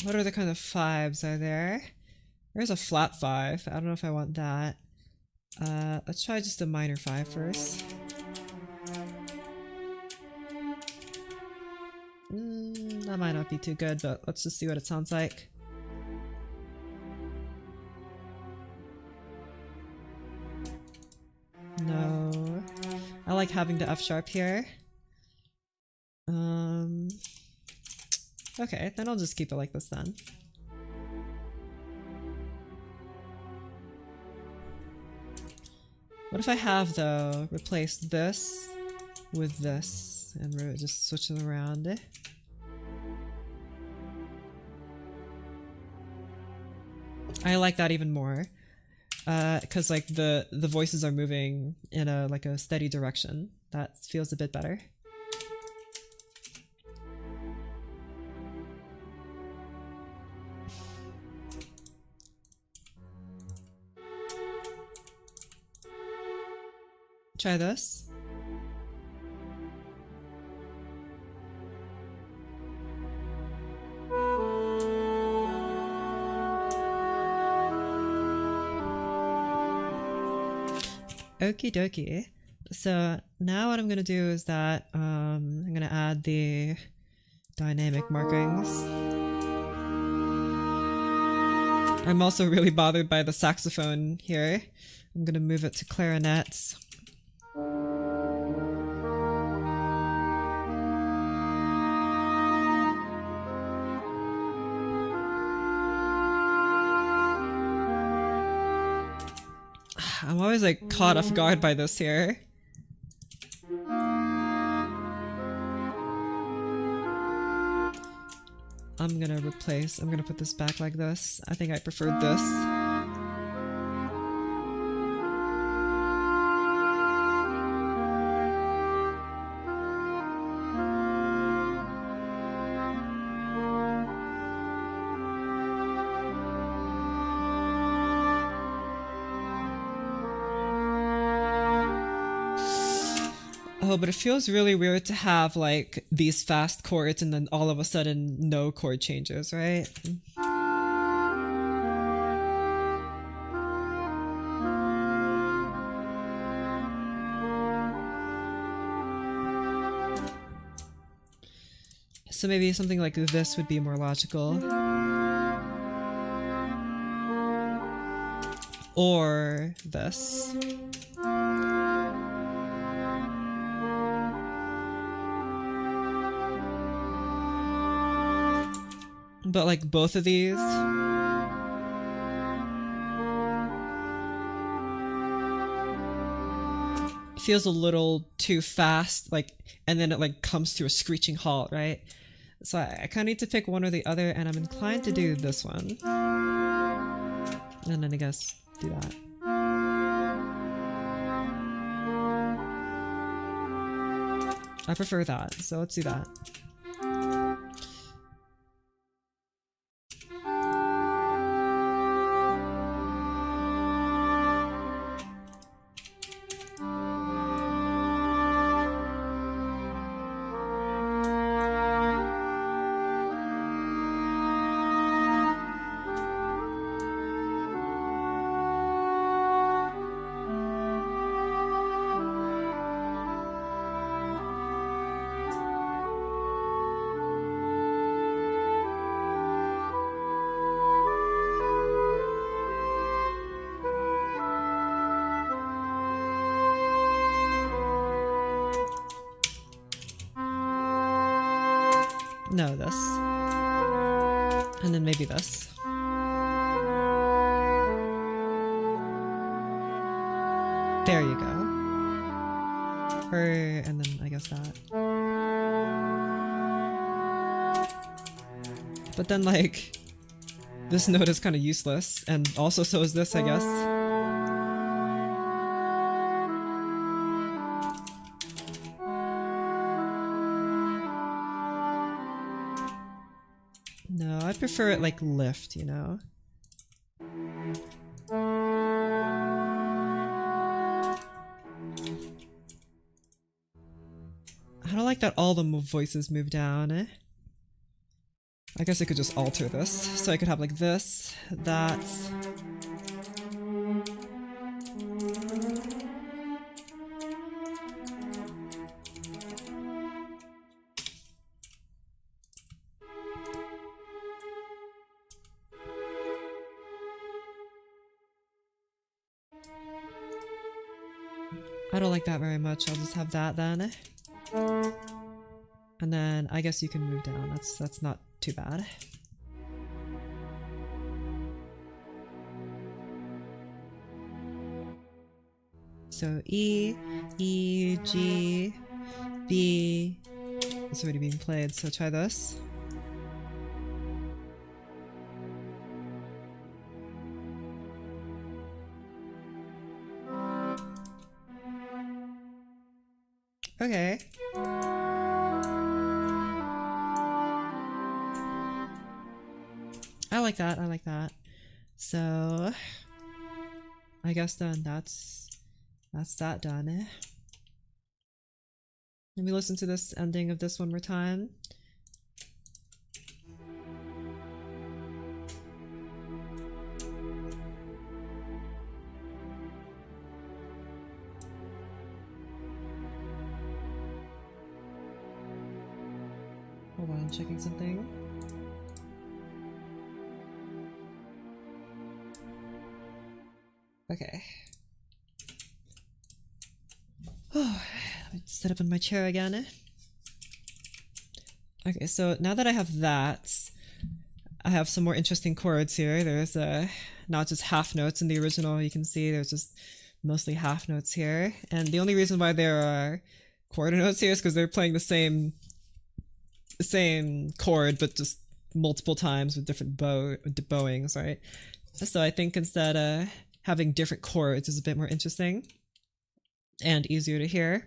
What other kind of 5s are there? There's a flat 5. I don't know if I want that. Let's try just a minor 5 first. That might not be too good, but let's just see what it sounds like. No. I like having the F sharp here. Okay, then I'll just keep it like this then. What if I have, though, replaced this with this and we're just switch them around? I like that even more, because like the voices are moving in a like a steady direction. That feels a bit better. Try this. Okie dokie. So now what I'm gonna do is that I'm gonna add the dynamic markings. I'm also really bothered by the saxophone here. I'm gonna move it to clarinets. I'm always like caught off guard by this here. I'm gonna put this back like this. I think I preferred this. Oh, but it feels really weird to have like these fast chords and then all of a sudden no chord changes, right? So maybe something like this would be more logical. Or this. But like both of these. feels a little too fast, like, and then it like comes to a screeching halt, right? So I kind of need to pick one or the other, and I'm inclined to do this one. And then I guess do that. I prefer that, so let's do that. No, this. And then maybe this. There you go. And then I guess that. But then like, this note is kind of useless, and also so is this, I guess. No, I prefer it like lift, you know? I don't like that all the voices move down. I guess I could just alter this. So I could have like this, that. I don't like that very much. I'll just have that then. And then I guess you can move down. That's not too bad. So E, E, G, B. It's already being played, so try this. Okay. I like that, I like that. So I guess then that's that done. Let me listen to this ending of this one more time. Hold on, I'm checking something. Okay. Oh, let's sit up in my chair again. Okay, so now that I have that, I have some more interesting chords here. There's not just half notes in the original, you can see there's just mostly half notes here. And the only reason why there are quarter notes here is because they're playing the same chord, but just multiple times with different bowings, right? So I think instead having different chords is a bit more interesting and easier to hear.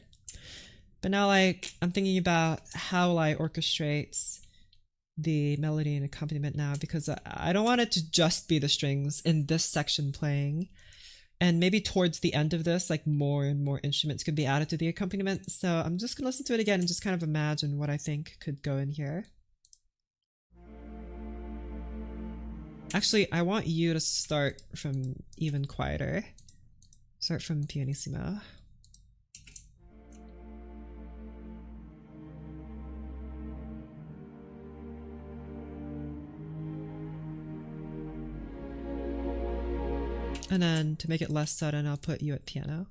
But now, like, I'm thinking about how will I orchestrate the melody and accompaniment now, because I don't want it to just be the strings in this section playing. And maybe towards the end of this, like, more and more instruments could be added to the accompaniment. So I'm just gonna listen to it again and just kind of imagine what I think could go in here. Actually, I want you to start from even quieter. Start from pianissimo. And then to make it less sudden, I'll put you at piano.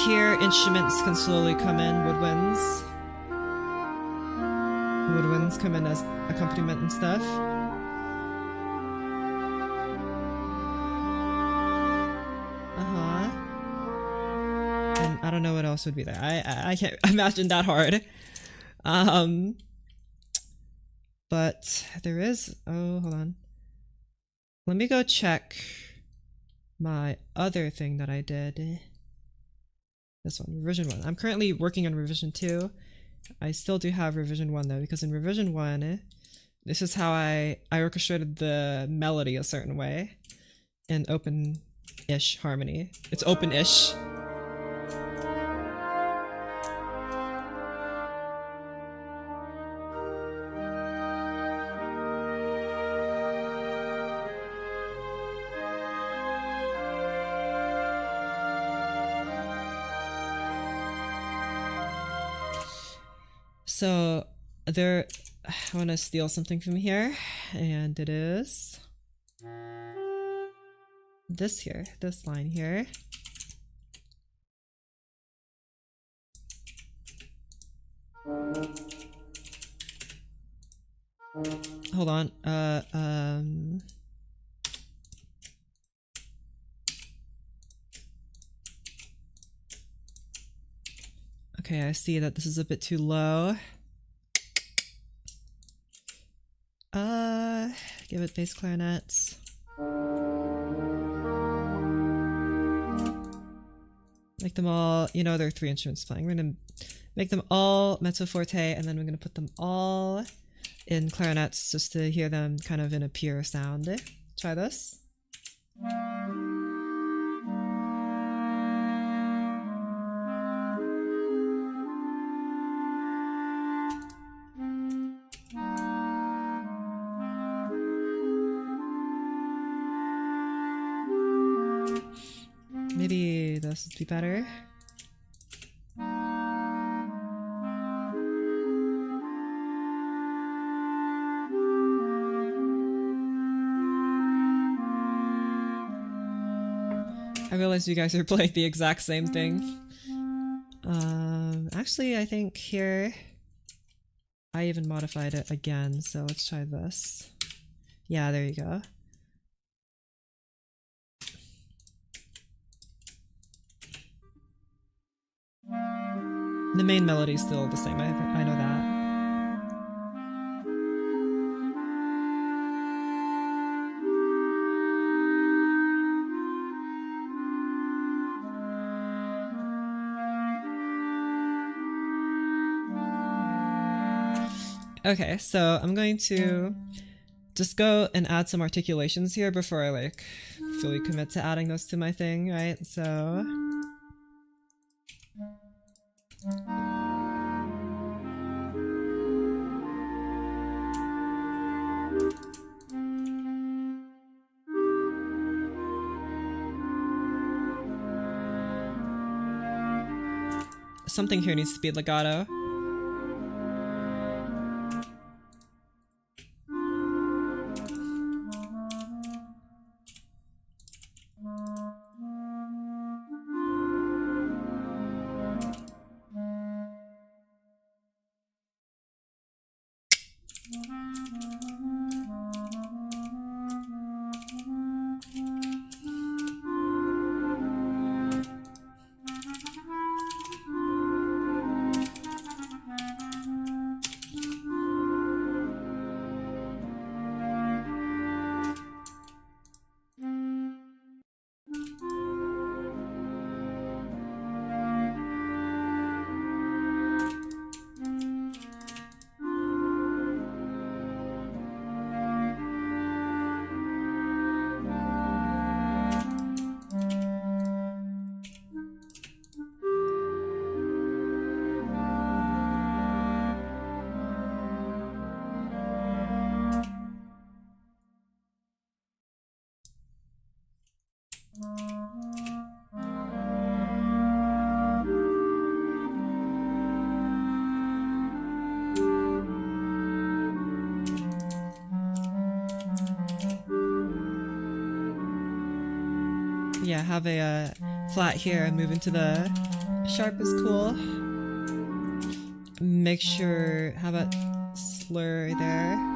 here instruments can slowly come in, woodwinds. Woodwinds come in as accompaniment and stuff. And I don't know what else would be there. I can't imagine that hard. But there is, oh, hold on. Let me go check my other thing that I did. This one, revision 1. I'm currently working on revision 2. I still do have revision 1 though, because in revision 1, this is how I orchestrated the melody a certain way in open-ish harmony. It's open-ish. So there, I want to steal something from here, and it is this here, this line here. Hold on, okay, I see that this is a bit too low. Give it bass clarinets. Make them all, you know, there are 3 instruments playing. We're gonna make them all mezzo forte, and then we're gonna put them all in clarinets just to hear them kind of in a pure sound. Try this. Maybe this would be better. I realize you guys are playing the exact same thing. Actually, I think here I even modified it again, so let's try this. Yeah, there you go. The main melody is still the same, I know that. Okay, so I'm going to just go and add some articulations here before I like fully commit to adding those to my thing, right? So something here needs to be legato. Yeah, have a flat here and move into the Sharp is cool. Make sure, how about slur there?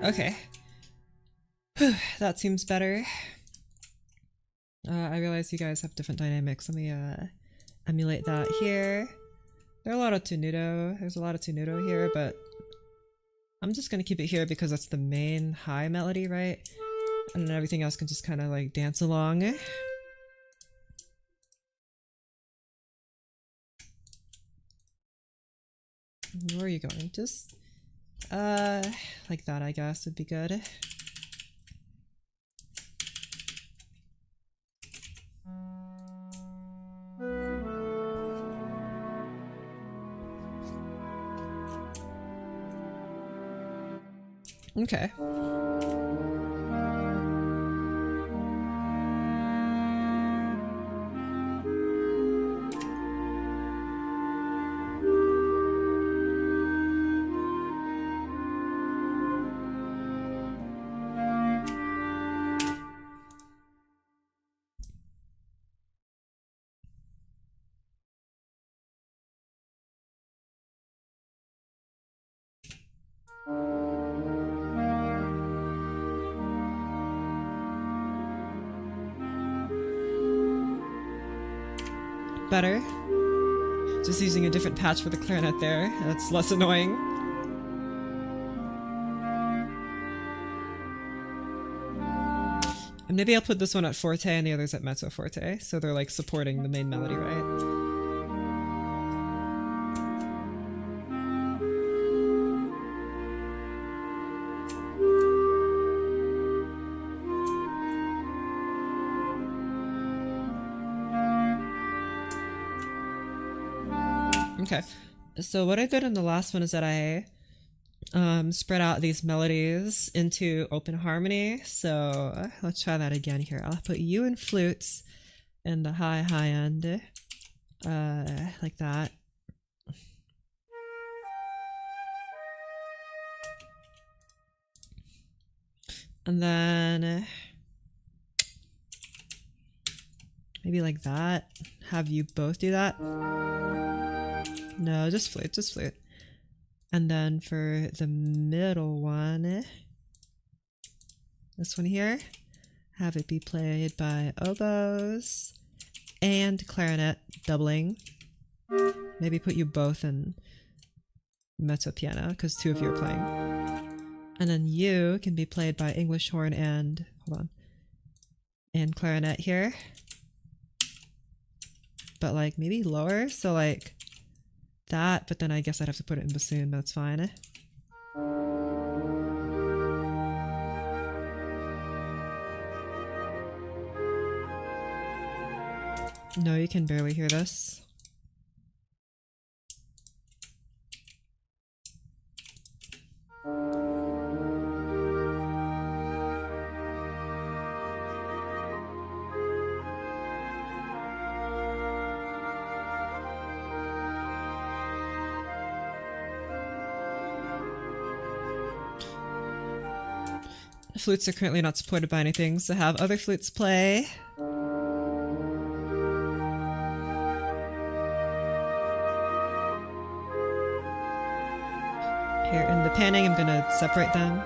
Okay. That seems better. I realize you guys have different dynamics. Let me emulate that here. There's a lot of tenuto here, but I'm just gonna keep it here because that's the main high melody, right? And then everything else can just kind of like dance along. Where are you going? Just like that, I guess would be good. Okay. Better. Just using a different patch for the clarinet there. That's less annoying. And maybe I'll put this one at forte and the others at mezzo forte, so they're like supporting the main melody, right? Okay, so what I did in the last one is that I spread out these melodies into open harmony. So let's try that again here. I'll put you in flutes in the high end, like that. And then maybe like that. Have you both do that? No, just flute, just flute. And then for the middle one, this one here, have it be played by oboes and clarinet doubling. Maybe put you both in mezzo piano because two of you are playing. And then you can be played by English horn and, hold on, and clarinet here. But like maybe lower, so like that, but then I guess I'd have to put it in bassoon, but that's fine. No, you can barely hear this. Flutes are currently not supported by anything, so have other flutes play. Here in the panning, I'm gonna separate them.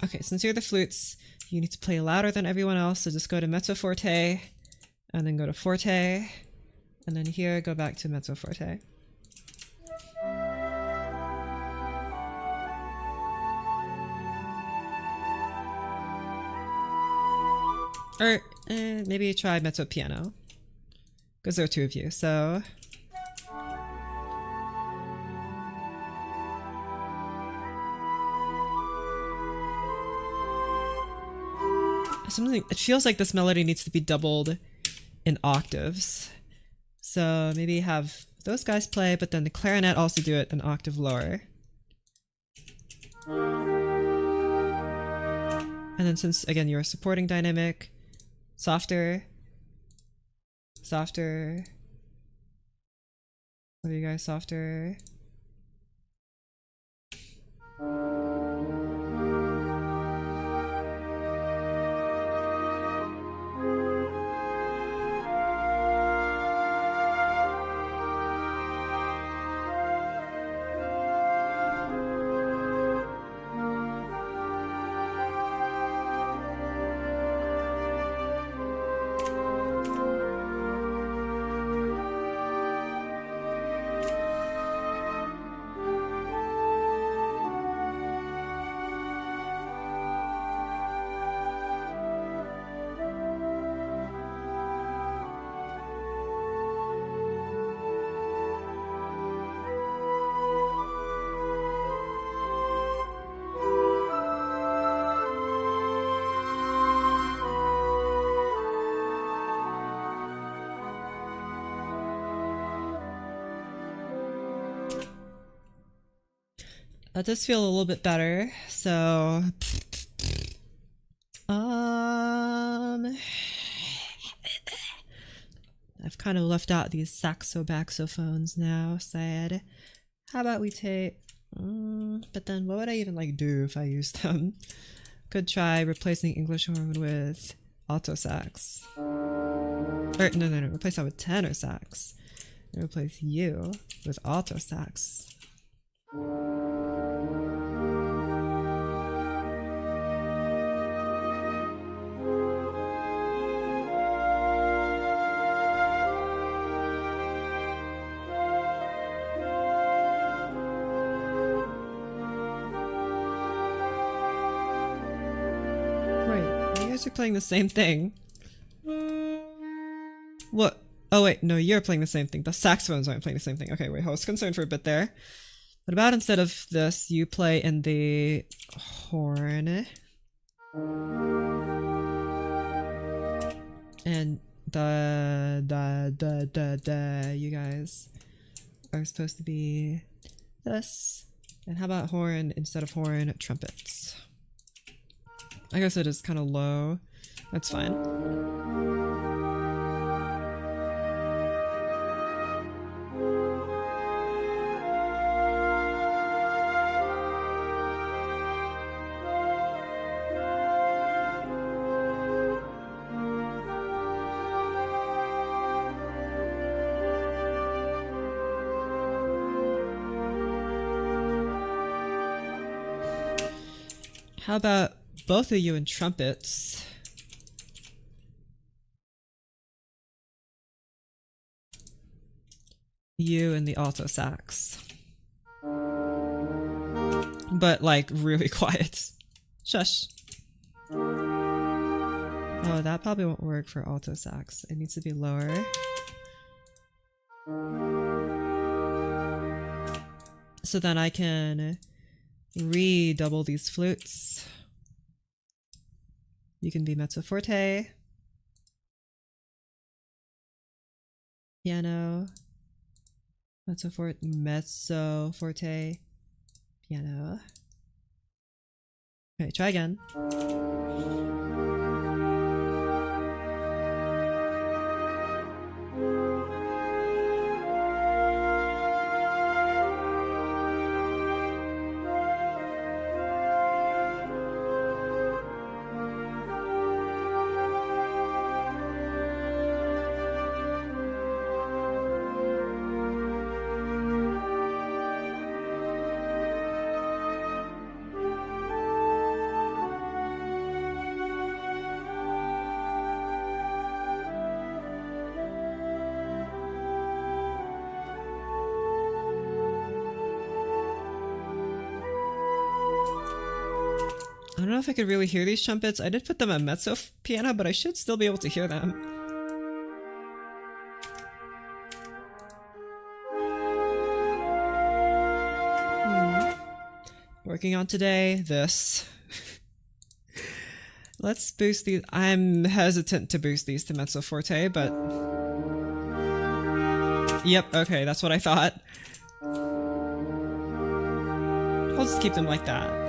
Okay, since you're the flutes, you need to play louder than everyone else, so just go to mezzo forte, and then go to forte, and then here, go back to mezzo forte. Or maybe try mezzo piano, because there are two of you, so... Something, it feels like this melody needs to be doubled in octaves. So maybe have those guys play, but then the clarinet also do it an octave lower. And then since, again, you're a supporting dynamic, softer, softer. What are you guys, softer? That does feel a little bit better, so... I've kind of left out these saxophones now, sad. How about we take... but then what would I even like do if I used them? Could try replacing English horn with alto sax. Or, no, replace that with tenor sax. And replace you with alto sax. You're playing the same thing. What? Oh wait, no, you're playing the same thing. The saxophones aren't playing the same thing. Okay, wait, I was concerned for a bit there. What about instead of this, you play in the horn? And you guys are supposed to be this. And how about horn instead of horn, trumpets? I guess it is kind of low. That's fine. How about both of you in trumpets? You in the alto sax. But like really quiet. Shush. Oh, that probably won't work for alto sax. It needs to be lower. So then I can redouble these flutes. You can be mezzo forte, piano, mezzo forte, piano. Okay, try again. I don't know if I could really hear these trumpets. I did put them on mezzo piano, but I should still be able to hear them. Working on today, this. Let's boost these. I'm hesitant to boost these to mezzo forte, but... Yep, okay, that's what I thought. I'll just keep them like that.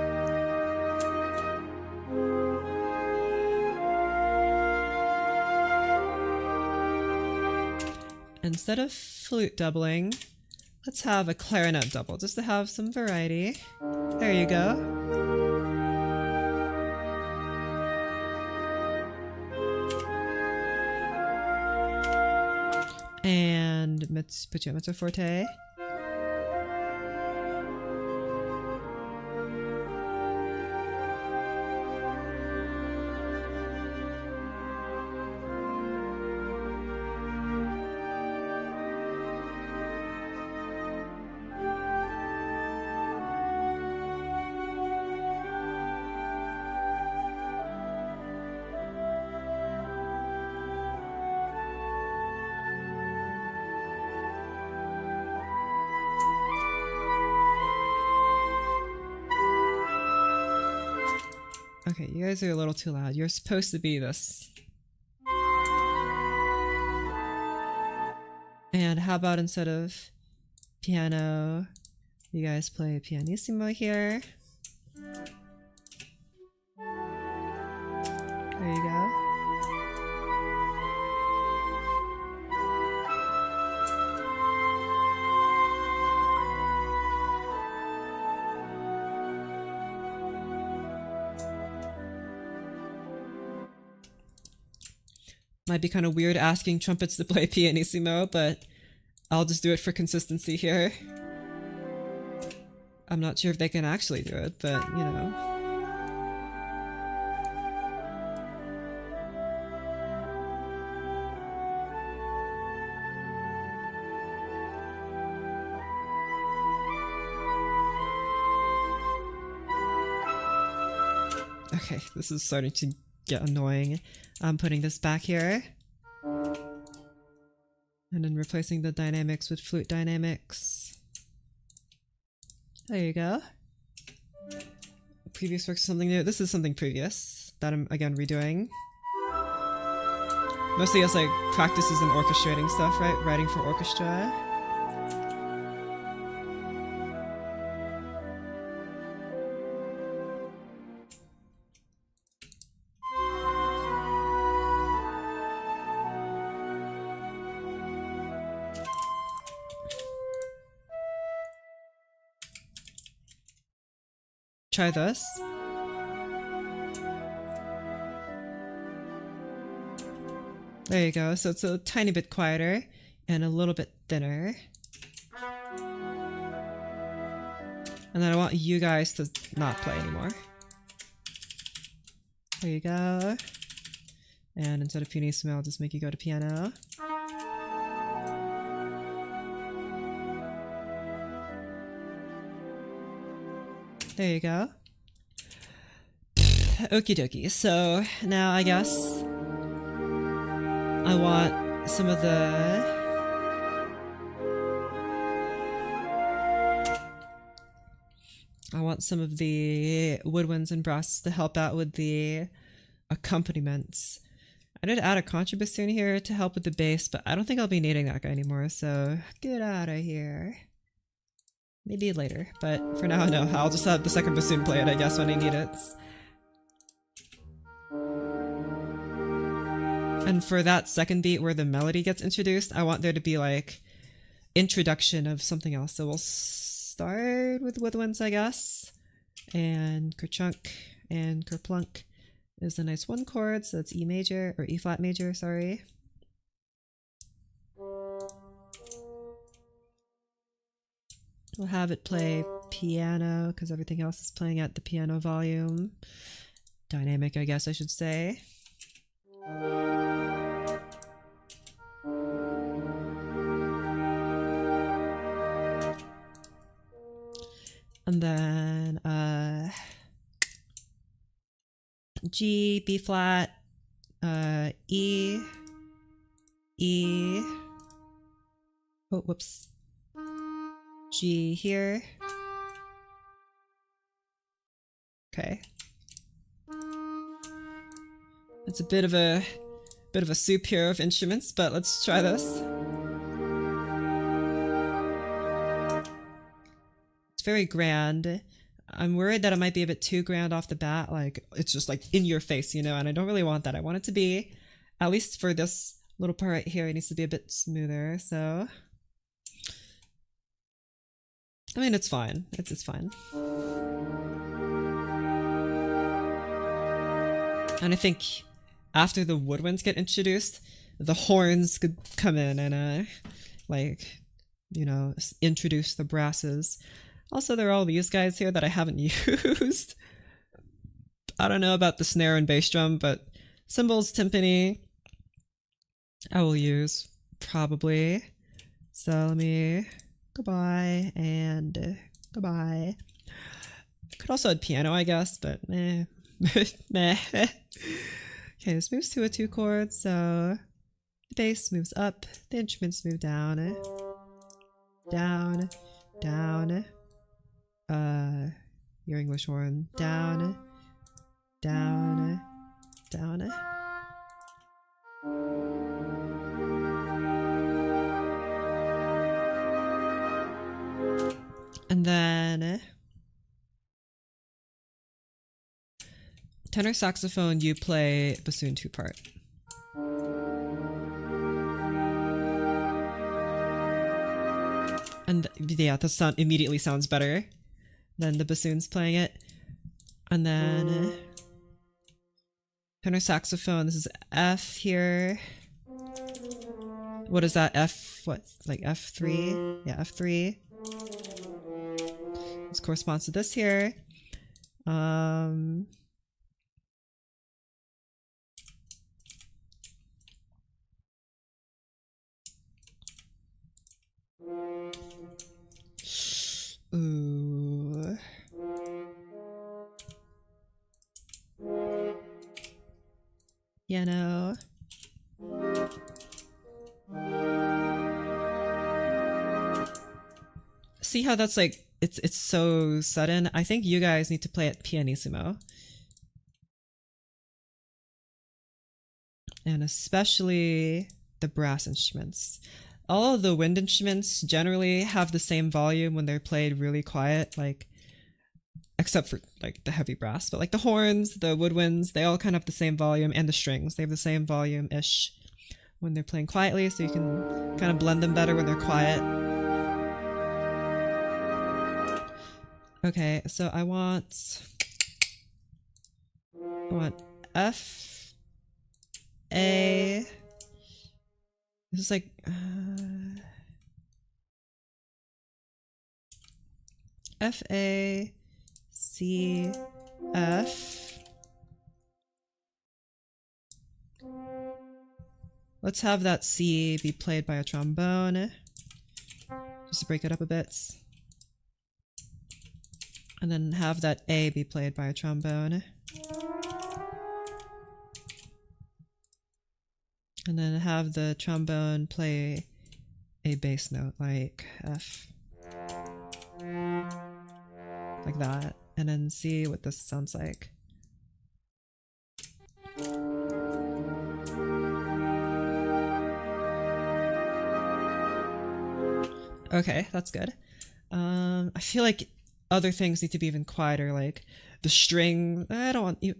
Instead of flute doubling, let's have a clarinet double, just to have some variety. There you go. And let's put you at mezzo forte. Okay, you guys are a little too loud. You're supposed to be this. And how about instead of piano, you guys play pianissimo here. There you go. Might be kind of weird asking trumpets to play pianissimo, but I'll just do it for consistency here. I'm not sure if they can actually do it, but you know. Okay, this is starting to get annoying. I'm putting this back here. And then replacing the dynamics with flute dynamics. There you go. Previous work's something new. This is something previous that I'm again redoing. Mostly as like practices and orchestrating stuff, right? Writing for orchestra. Try this. There you go. So it's a tiny bit quieter and a little bit thinner. And then I want you guys to not play anymore. There you go. And instead of pianissimo, I'll just make you go to piano. There you go. Okie dokie. So now I guess I want some of the woodwinds and brasses to help out with the accompaniments. I did add a contrabassoon here to help with the bass, but I don't think I'll be needing that guy anymore, so get out of here. Maybe later, but for now, no. I'll just have the second bassoon play it, I guess, when I need it. And for that second beat where the melody gets introduced, I want there to be like introduction of something else. So we'll start with woodwinds, I guess. And kerchunk and kerplunk is a nice one chord, so it's E major, or E flat major, sorry. We'll have it play piano, because everything else is playing at the piano volume. Dynamic, I guess I should say. And then, G, B flat, E, E, oh, whoops, G here. Okay. It's a bit of a soup here of instruments, but let's try this. It's very grand. I'm worried that it might be a bit too grand off the bat, like it's just like in your face, you know, and I don't really want that. I want it to be, at least for this little part right here, it needs to be a bit smoother, so I mean, it's fine. It's fine. And I think after the woodwinds get introduced, the horns could come in and like, you know, introduce the brasses. Also, there are all these guys here that I haven't used. I don't know about the snare and bass drum, but cymbals, timpani, I will use, probably. So let me goodbye and goodbye. Could also add piano, I guess, but meh. Meh. Okay, this moves to a 2 chord, so the bass moves up, the instruments move down, down, down, your English horn, down, down, down. And then tenor saxophone, you play bassoon 2-part. And yeah, the sound immediately sounds better than the bassoons playing it. And then tenor saxophone, this is F here. What is that? F, what? Like F3? Yeah, F3. This corresponds to this here. Ooh. Piano. See how that's like, it's so sudden? I think you guys need to play it pianissimo. And especially the brass instruments. All of the wind instruments generally have the same volume when they're played really quiet, like, except for like the heavy brass, but like the horns, the woodwinds, they all kind of have the same volume, and the strings, they have the same volume-ish when they're playing quietly, so you can kind of blend them better when they're quiet. Okay, so I want F, A, this is like, F, A, C, F. Let's have that C be played by a trombone, just to break it up a bit. And then have that A be played by a trombone. And then have the trombone play a bass note like F. Like that. And then see what this sounds like. Okay, that's good. I feel like other things need to be even quieter, like the string. I don't want you.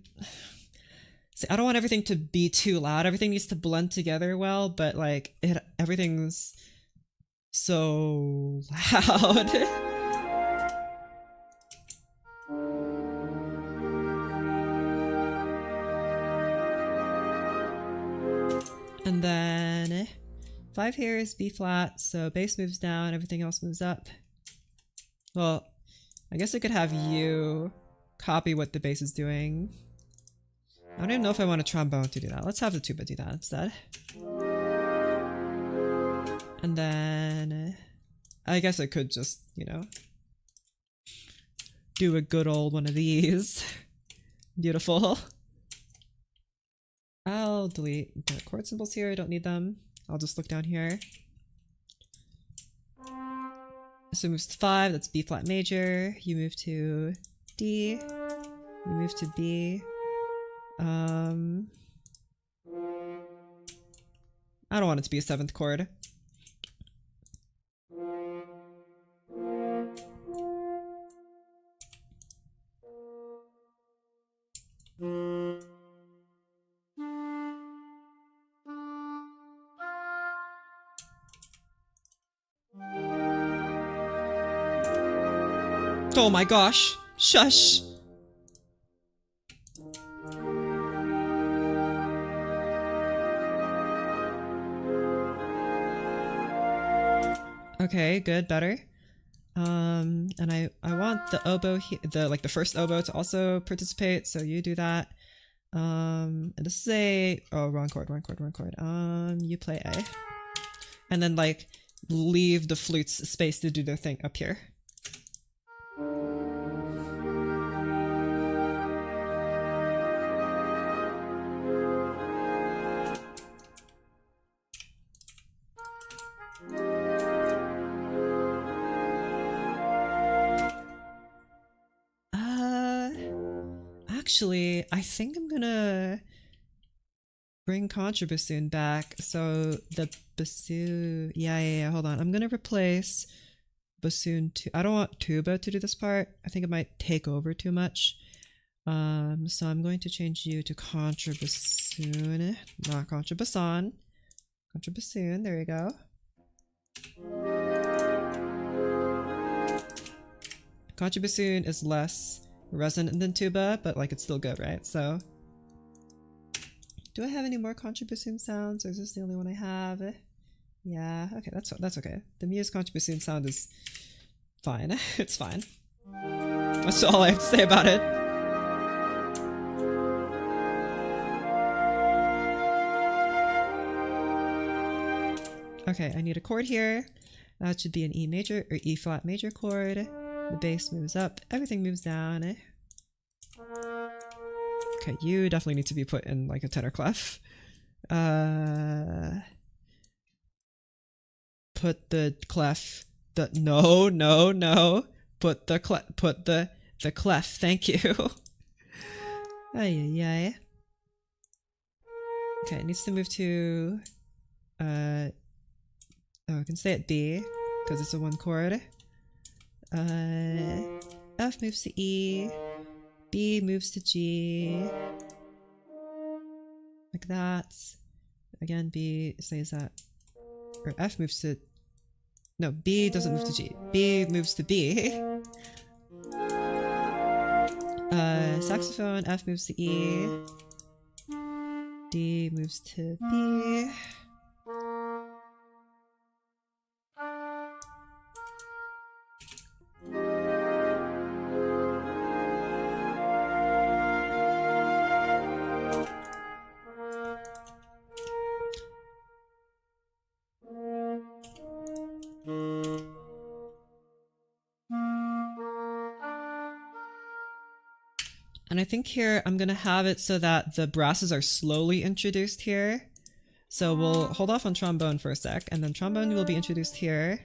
See, I don't want everything to be too loud. Everything needs to blend together well, but like everything's so loud. And then 5 here is B flat, so bass moves down, everything else moves up. Well, I guess I could have you copy what the bass is doing. I don't even know if I want a trombone to do that. Let's have the tuba do that instead. And then I guess I could just, you know, do a good old one of these. Beautiful. I'll delete the chord symbols here, I don't need them. I'll just look down here. So it moves to 5, that's B flat major. You move to D. You move to B. I don't want it to be a 7th chord. Oh my gosh! Shush! Okay, good, better. And I want the oboe the first oboe to also participate, so you do that. And this is a wrong chord. You play A. And then like leave the flutes space to do their thing up here. Actually, I think I'm gonna bring contrabassoon back. So the bassoon, yeah, hold on. I'm gonna replace bassoon to, I don't want tuba to do this part. I think it might take over too much. So I'm going to change you to contrabassoon, not contrabasson. Contrabassoon, there you go. Contrabassoon is less resonant than tuba, but like it's still good, right? So do I have any more contrabassoon sounds, or is this the only one I have? Yeah, okay, that's okay. The Muse contrabassoon sound is fine. It's fine. That's all I have to say about it. Okay, I need a chord here. That should be an E major or E flat major chord. The bass moves up, everything moves down. Okay, you definitely need to be put in like a tenor clef. Put the clef. No. Put the clef. Thank you. Ay. Okay, it needs to move to. I can stay at B because it's a 1 chord. F moves to E. B moves to G. Like that. Again, B stays at. Or F moves to. No, B doesn't move to G. B moves to B. Saxophone, F moves to E. D moves to B. And I think here I'm gonna have it so that the brasses are slowly introduced here. So we'll hold off on trombone for a sec, and then trombone will be introduced here.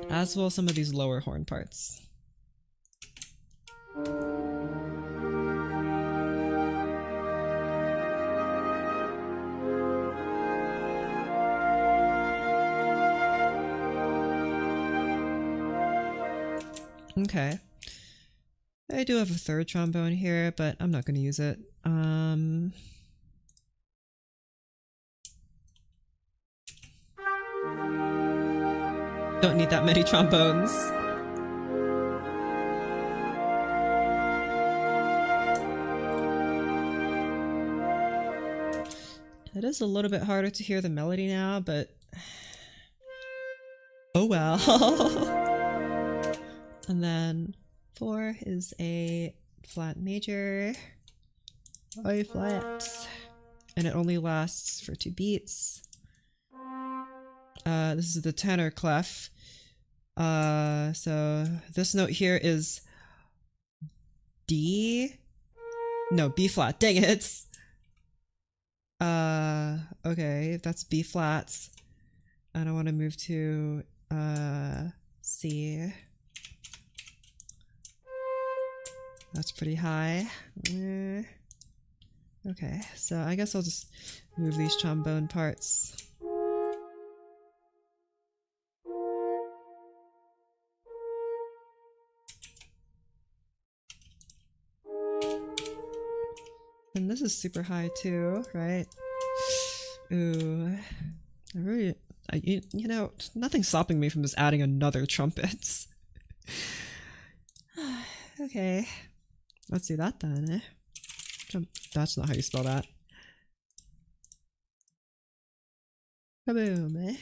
As will some of these lower horn parts. Okay. I do have a 3rd trombone here, but I'm not going to use it. Don't need that many trombones. It is a little bit harder to hear the melody now, but oh well. And then 4 is a flat major. A flat. And it only lasts for 2 beats. This is the tenor clef. So this note here is D. No, B flat. Dang it! Okay, if that's B flats, and I want to move to, C. That's pretty high. Okay, so I guess I'll just move these trombone parts. And this is super high too, right? Ooh, you know, nothing's stopping me from just adding another trumpet. Okay, let's do that then, eh? That's not how you spell that. Kaboom, eh?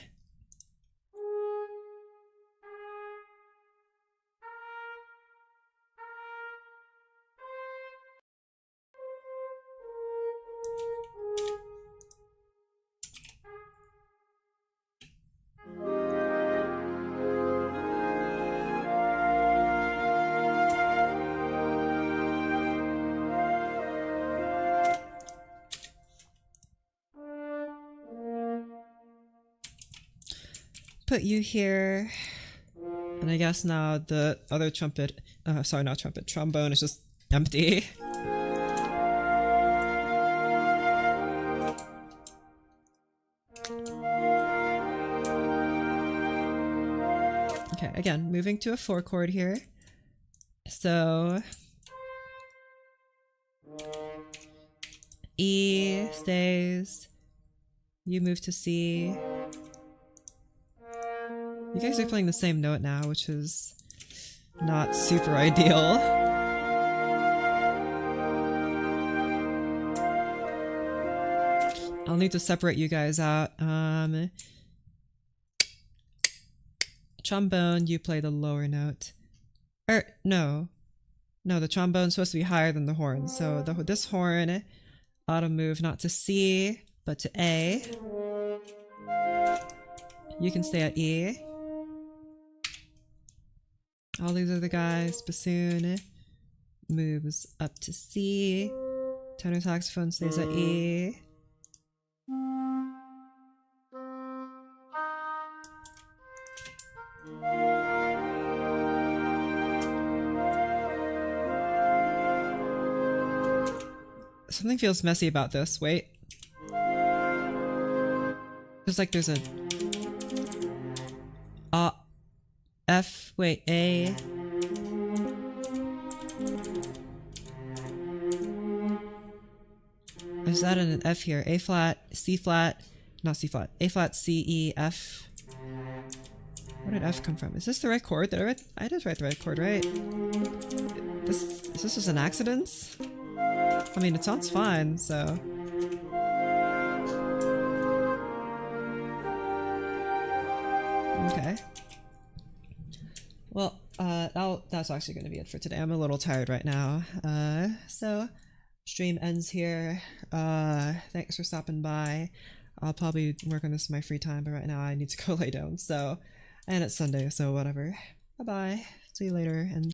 Put you here, and I guess now the other trumpet, sorry, not trumpet, trombone is just empty. Okay, again, moving to a 4 chord here. So E stays, you move to C. You guys are playing the same note now, which is not super ideal. I'll need to separate you guys out. Trombone, you play the lower note. No, the trombone's supposed to be higher than the horn. So this horn ought to move not to C, but to A. You can stay at E. All these other guys, bassoon moves up to C. Tenor saxophone stays at E. Something feels messy about this. Wait. Feels like there's a F, wait, A. Is that an F here? A flat, C flat, not C flat, A flat, C, E, F. Where did F come from? Is this the right chord? I did write the right chord, right? Is this just an accident? I mean, it sounds fine, so. Okay. Well, that's actually going to be it for today. I'm a little tired right now. So stream ends here. Thanks for stopping by. I'll probably work on this in my free time, but right now I need to go lay down. So, and it's Sunday, so whatever. Bye-bye. See you later, and